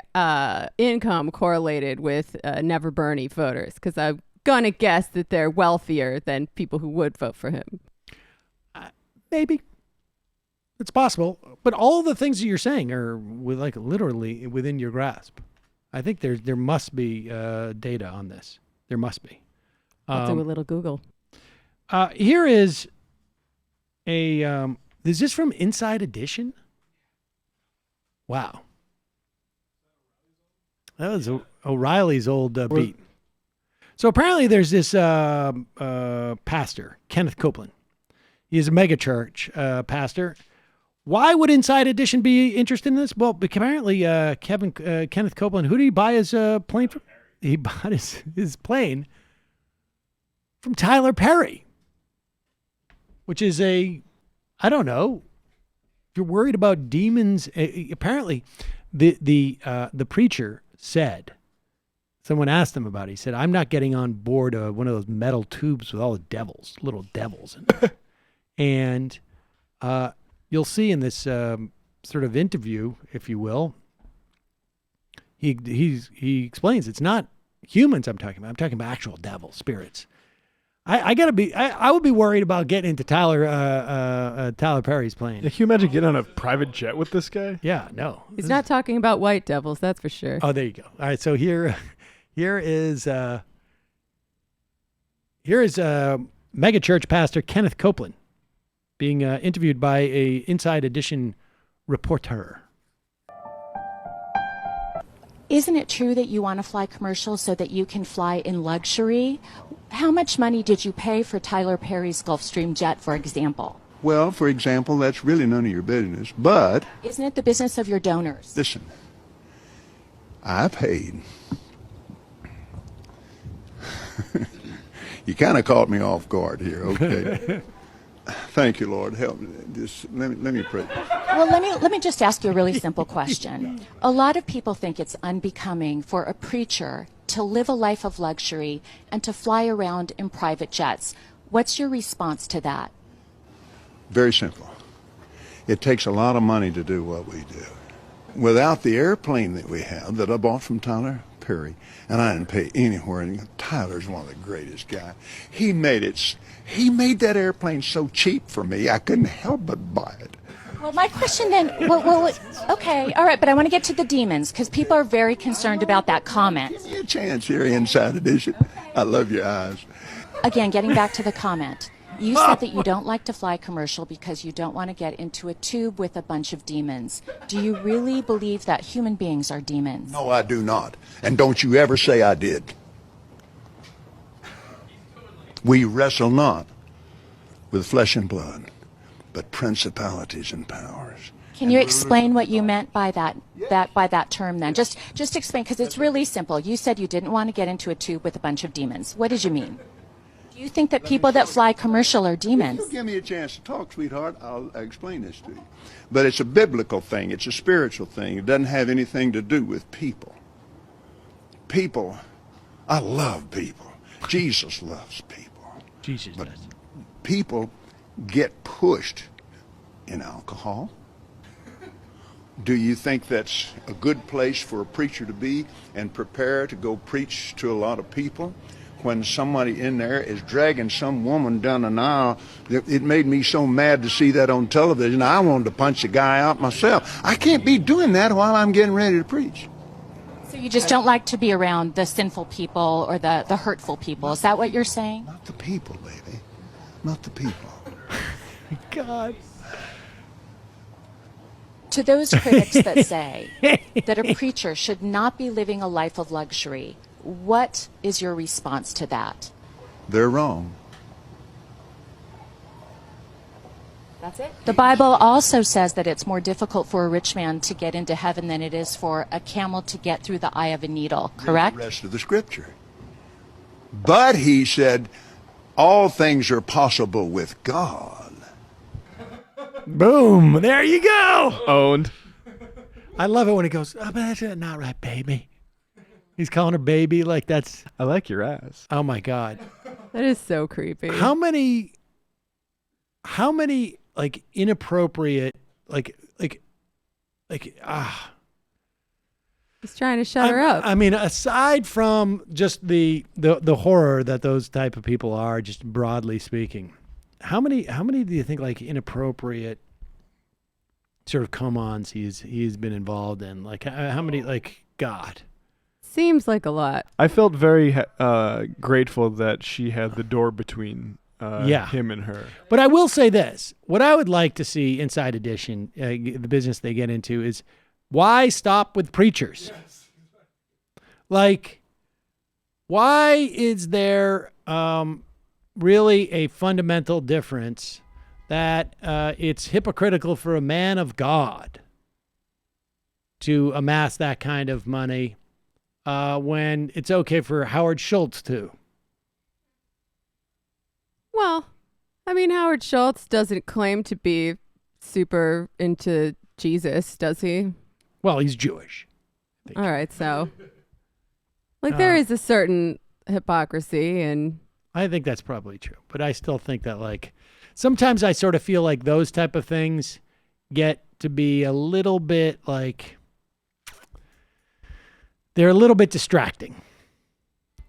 income correlated with Never Bernie voters, because I'm going to guess that they're wealthier than people who would vote for him. Maybe. It's possible. But all the things that you're saying are literally within your grasp. I think there must be data on this. There must be. I'll do a little Google. Here is is this from Inside Edition? Wow. That was O'Reilly's old beat. So apparently there's this pastor, Kenneth Copeland. He's a megachurch pastor. Why would Inside Edition be interested in this? Well, apparently Kenneth Copeland, who did he buy his plane from? He bought his plane from Tyler Perry, which is I don't know. If you're worried about demons, apparently the preacher said, someone asked him about it. He said, I'm not getting on board one of those metal tubes with all the little devils in it. And you'll see in this sort of interview, if you will, he explains it's not humans I'm talking about. I'm talking about actual devil spirits. I would be worried about getting into Tyler Perry's plane. Can you imagine getting on a private jet with this guy? Yeah, no. He's not talking about white devils, that's for sure. Oh, there you go. All right, so here is megachurch pastor Kenneth Copeland being interviewed by a Inside Edition reporter. Isn't it true that you want to fly commercial so that you can fly in luxury? How much money did you pay for Tyler Perry's Gulfstream jet, for example? Well, for example, that's really none of your business, but... Isn't it the business of your donors? Listen, I paid. You kind of caught me off guard here, okay? Thank you, Lord. Help me. Just let me pray. Well, let me just ask you a really simple question. A lot of people think it's unbecoming for a preacher to live a life of luxury and to fly around in private jets. What's your response to that? Very simple. It takes a lot of money to do what we do. Without the airplane that we have that I bought from Tyler Perry, and I didn't pay anywhere, and Tyler's one of the greatest guys. He made that airplane so cheap for me, I couldn't help but buy it. Well, my question then, okay, all right, but I want to get to the demons, because people are very concerned about that comment. Give me a chance here, Inside Edition. I love your eyes. Again, getting back to the comment. You said that you don't like to fly commercial because you don't want to get into a tube with a bunch of demons. Do you really believe that human beings are demons? No, I do not. And don't you ever say I did. We wrestle not with flesh and blood, but principalities and powers. Can you explain what you meant by that term then? Just explain, because it's really simple. You said you didn't want to get into a tube with a bunch of demons. What did you mean? Do you think that people that fly commercial are demons? If you give me a chance to talk, sweetheart, I'll explain this to you. But it's a biblical thing. It's a spiritual thing. It doesn't have anything to do with people. People, I love people. Jesus loves people. Jesus but does. People get pushed in alcohol. Do you think that's a good place for a preacher to be and prepare to go preach to a lot of people? When somebody in there is dragging some woman down an aisle, it made me so mad to see that on television. I wanted to punch the guy out myself. I can't be doing that while I'm getting ready to preach. So you just don't like to be around the sinful people or the hurtful people. Is that what you're saying? Not the people, baby. Not the people. God. To those critics that say that a preacher should not be living a life of luxury, what is your response to that? They're wrong. That's it? The Bible also says that it's more difficult for a rich man to get into heaven than it is for a camel to get through the eye of a needle, correct? The rest of the scripture. But he said, all things are possible with God. Boom. There you go. Owned. I love it when he goes, oh, but that's not right, baby. He's calling her baby like that's... I like your ass. Oh, my God. That is so creepy. How many like inappropriate, like He's trying to shut her up. I mean, aside from just the horror that those type of people are, just broadly speaking, how many do you think like inappropriate sort of come-ons he's been involved in? Like how many? Like God. Seems like a lot. I felt very grateful that she had the door between him and her. But I will say this. What I would like to see Inside Edition, the business they get into, is why stop with preachers? Like, why is there really a fundamental difference that it's hypocritical for a man of God to amass that kind of money when it's okay for Howard Schultz to? Well, I mean, Howard Schultz doesn't claim to be super into Jesus, does he? Well, he's Jewish. All right, so like there is a certain hypocrisy, and I think that's probably true. But I still think that like sometimes I sort of feel like those type of things get to be a little bit like they're a little bit distracting.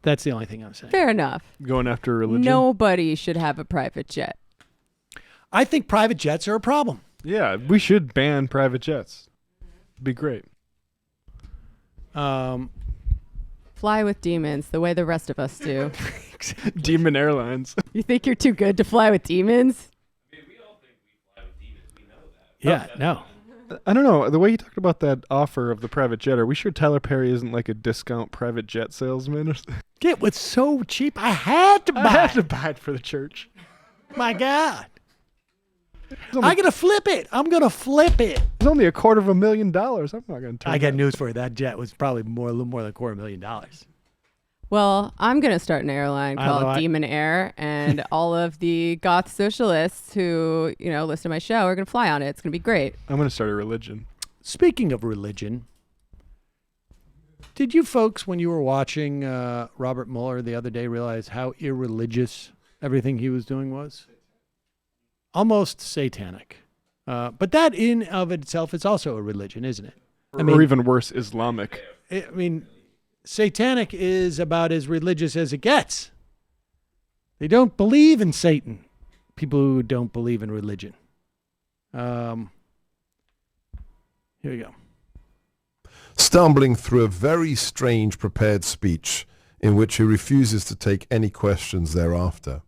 That's the only thing I'm saying. Fair enough. Going after religion? Nobody should have a private jet. I think private jets are a problem. Yeah, we should ban private jets. It'd be great. Fly with demons the way the rest of us do. Demon Airlines. You think you're too good to fly with demons? I mean, we all think we fly with demons. We know that. Yeah, no. I don't know. The way you talked about that offer of the private jet, are we sure Tyler Perry isn't like a discount private jet salesman or something? It was so cheap. I had to buy it for the church. My God. I'm going to flip it. I'm going to flip it. It's only $250,000. I'm not going to. I got news for you. That jet was probably a little more than $250,000. Well, I'm going to start an airline called Demon Air, and all of the goth socialists who, listen to my show are going to fly on it. It's going to be great. I'm going to start a religion. Speaking of religion, did you folks, when you were watching Robert Mueller the other day, realize how irreligious everything he was doing was? Almost satanic. But that in of itself is also a religion, isn't it? Or even worse, Islamic. Satanic is about as religious as it gets. They don't believe in Satan. People who don't believe in religion. Here we go. Stumbling through a very strange prepared speech in which he refuses to take any questions thereafter,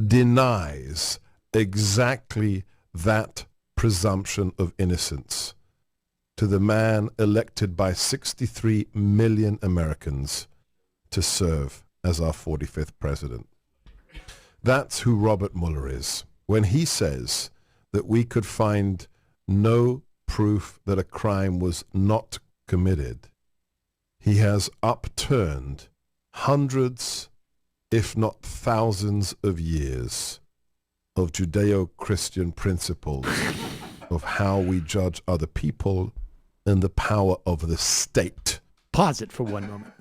denies exactly that presumption of innocence to the man elected by 63 million Americans to serve as our 45th president. That's who Robert Mueller is. When he says that we could find no proof that a crime was not committed, he has upturned hundreds, if not thousands of years of Judeo-Christian principles of how we judge other people and the power of the state. Pause it for one moment.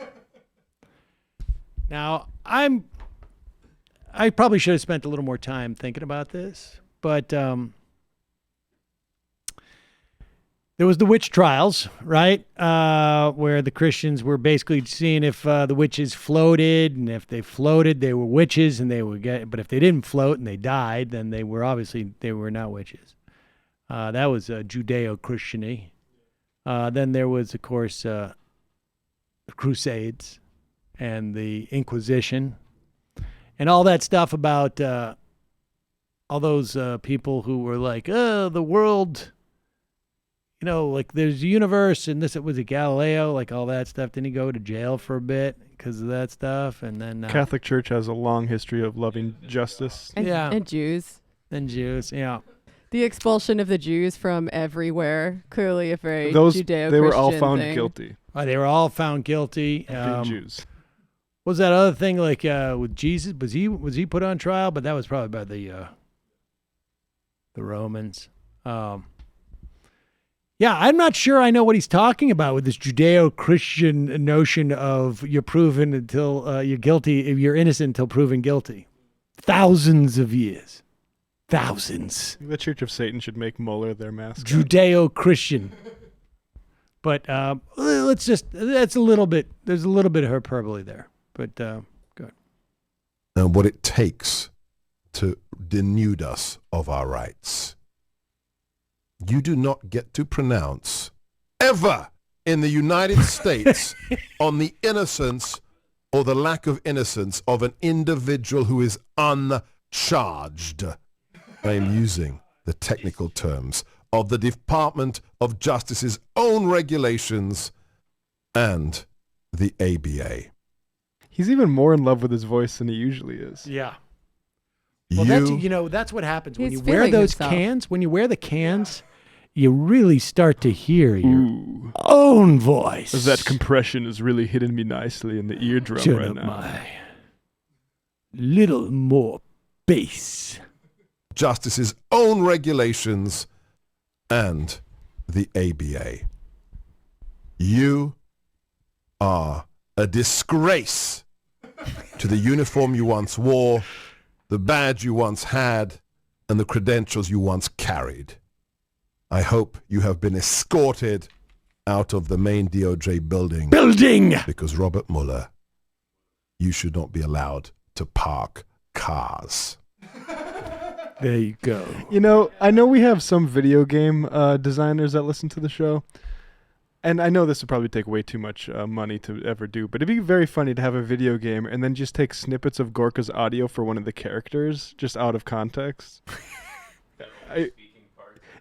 Now, I probably should have spent a little more time thinking about this, but there was the witch trials, right? Where the Christians were basically seeing if the witches floated, and if they floated, they were witches, and they would get. But if they didn't float and they died, then they were not witches. That was Judeo-Christiany. Then there was, of course, the Crusades and the Inquisition, and all that stuff about all those people who were like, the world. Like there's a universe, and this, it was a Galileo, like all that stuff. Didn't he go to jail for a bit because of that stuff? And then Catholic Church has a long history of loving justice. And Jews. And Jews, yeah. The expulsion of the Jews from everywhere, clearly a very Judeo-Christian they were all found thing. guilty. They were all found guilty. Jews. What was that other thing like with Jesus? Was he put on trial? But that was probably by the Romans. Yeah, I'm not sure I know what he's talking about with this Judeo-Christian notion of you're proven until you're guilty, you're innocent until proven guilty. Thousands of years. Thousands. The Church of Satan should make Mueller their mascot. Judeo-Christian. But that's a little bit, there's a little bit of hyperbole there. But go ahead. And what it takes to denude us of our rights. You do not get to pronounce ever in the United States on the innocence or the lack of innocence of an individual who is uncharged. I am using the technical terms of the Department of Justice's own regulations and the ABA. He's even more in love with his voice than he usually is. Yeah. Well, that's what happens when you wear those cans. When you wear the cans, you really start to hear your own voice. That compression is really hitting me nicely in the eardrum right now. My little more bass. Justice's own regulations and the ABA. You are a disgrace to the uniform you once wore, the badge you once had, and the credentials you once carried. I hope you have been escorted out of the main DOJ building. Because Robert Mueller, you should not be allowed to park cars. There you go. You know, I know we have some video game designers that listen to the show. And I know this would probably take way too much money to ever do, but it'd be very funny to have a video game and then just take snippets of Gorka's audio for one of the characters, just out of context.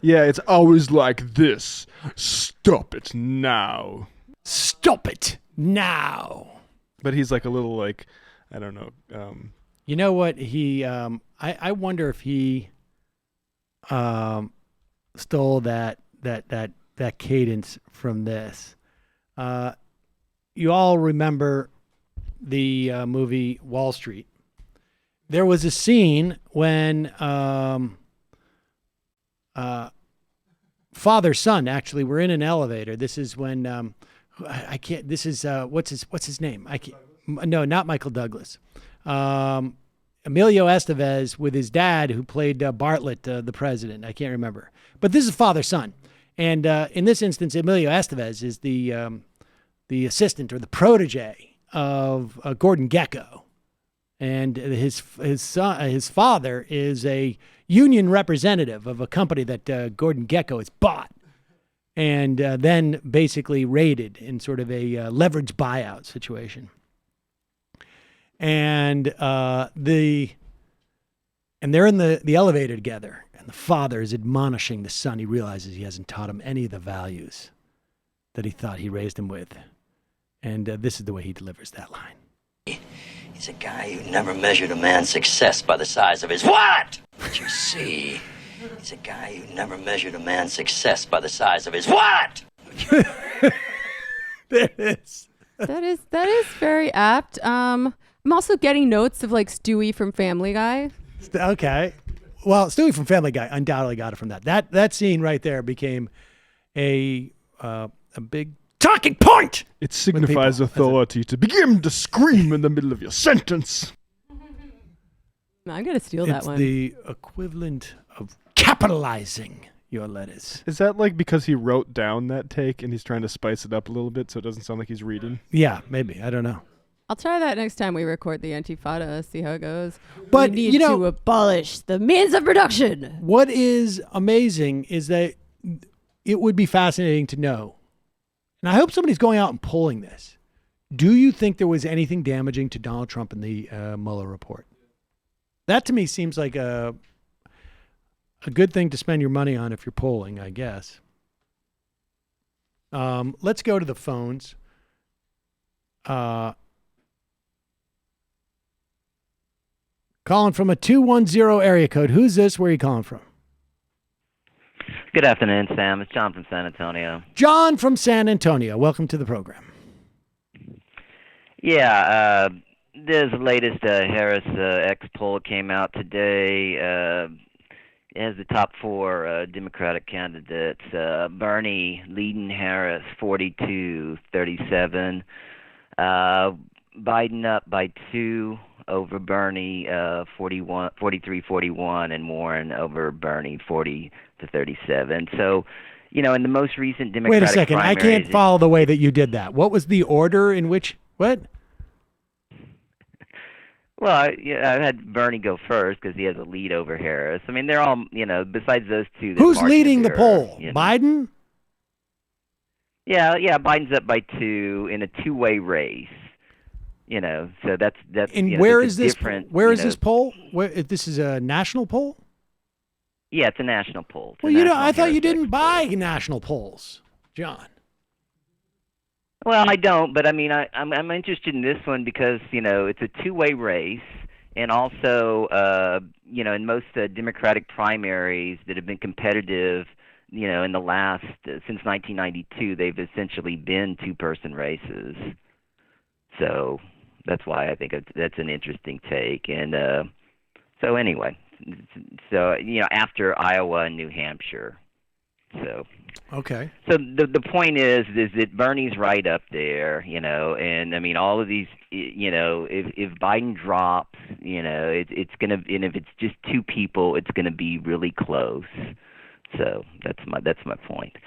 Yeah, it's always like this. Stop it now. Stop it now. But he's like a little like, I don't know. You know what? I wonder if he stole that cadence from this. You all remember the movie Wall Street. There was a scene when father son actually were in an elevator. This is when I can't. This is what's his name? I can't. No, not Michael Douglas. Emilio Estevez with his dad, who played Bartlett, the president. I can't remember, but this is father son. And in this instance, Emilio Estevez is the assistant or the protege of Gordon Gekko, and his father is a union representative of a company that Gordon Gekko has bought, and then basically raided in sort of a leveraged buyout situation. And they're in the elevator together. And the father is admonishing the son. He realizes he hasn't taught him any of the values that he thought he raised him with. And this is the way he delivers that line. He's a guy who never measured a man's success by the size of his what? But you see, he's a guy who never measured a man's success by the size of his what? There it is. That is very apt. I'm also getting notes of like Stewie from Family Guy. Okay. Well, Stewie from Family Guy undoubtedly got it from that. That scene right there became a big talking point. It signifies authority to begin to scream in the middle of your sentence. I'm going to steal that one. It's the equivalent of capitalizing your letters. Is that like because he wrote down that take and he's trying to spice it up a little bit so it doesn't sound like he's reading? Yeah, maybe. I don't know. I'll try that next time we record the Antifada, see how it goes. But, we need to abolish the means of production. What is amazing is that it would be fascinating to know, and I hope somebody's going out and polling this. Do you think there was anything damaging to Donald Trump in the Mueller report? That to me seems like a good thing to spend your money on if you're polling, I guess. Let's go to the phones. Calling from a 210 area code. Who's this? Where are you calling from? Good afternoon, Sam. It's John from San Antonio. John from San Antonio. Welcome to the program. Yeah, this latest Harris X poll came out today. It has the top four Democratic candidates. Bernie leading Harris 42-37. Biden up by 2 over Bernie 43-41, and Warren over Bernie 40-37. So in the most recent Democratic Wait a second. I can't follow the way that you did that. What was the order in which? What? Well, I had Bernie go first because he has a lead over Harris. I mean, they're all, besides those two. Who's leading the poll? Biden? Yeah, Biden's up by 2 in a two-way race. So that's. And where is this? Where is this poll? This is a national poll? Yeah, it's a national poll. Well, I thought you didn't buy national polls, John. Well, I don't, but I mean, I'm interested in this one because it's a two-way race, and also in most Democratic primaries that have been competitive, in the last since 1992, they've essentially been two-person races. So that's why I think that's an interesting take. And so anyway, after Iowa and New Hampshire. So okay. So the point is that Bernie's right up there, and I mean all of these, if Biden drops, it's gonna, and if it's just two people, it's gonna be really close. So that's my point.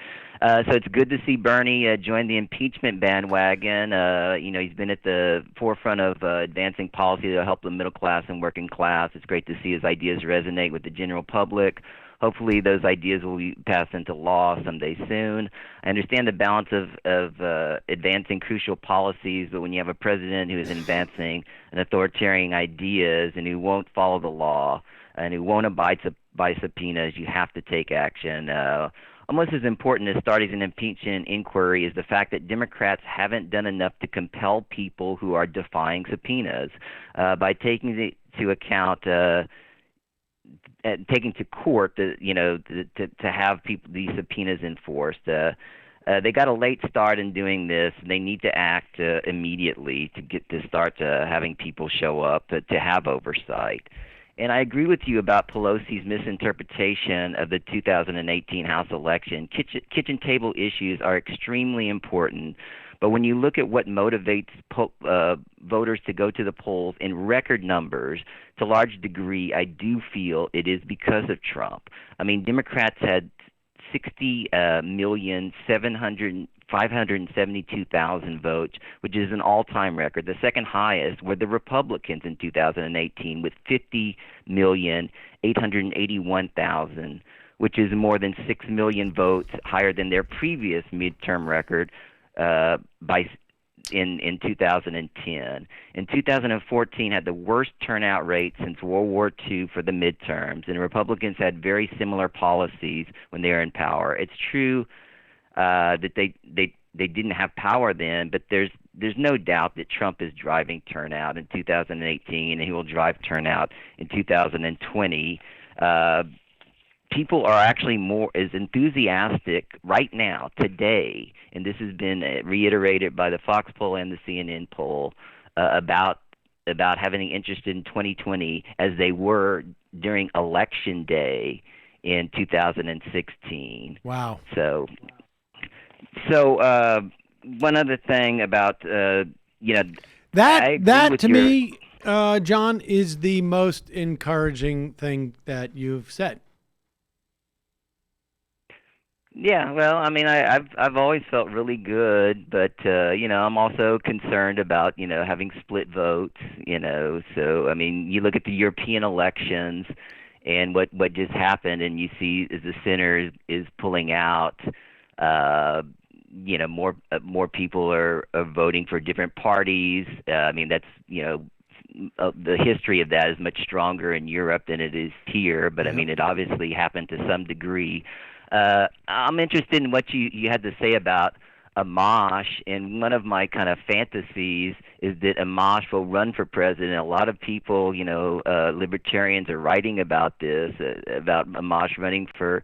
So it's good to see Bernie join the impeachment bandwagon. He's been at the forefront of advancing policy to help the middle class and working class. It's great to see his ideas resonate with the general public. Hopefully those ideas will be passed into law someday soon. I understand the balance of advancing crucial policies, but when you have a president who is advancing an authoritarian ideas and who won't follow the law and who won't abide by subpoenas, you have to take action. Almost as important as starting an impeachment inquiry is the fact that Democrats haven't done enough to compel people who are defying subpoenas by taking into account taking to court to have these subpoenas enforced. They got a late start in doing this. They need to act immediately to start having people show up to have oversight. And I agree with you about Pelosi's misinterpretation of the 2018 House election. Kitchen table issues are extremely important, but when you look at what motivates voters to go to the polls in record numbers, to a large degree, I do feel it is because of Trump. I mean, Democrats had 60,572,000 votes, which is an all-time record. The second highest were the Republicans in 2018 with 50,881,000, which is more than 6 million votes higher than their previous midterm record in 2010. In 2014 had the worst turnout rate since World War II for the midterms, and Republicans had very similar policies when they were in power. It's true that they didn't have power then, but there's no doubt that Trump is driving turnout in 2018, and he will drive turnout in 2020. People are actually more as enthusiastic right now, today, and this has been reiterated by the Fox poll and the CNN poll about having interest in 2020 as they were during Election Day in 2016. Wow. So one other thing about that to me, John, is the most encouraging thing that you've said. Yeah, well, I mean, I've always felt really good, but I'm also concerned about having split votes. So I mean, you look at the European elections and what just happened, and you see as the center is pulling out. More people are voting for different parties. I mean, that's the history of that is much stronger in Europe than it is here. But I mean, it obviously happened to some degree. I'm interested in what you had to say about Amash, and one of my kind of fantasies is that Amash will run for president. A lot of people, libertarians are writing about this, about Amash running for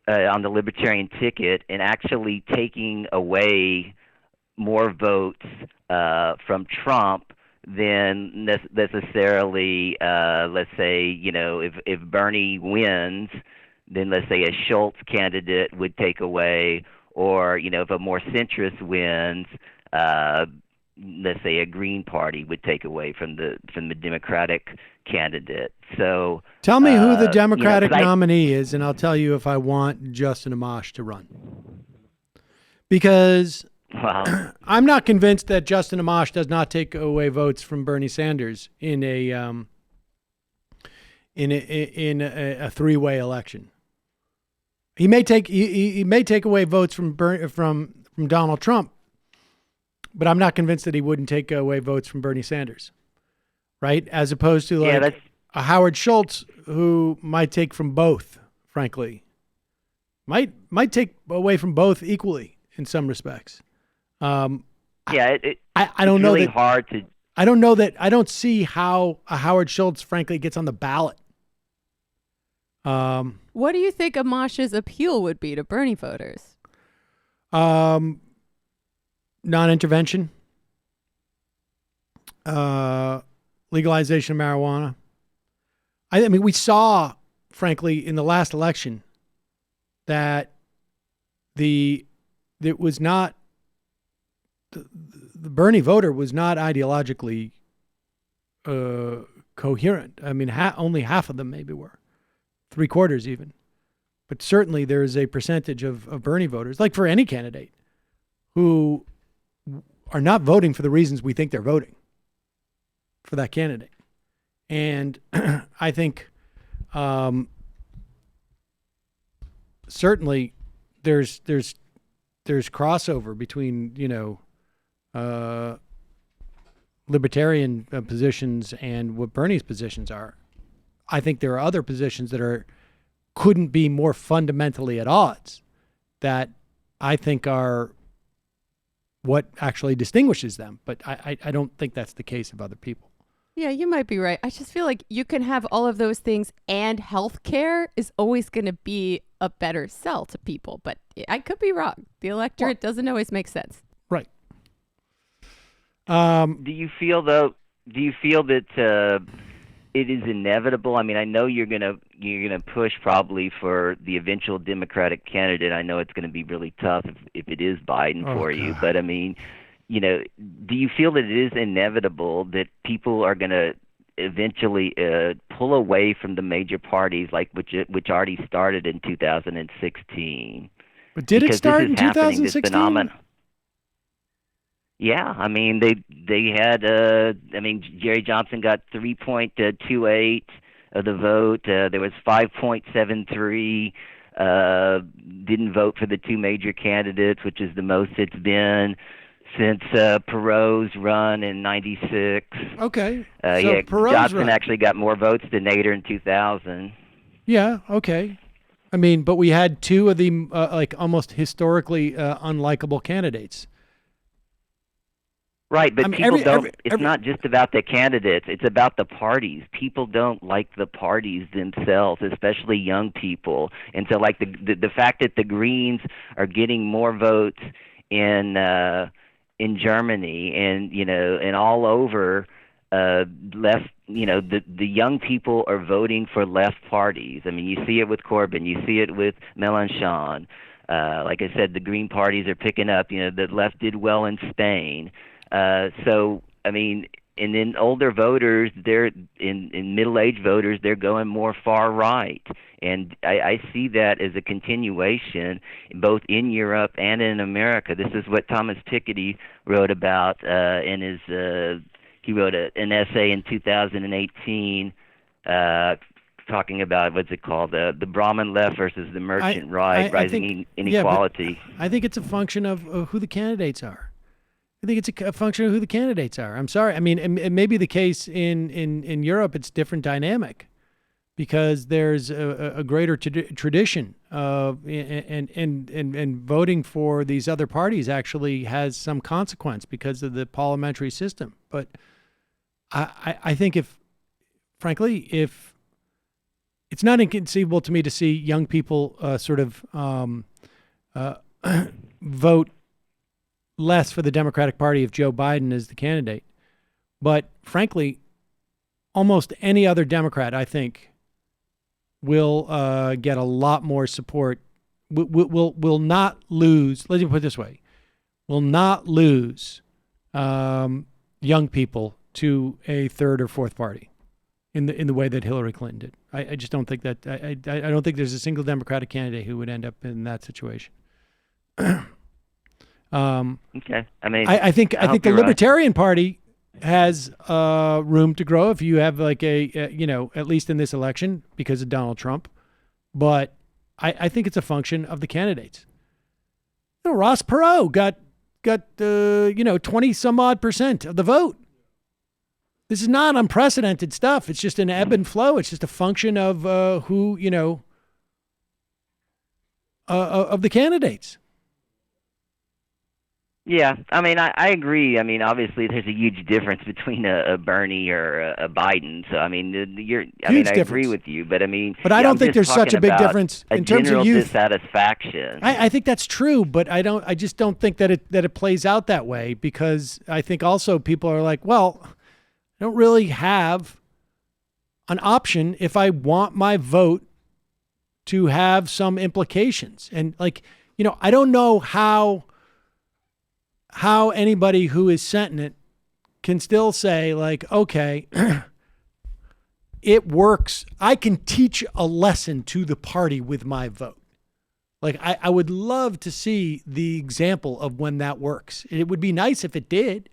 on the libertarian ticket and actually taking away more votes from Trump than necessarily, let's say, if Bernie wins, then let's say a Schultz candidate would take away, or if a more centrist wins, let's say, a Green Party would take away from the Democratic candidate. So tell me who the you Democratic know, 'cause nominee is, and I'll tell you if I want Justin Amash to run. Because I'm not convinced that Justin Amash does not take away votes from Bernie Sanders in a three-way election. He may take away votes from Donald Trump, but I'm not convinced that he wouldn't take away votes from Bernie Sanders, right? As opposed to like a Howard Schultz, who might take from both. Frankly, might take away from both equally in some respects. I don't it's know really that hard to. I don't know that. I don't see how a Howard Schultz, frankly, gets on the ballot. What do you think Amash's appeal would be to Bernie voters? Non-intervention, legalization of marijuana. I mean, we saw, frankly, in the last election that the Bernie voter was not ideologically coherent. I mean, only half of them maybe were. 3/4 even. But certainly there is a percentage of Bernie voters, like for any candidate, who are not voting for the reasons we think they're voting for that candidate. And I think certainly there's crossover between, libertarian positions and what Bernie's positions are. I think there are other positions that couldn't be more fundamentally at odds that I think are what actually distinguishes them. But I don't think that's the case of other people. Yeah, you might be right. I just feel like you can have all of those things and healthcare is always going to be a better sell to people. But I could be wrong. The electorate doesn't always make sense. Right. Do you feel that it is inevitable? I mean, I know you're gonna push probably for the eventual Democratic candidate. I know it's going to be really tough if it is Biden for you. But I mean, do you feel that it is inevitable that people are going to eventually pull away from the major parties, like which already started in 2016? But did it start in 2016? Yeah, I mean they had Jerry Johnson got 3.28 of the vote. There was 5.73 didn't vote for the two major candidates, which is the most it's been since Perot's run in '96. Okay. Perot's Johnson actually got more votes than Nader in 2000. Yeah. Okay. I mean, but we had two of the like almost historically unlikable candidates. Right, but people don't. It's not just about the candidates. It's about the parties. People don't like the parties themselves, especially young people. And so, like the fact that the Greens are getting more votes in Germany and and all over left. The young people are voting for left parties. I mean, you see it with Corbyn. You see it with Mélenchon. Like I said, the Green parties are picking up. The left did well in Spain. So, I mean, and then older voters, they're in middle-aged voters, they're going more far right. And I see that as a continuation both in Europe and in America. This is what Thomas Piketty wrote about in his, he wrote an essay in 2018 talking about, what's it called, the Brahmin left versus the merchant right, rising inequality. Yeah, I think it's a function of who the candidates are. I think it's a function of who the candidates are. I'm sorry. I mean, it may be the case in Europe. It's different dynamic because there's a greater tradition of and voting for these other parties actually has some consequence because of the parliamentary system. But I think if it's not inconceivable to me to see young people vote less for the Democratic Party if Joe Biden is the candidate. But frankly, almost any other Democrat, I think, will get a lot more support, will not lose, let me put it this way, will not lose young people to a third or fourth party in the way that Hillary Clinton did. I just don't think that I don't think there's a single Democratic candidate who would end up in that situation. Okay. I mean, I think the Libertarian Party has room to grow if you have like at least in this election because of Donald Trump. But I think it's a function of the candidates. Ross Perot got 20 some odd % of the vote. This is not unprecedented stuff. It's just an ebb and flow. It's just a function of who, of the candidates. Yeah, I mean, I agree. I mean, obviously, there's a huge difference between a Bernie or a Biden. So, I mean, I agree with you, but I mean, but I don't think there's such a big difference in terms of youth dissatisfaction. I think that's true, but I just don't think that it plays out that way, because I think also people are like, well, I don't really have an option if I want my vote to have some implications, and I don't know how anybody who is sentient can still say okay, it works. I can teach a lesson to the party with my vote. I would love to see the example of when that works. It would be nice if it did.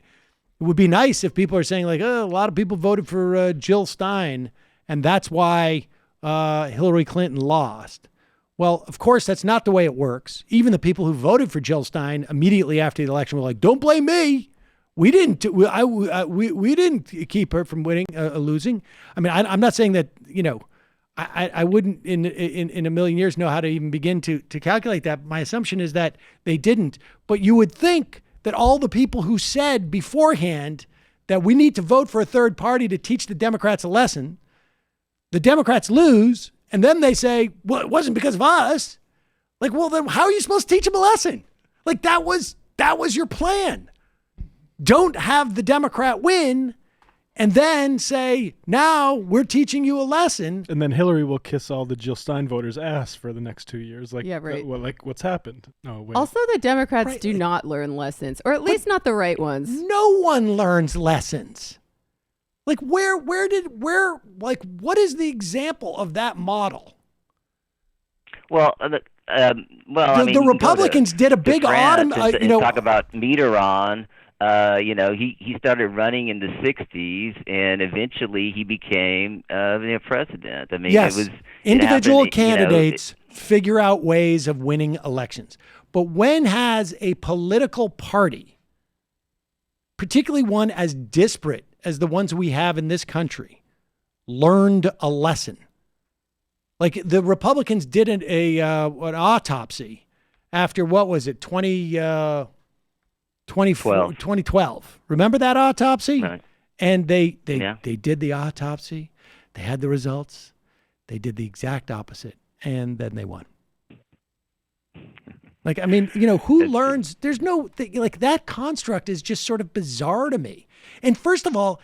It would be nice if people are saying a lot of people voted for Jill Stein and that's why Hillary Clinton lost. Well, of course, that's not the way it works. Even the people who voted for Jill Stein immediately after the election were like, "Don't blame me. We didn't. We didn't keep her from winning, losing." I mean, I'm not saying that I wouldn't in a million years know how to even begin to calculate that. My assumption is that they didn't. But you would think that all the people who said beforehand that we need to vote for a third party to teach the Democrats a lesson, the Democrats lose. And then they say, well, it wasn't because of us. Well, then how are you supposed to teach them a lesson? That was your plan. Don't have the Democrat win and then say, now we're teaching you a lesson. And then Hillary will kiss all the Jill Stein voters' ass for the next 2 years. Yeah, right. What's happened? Oh, wait. Also, the Democrats do not learn lessons, or at least not the right ones. No one learns lessons. What is the example of that model? Well, the Republicans did a big autumn. Talk about Mitterrand. He started running in the '60s, and eventually he became president. I mean, yes, individual candidates figure out ways of winning elections. But when has a political party, particularly one as disparate as the ones we have in this country, learned a lesson? The Republicans did an autopsy after, what was it, 2012. Remember that autopsy? Right. And they did the autopsy. They had the results. They did the exact opposite, and then they won. Who learns? There's no that construct is just sort of bizarre to me. And first of all,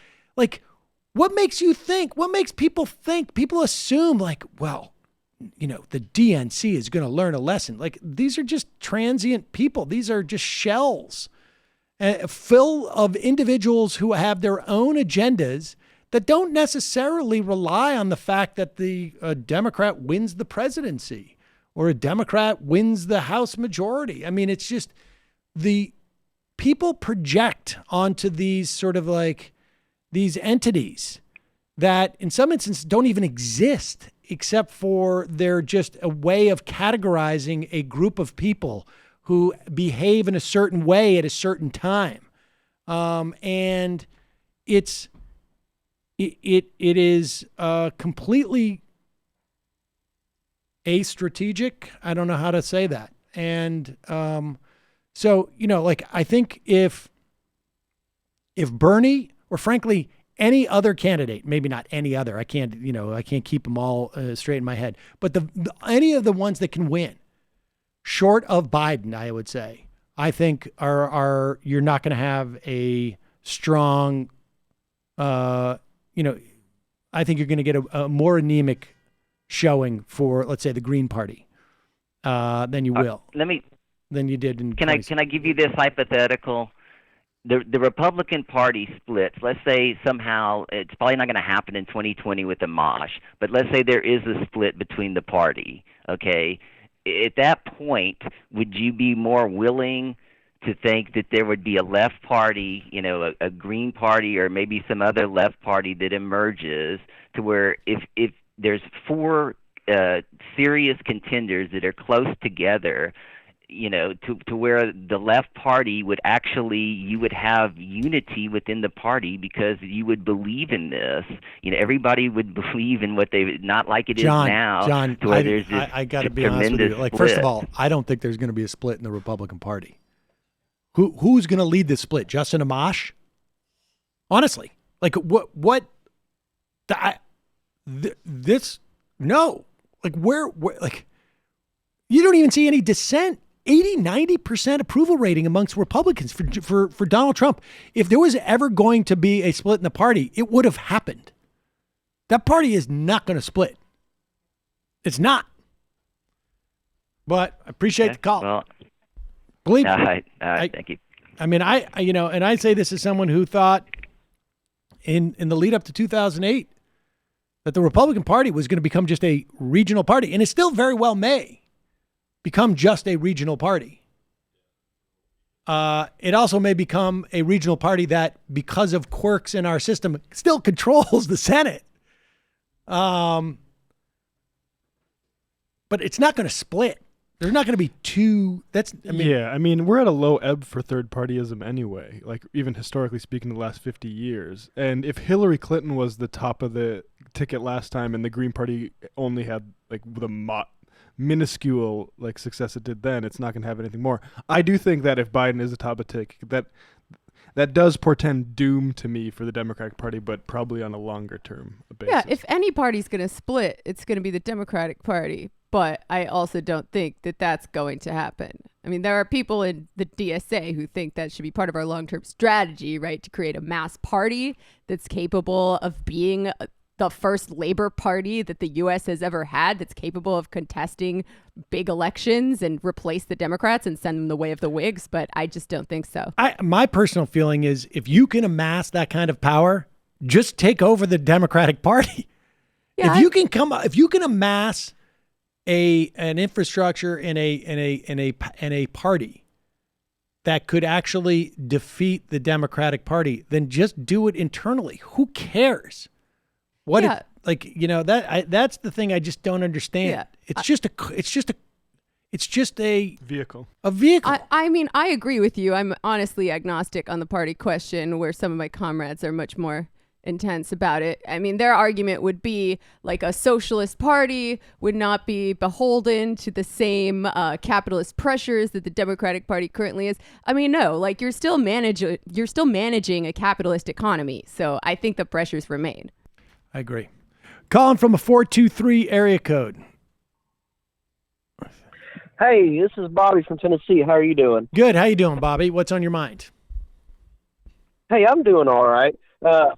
what makes you think? What makes people think? People assume the DNC is going to learn a lesson. These are just transient people. These are just shells full of individuals who have their own agendas that don't necessarily rely on the fact that the Democrat wins the presidency or a Democrat wins the House majority. I mean, it's just the people project onto these sort of these entities that in some instances don't even exist, except for they're just a way of categorizing a group of people who behave in a certain way at a certain time. And it is completely astrategic. I don't know how to say that. And so, I think if Bernie, or frankly, any other candidate, maybe not any other, I can't keep them all straight in my head, but any of the ones that can win, short of Biden, I would say, I think are you're not going to have a strong, I think you're going to get a more anemic showing for, let's say, the Green Party than you will. Let me than you did in. Can I give you this hypothetical? the Republican Party splits. Let's say somehow it's probably not going to happen in 2020 with the Mosh, but let's say there is a split between the party. Okay, at that point, would you be more willing to think that there would be a left party, a Green Party, or maybe some other left party that emerges to where if there's four serious contenders that are close together, to where the left party would actually, you would have unity within the party because you would believe in this. Everybody would believe in what they, not like it is now. John, to where there's this I got to be honest with you. Like, first of all, I don't think there's going to be a split in the Republican Party. Who's going to lead this split? Justin Amash? Honestly, like no. Like where, like, you don't even see any dissent. 80-90% approval rating amongst Republicans for Donald Trump. If there was ever going to be a split in the party, it would have happened. That party is not going to split. It's not. But I appreciate the call. Well, believe all me. right, thank you. I mean, and I say this as someone who thought in the lead up to 2008 that the Republican Party was going to become just a regional party, and it still very well may become just a regional party. It also may become a regional party that, because of quirks in our system, still controls the Senate. But it's not going to split. There's not going to be two. We're at a low ebb for third partyism anyway, like even historically speaking, the last 50 years. And if Hillary Clinton was the top of the ticket last time and the Green Party only had like the minuscule like success it did then, it's not going to have anything more. I do think that if Biden is the top of ticket, that does portend doom to me for the Democratic Party, but probably on a longer term basis. Yeah, if any party's going to split, it's going to be the Democratic Party. But I also don't think that that's going to happen. I mean, there are people in the DSA who think that should be part of our long-term strategy, right? To create a mass party that's capable of being the first labor party that the U.S. has ever had, that's capable of contesting big elections and replace the Democrats and send them the way of the Whigs. But I just don't think so. My personal feeling is if you can amass that kind of power, just take over the Democratic Party. Yeah, if you can amass an infrastructure in a party that could actually defeat the Democratic Party, then just do it internally. Who cares? That's the thing I just don't understand. Yeah. It's just a vehicle. A vehicle. I mean, I agree with you. I'm honestly agnostic on the party question, where some of my comrades are much more intense about it. I mean, their argument would be like a socialist party would not be beholden to the same capitalist pressures that the Democratic Party currently is. I mean, no, like you're still managing a capitalist economy. So I think the pressures remain. I agree. Calling from a 423 area code. Hey, this is Bobby from Tennessee. How are you doing? Good. How you doing, Bobby? What's on your mind? Hey, I'm doing all right.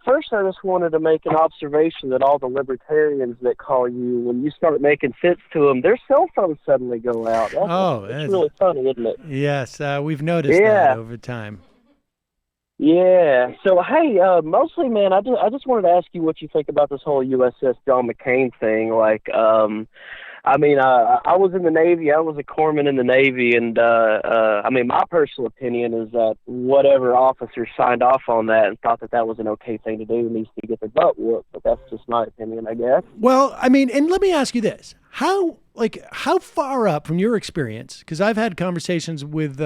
First, I just wanted to make an observation that all the libertarians that call you, when you start making sense to them, their cell phones suddenly go out. That's really funny, isn't it? Yes, we've noticed that over time. Yeah. So, hey, mostly, man, I just wanted to ask you what you think about this whole USS John McCain thing. Like, I was in the Navy. I was a corpsman in the Navy, and my personal opinion is that whatever officers signed off on that and thought that was an okay thing to do needs to get their butt whooped. But that's just my opinion, I guess. Well, I mean, and let me ask you this: how far up from your experience? Because I've had conversations with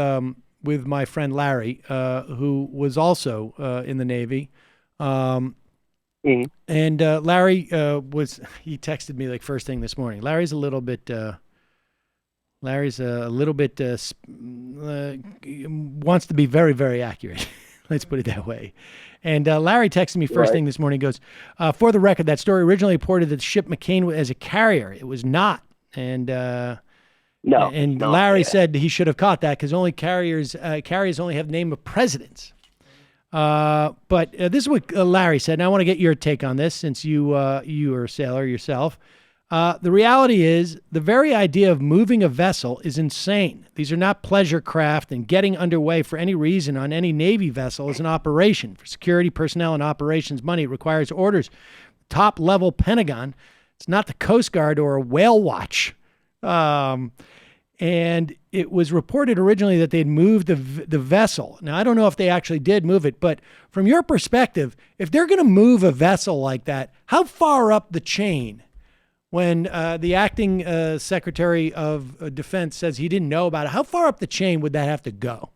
my friend Larry, who was also in the Navy. And Larry he texted me like first thing this morning. Larry's a little bit wants to be very, very accurate. Let's put it that way. And Larry texted me first thing this morning. He goes, for the record, that story originally reported that the ship McCain was as a carrier. It was not. And Larry said he should have caught that because only carriers only have name of presidents. But this is what Larry said, and I want to get your take on this since you are a sailor yourself. The reality is the very idea of moving a vessel is insane. These are not pleasure craft, and getting underway for any reason on any Navy vessel is an operation. For security personnel and operations money, it requires orders. Top level Pentagon. It's not the Coast Guard or a whale watch. And it was reported originally that they'd moved the vessel. Now, I don't know if they actually did move it, but from your perspective, if they're going to move a vessel like that, how far up the chain, when the acting Secretary of Defense says he didn't know about it, how far up the chain would that have to go?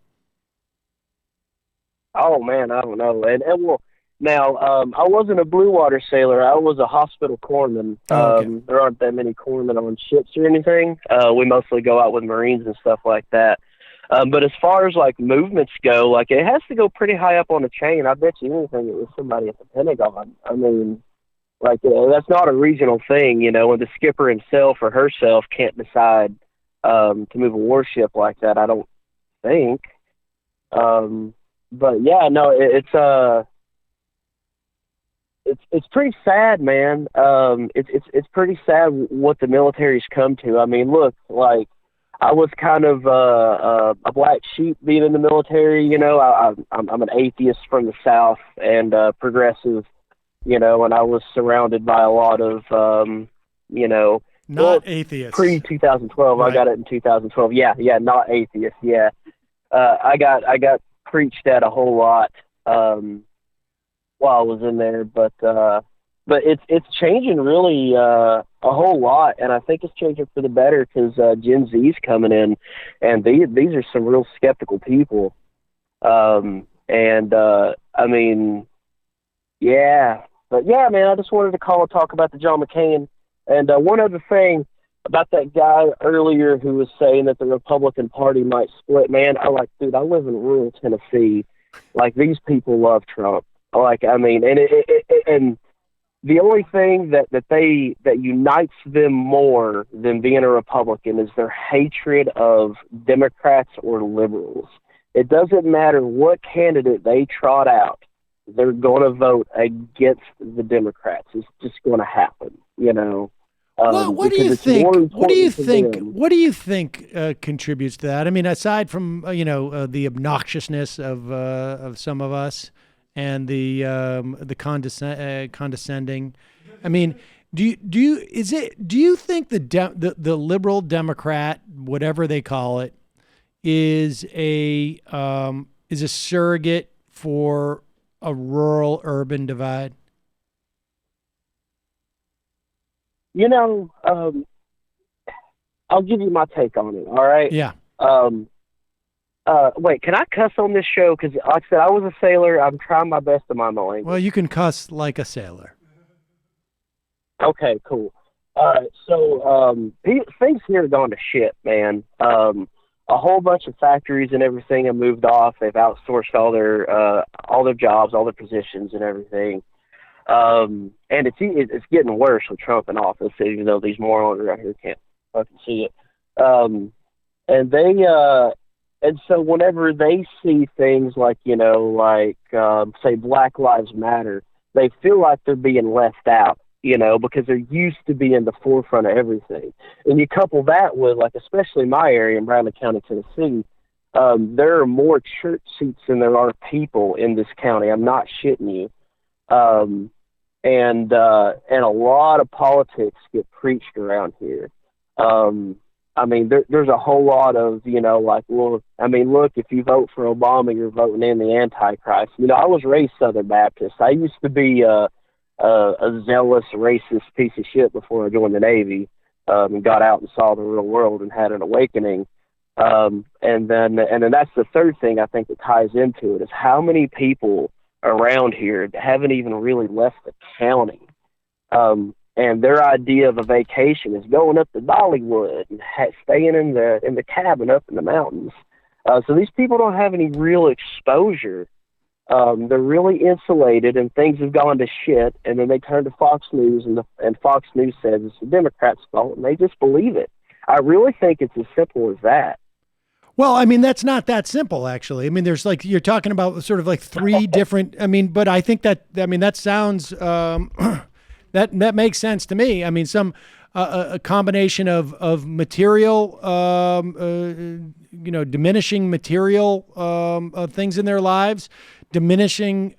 Oh, man, I don't know. And well, now, I wasn't a blue water sailor. I was a hospital corpsman. There aren't that many corpsmen on ships or anything. We mostly go out with Marines and stuff like that. But as far as, like, movements go, like, it has to go pretty high up on the chain. I bet you anything it was somebody at the Pentagon. I mean, like, that's not a regional thing, you know, and the skipper himself or herself can't decide to move a warship like that, I don't think. But, yeah, no, it's pretty sad, man. It's pretty sad what the military's come to. I mean, look, like, I was kind of a black sheep being in the military. You know, I'm an atheist from the South and progressive. You know, and I was surrounded by a lot of you know, not atheists. Pre 2012, right. I got it in 2012. Yeah, not atheists. Yeah, I got preached at a whole lot. While I was in there, but it's changing really a whole lot, and I think it's changing for the better because Gen Z's coming in, and these are some real skeptical people, and I mean, yeah, but yeah, man, I just wanted to call and talk about the John McCain, and one other thing about that guy earlier who was saying that the Republican Party might split. Man, dude, I live in rural Tennessee, like these people love Trump. Like, I mean, and the only thing that unites them more than being a Republican is their hatred of Democrats or liberals. It doesn't matter what candidate they trot out, they're going to vote against the Democrats. It's just going to happen, you know. What do you think? What do you think contributes to that? I mean, aside from the obnoxiousness of some of us. And the condescending, I mean, do you think the liberal Democrat, whatever they call it, is a surrogate for a rural urban divide? You know, I'll give you my take on it. All right. Yeah. Wait, can I cuss on this show? Because, like I said, I was a sailor. I'm trying my best to mind my language. Well, you can cuss like a sailor. Okay, cool. All right, so things here have gone to shit, man. A whole bunch of factories and everything have moved off. They've outsourced all their jobs, all their positions, and everything. And it's getting worse with Trump in office, even though these morons around here can't fucking see it. And so whenever they see things like, say Black Lives Matter, they feel like they're being left out, because they're used to being the forefront of everything. And you couple that with, like, especially my area in Bradley County, Tennessee, there are more church seats than there are people in this county. I'm not shitting you. And a lot of politics get preached around here. I mean, there's a whole lot of, look, if you vote for Obama, you're voting in the Antichrist. I was raised Southern Baptist. I used to be a zealous, racist piece of shit before I joined the Navy, and got out and saw the real world and had an awakening. And then that's the third thing I think that ties into it is how many people around here haven't even really left the county. And their idea of a vacation is going up to Dollywood and staying in the cabin up in the mountains. So these people don't have any real exposure. They're really insulated, and things have gone to shit. And then they turn to Fox News, and Fox News says it's the Democrats' fault, and they just believe it. I really think it's as simple as that. Well, I mean, that's not that simple, actually. I mean, there's you're talking about sort of like three different. But I think that sounds. That makes sense to me. I mean, some a combination of material, diminishing material things in their lives, diminishing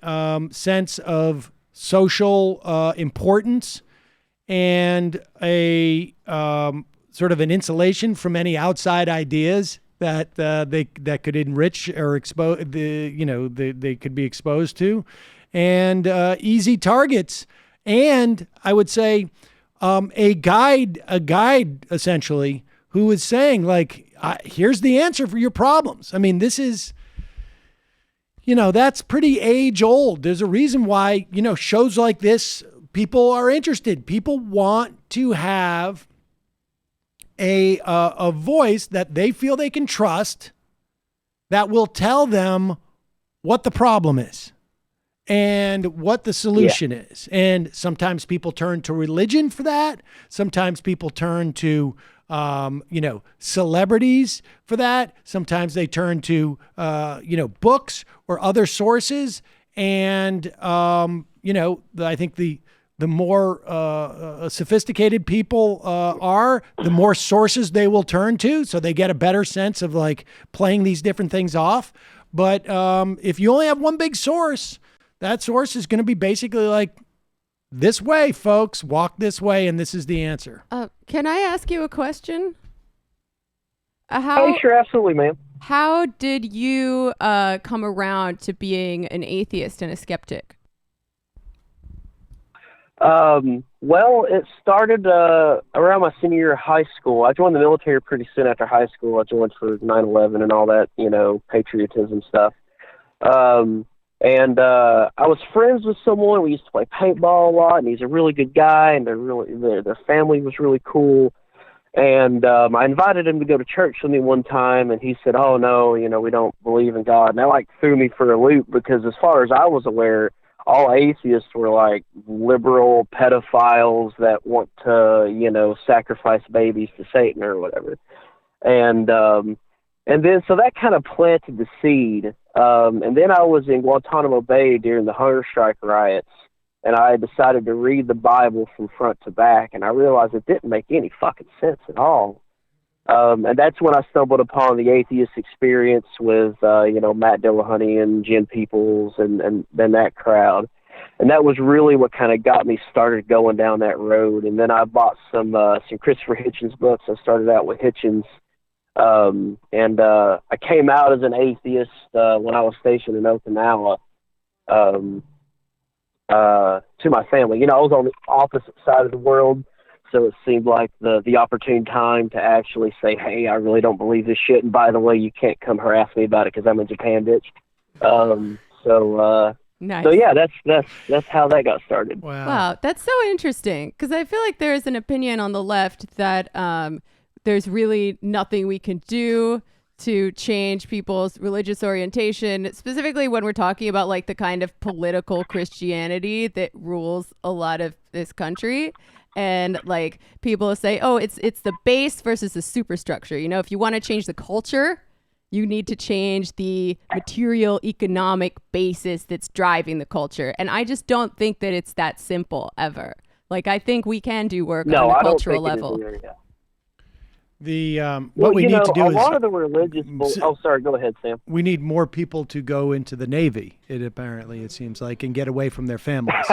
sense of social importance, and a sort of an insulation from any outside ideas that that could enrich or expose they could be exposed to, and easy targets, and I would say a guide essentially who is saying like, here's the answer for your problems. I mean, this is, that's pretty age old. There's a reason why, shows like this, people are interested. People want to have a voice that they feel they can trust that will tell them what the problem is and what the solution is. And sometimes people turn to religion for that. Sometimes people turn to, celebrities for that. Sometimes they turn to, books or other sources. And, I think the more sophisticated people are, the more sources they will turn to. So they get a better sense of like playing these different things off. But if you only have one big source, that source is going to be basically like, this way, folks, walk this way, and this is the answer. Can I ask you a question? Sure, absolutely, ma'am. How did you come around to being an atheist and a skeptic? Well, it started around my senior year of high school. I joined the military pretty soon after high school. I joined for 9/11 and all that, patriotism stuff. And I was friends with someone. We used to play paintball a lot, and he's a really good guy, and their family was really cool. And I invited him to go to church with me one time, and he said, "Oh no, we don't believe in God." And that like threw me for a loop, because as far as I was aware, all atheists were like liberal pedophiles that want to, sacrifice babies to Satan or whatever. And then so that kind of planted the seed. And then I was in Guantanamo Bay during the hunger strike riots, and I decided to read the Bible from front to back, and I realized it didn't make any fucking sense at all. And that's when I stumbled upon the atheist experience with, Matt Dillahunty and Jen Peoples and then that crowd. And that was really what kind of got me started going down that road. And then I bought some Christopher Hitchens books. I started out with Hitchens. And I came out as an atheist when I was stationed in Okinawa to my family. I was on the opposite side of the world. So it seemed like the opportune time to actually say, hey, I really don't believe this shit. And by the way, you can't come harass me about it because I'm in Japan, bitch. Nice. So yeah, that's how that got started. Wow, that's so interesting, because I feel like there is an opinion on the left that there's really nothing we can do to change people's religious orientation, specifically when we're talking about like the kind of political Christianity that rules a lot of this country. And like people say, oh, it's the base versus the superstructure. If you want to change the culture, you need to change the material economic basis that's driving the culture. And I just don't think that it's that simple ever. Like, I think we can do work on a cultural level. What we need to do is a lot of the religious. Oh, sorry. Go ahead, Sam. We need more people to go into the Navy. It seems like, and get away from their families.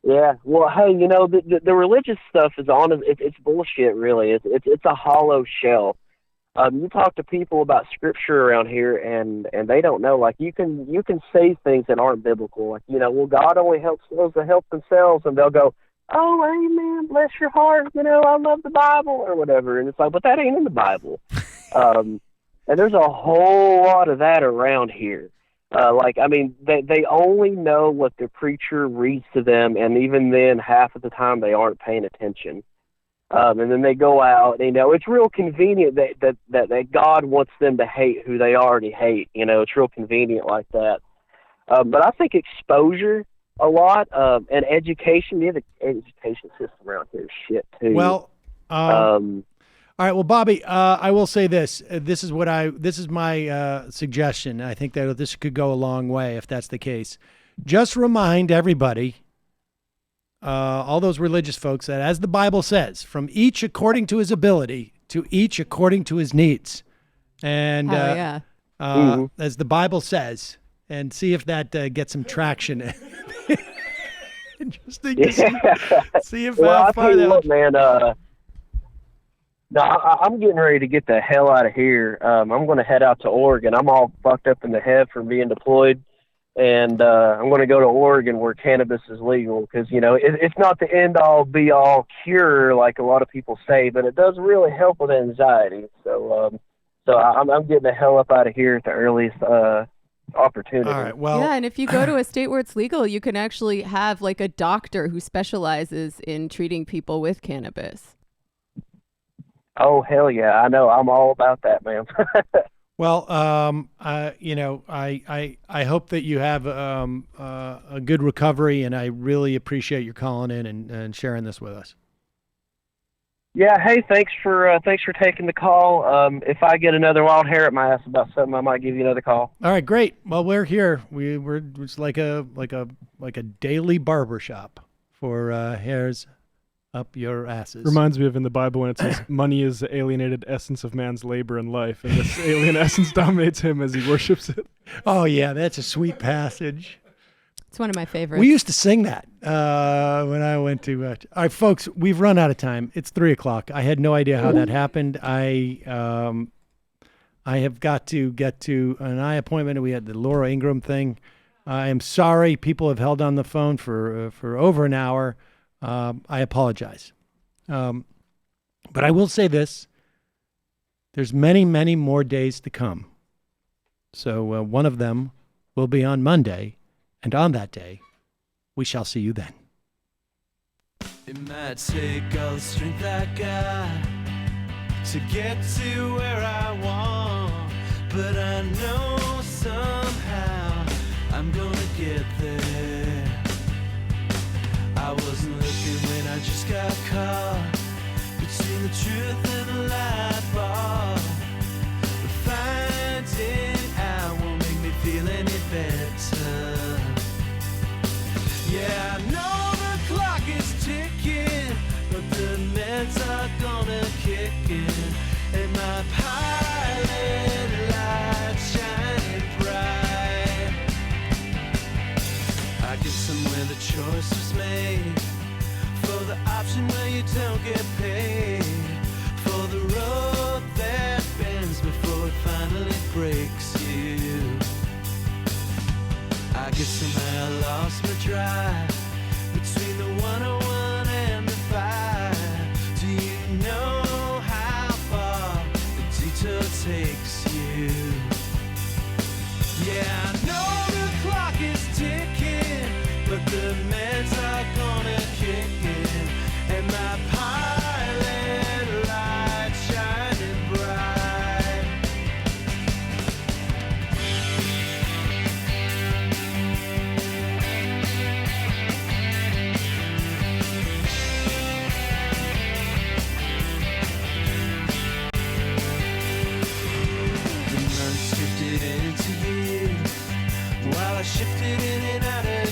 Yeah. Well, hey, the religious stuff is it's bullshit. Really, it's a hollow shell. You talk to people about scripture around here, and they don't know. Like, you can say things that aren't biblical. Like, well, God only helps those that help themselves, and they'll go, oh, amen, bless your heart, I love the Bible, or whatever. And it's like, but that ain't in the Bible. And there's a whole lot of that around here. They only know what the preacher reads to them, and even then, half of the time, they aren't paying attention. And then they go out, and, it's real convenient that God wants them to hate who they already hate. It's real convenient like that. But I think exposure a lot, and education. The education system around here is shit too. Well, all right. Well, Bobby, I will say this. This is my suggestion. I think that this could go a long way if that's the case. Just remind everybody all those religious folks that, as the Bible says, from each according to his ability to each according to his needs. And as the Bible says, and see if that gets some traction. Interesting to see if well, how I far tell you that. what, man. No, I'm getting ready to get the hell out of here. I'm going to head out to Oregon. I'm all fucked up in the head from being deployed, and I'm going to go to Oregon where cannabis is legal because it's not the end all be all cure like a lot of people say, but it does really help with anxiety. So I'm getting the hell up out of here at the earliest opportunity. All right. Well, yeah, and if you go to a state where it's legal, you can actually have like a doctor who specializes in treating people with cannabis. Oh, hell yeah. I know. I'm all about that, man. well, I hope that you have a good recovery, and I really appreciate your calling in and sharing this with us. Yeah, hey, thanks for taking the call. If I get another wild hair at my ass about something, I might give you another call. All right, great. Well, we're here. We're it's like a daily barber shop for hairs up your asses. Reminds me of in the Bible when it says money is the alienated essence of man's labor and life, and this alien essence dominates him as he worships it. Oh yeah, that's a sweet passage. It's one of my favorites. We used to sing that when I went to. All right, folks, we've run out of time. It's 3:00. I had no idea how that happened. I have got to get to an eye appointment. We had the Laura Ingraham thing. I am sorry. People have held on the phone for over an hour. I apologize. But I will say this. There's many, many more days to come. So one of them will be on Monday. And on that day, we shall see you then. It might take all the strength I got to get to where I want, but I know somehow I'm gonna get there. I wasn't looking when I just got caught between the truth and the lie bar, but finding out won't make me feel any better. Yeah, I know the clock is ticking, but the meds are gonna kick in, and my pilot light shining bright. I get somewhere the choice was made, for the option where you don't get paid, for the road that bends before it finally breaks you. I guess somehow I lost my drive between the 101 and the 5. Do you know how far the detour takes you? Yeah, I know the clock is ticking, but the meds are gonna kick in, and my pilot light shining bright. Shifted in and out of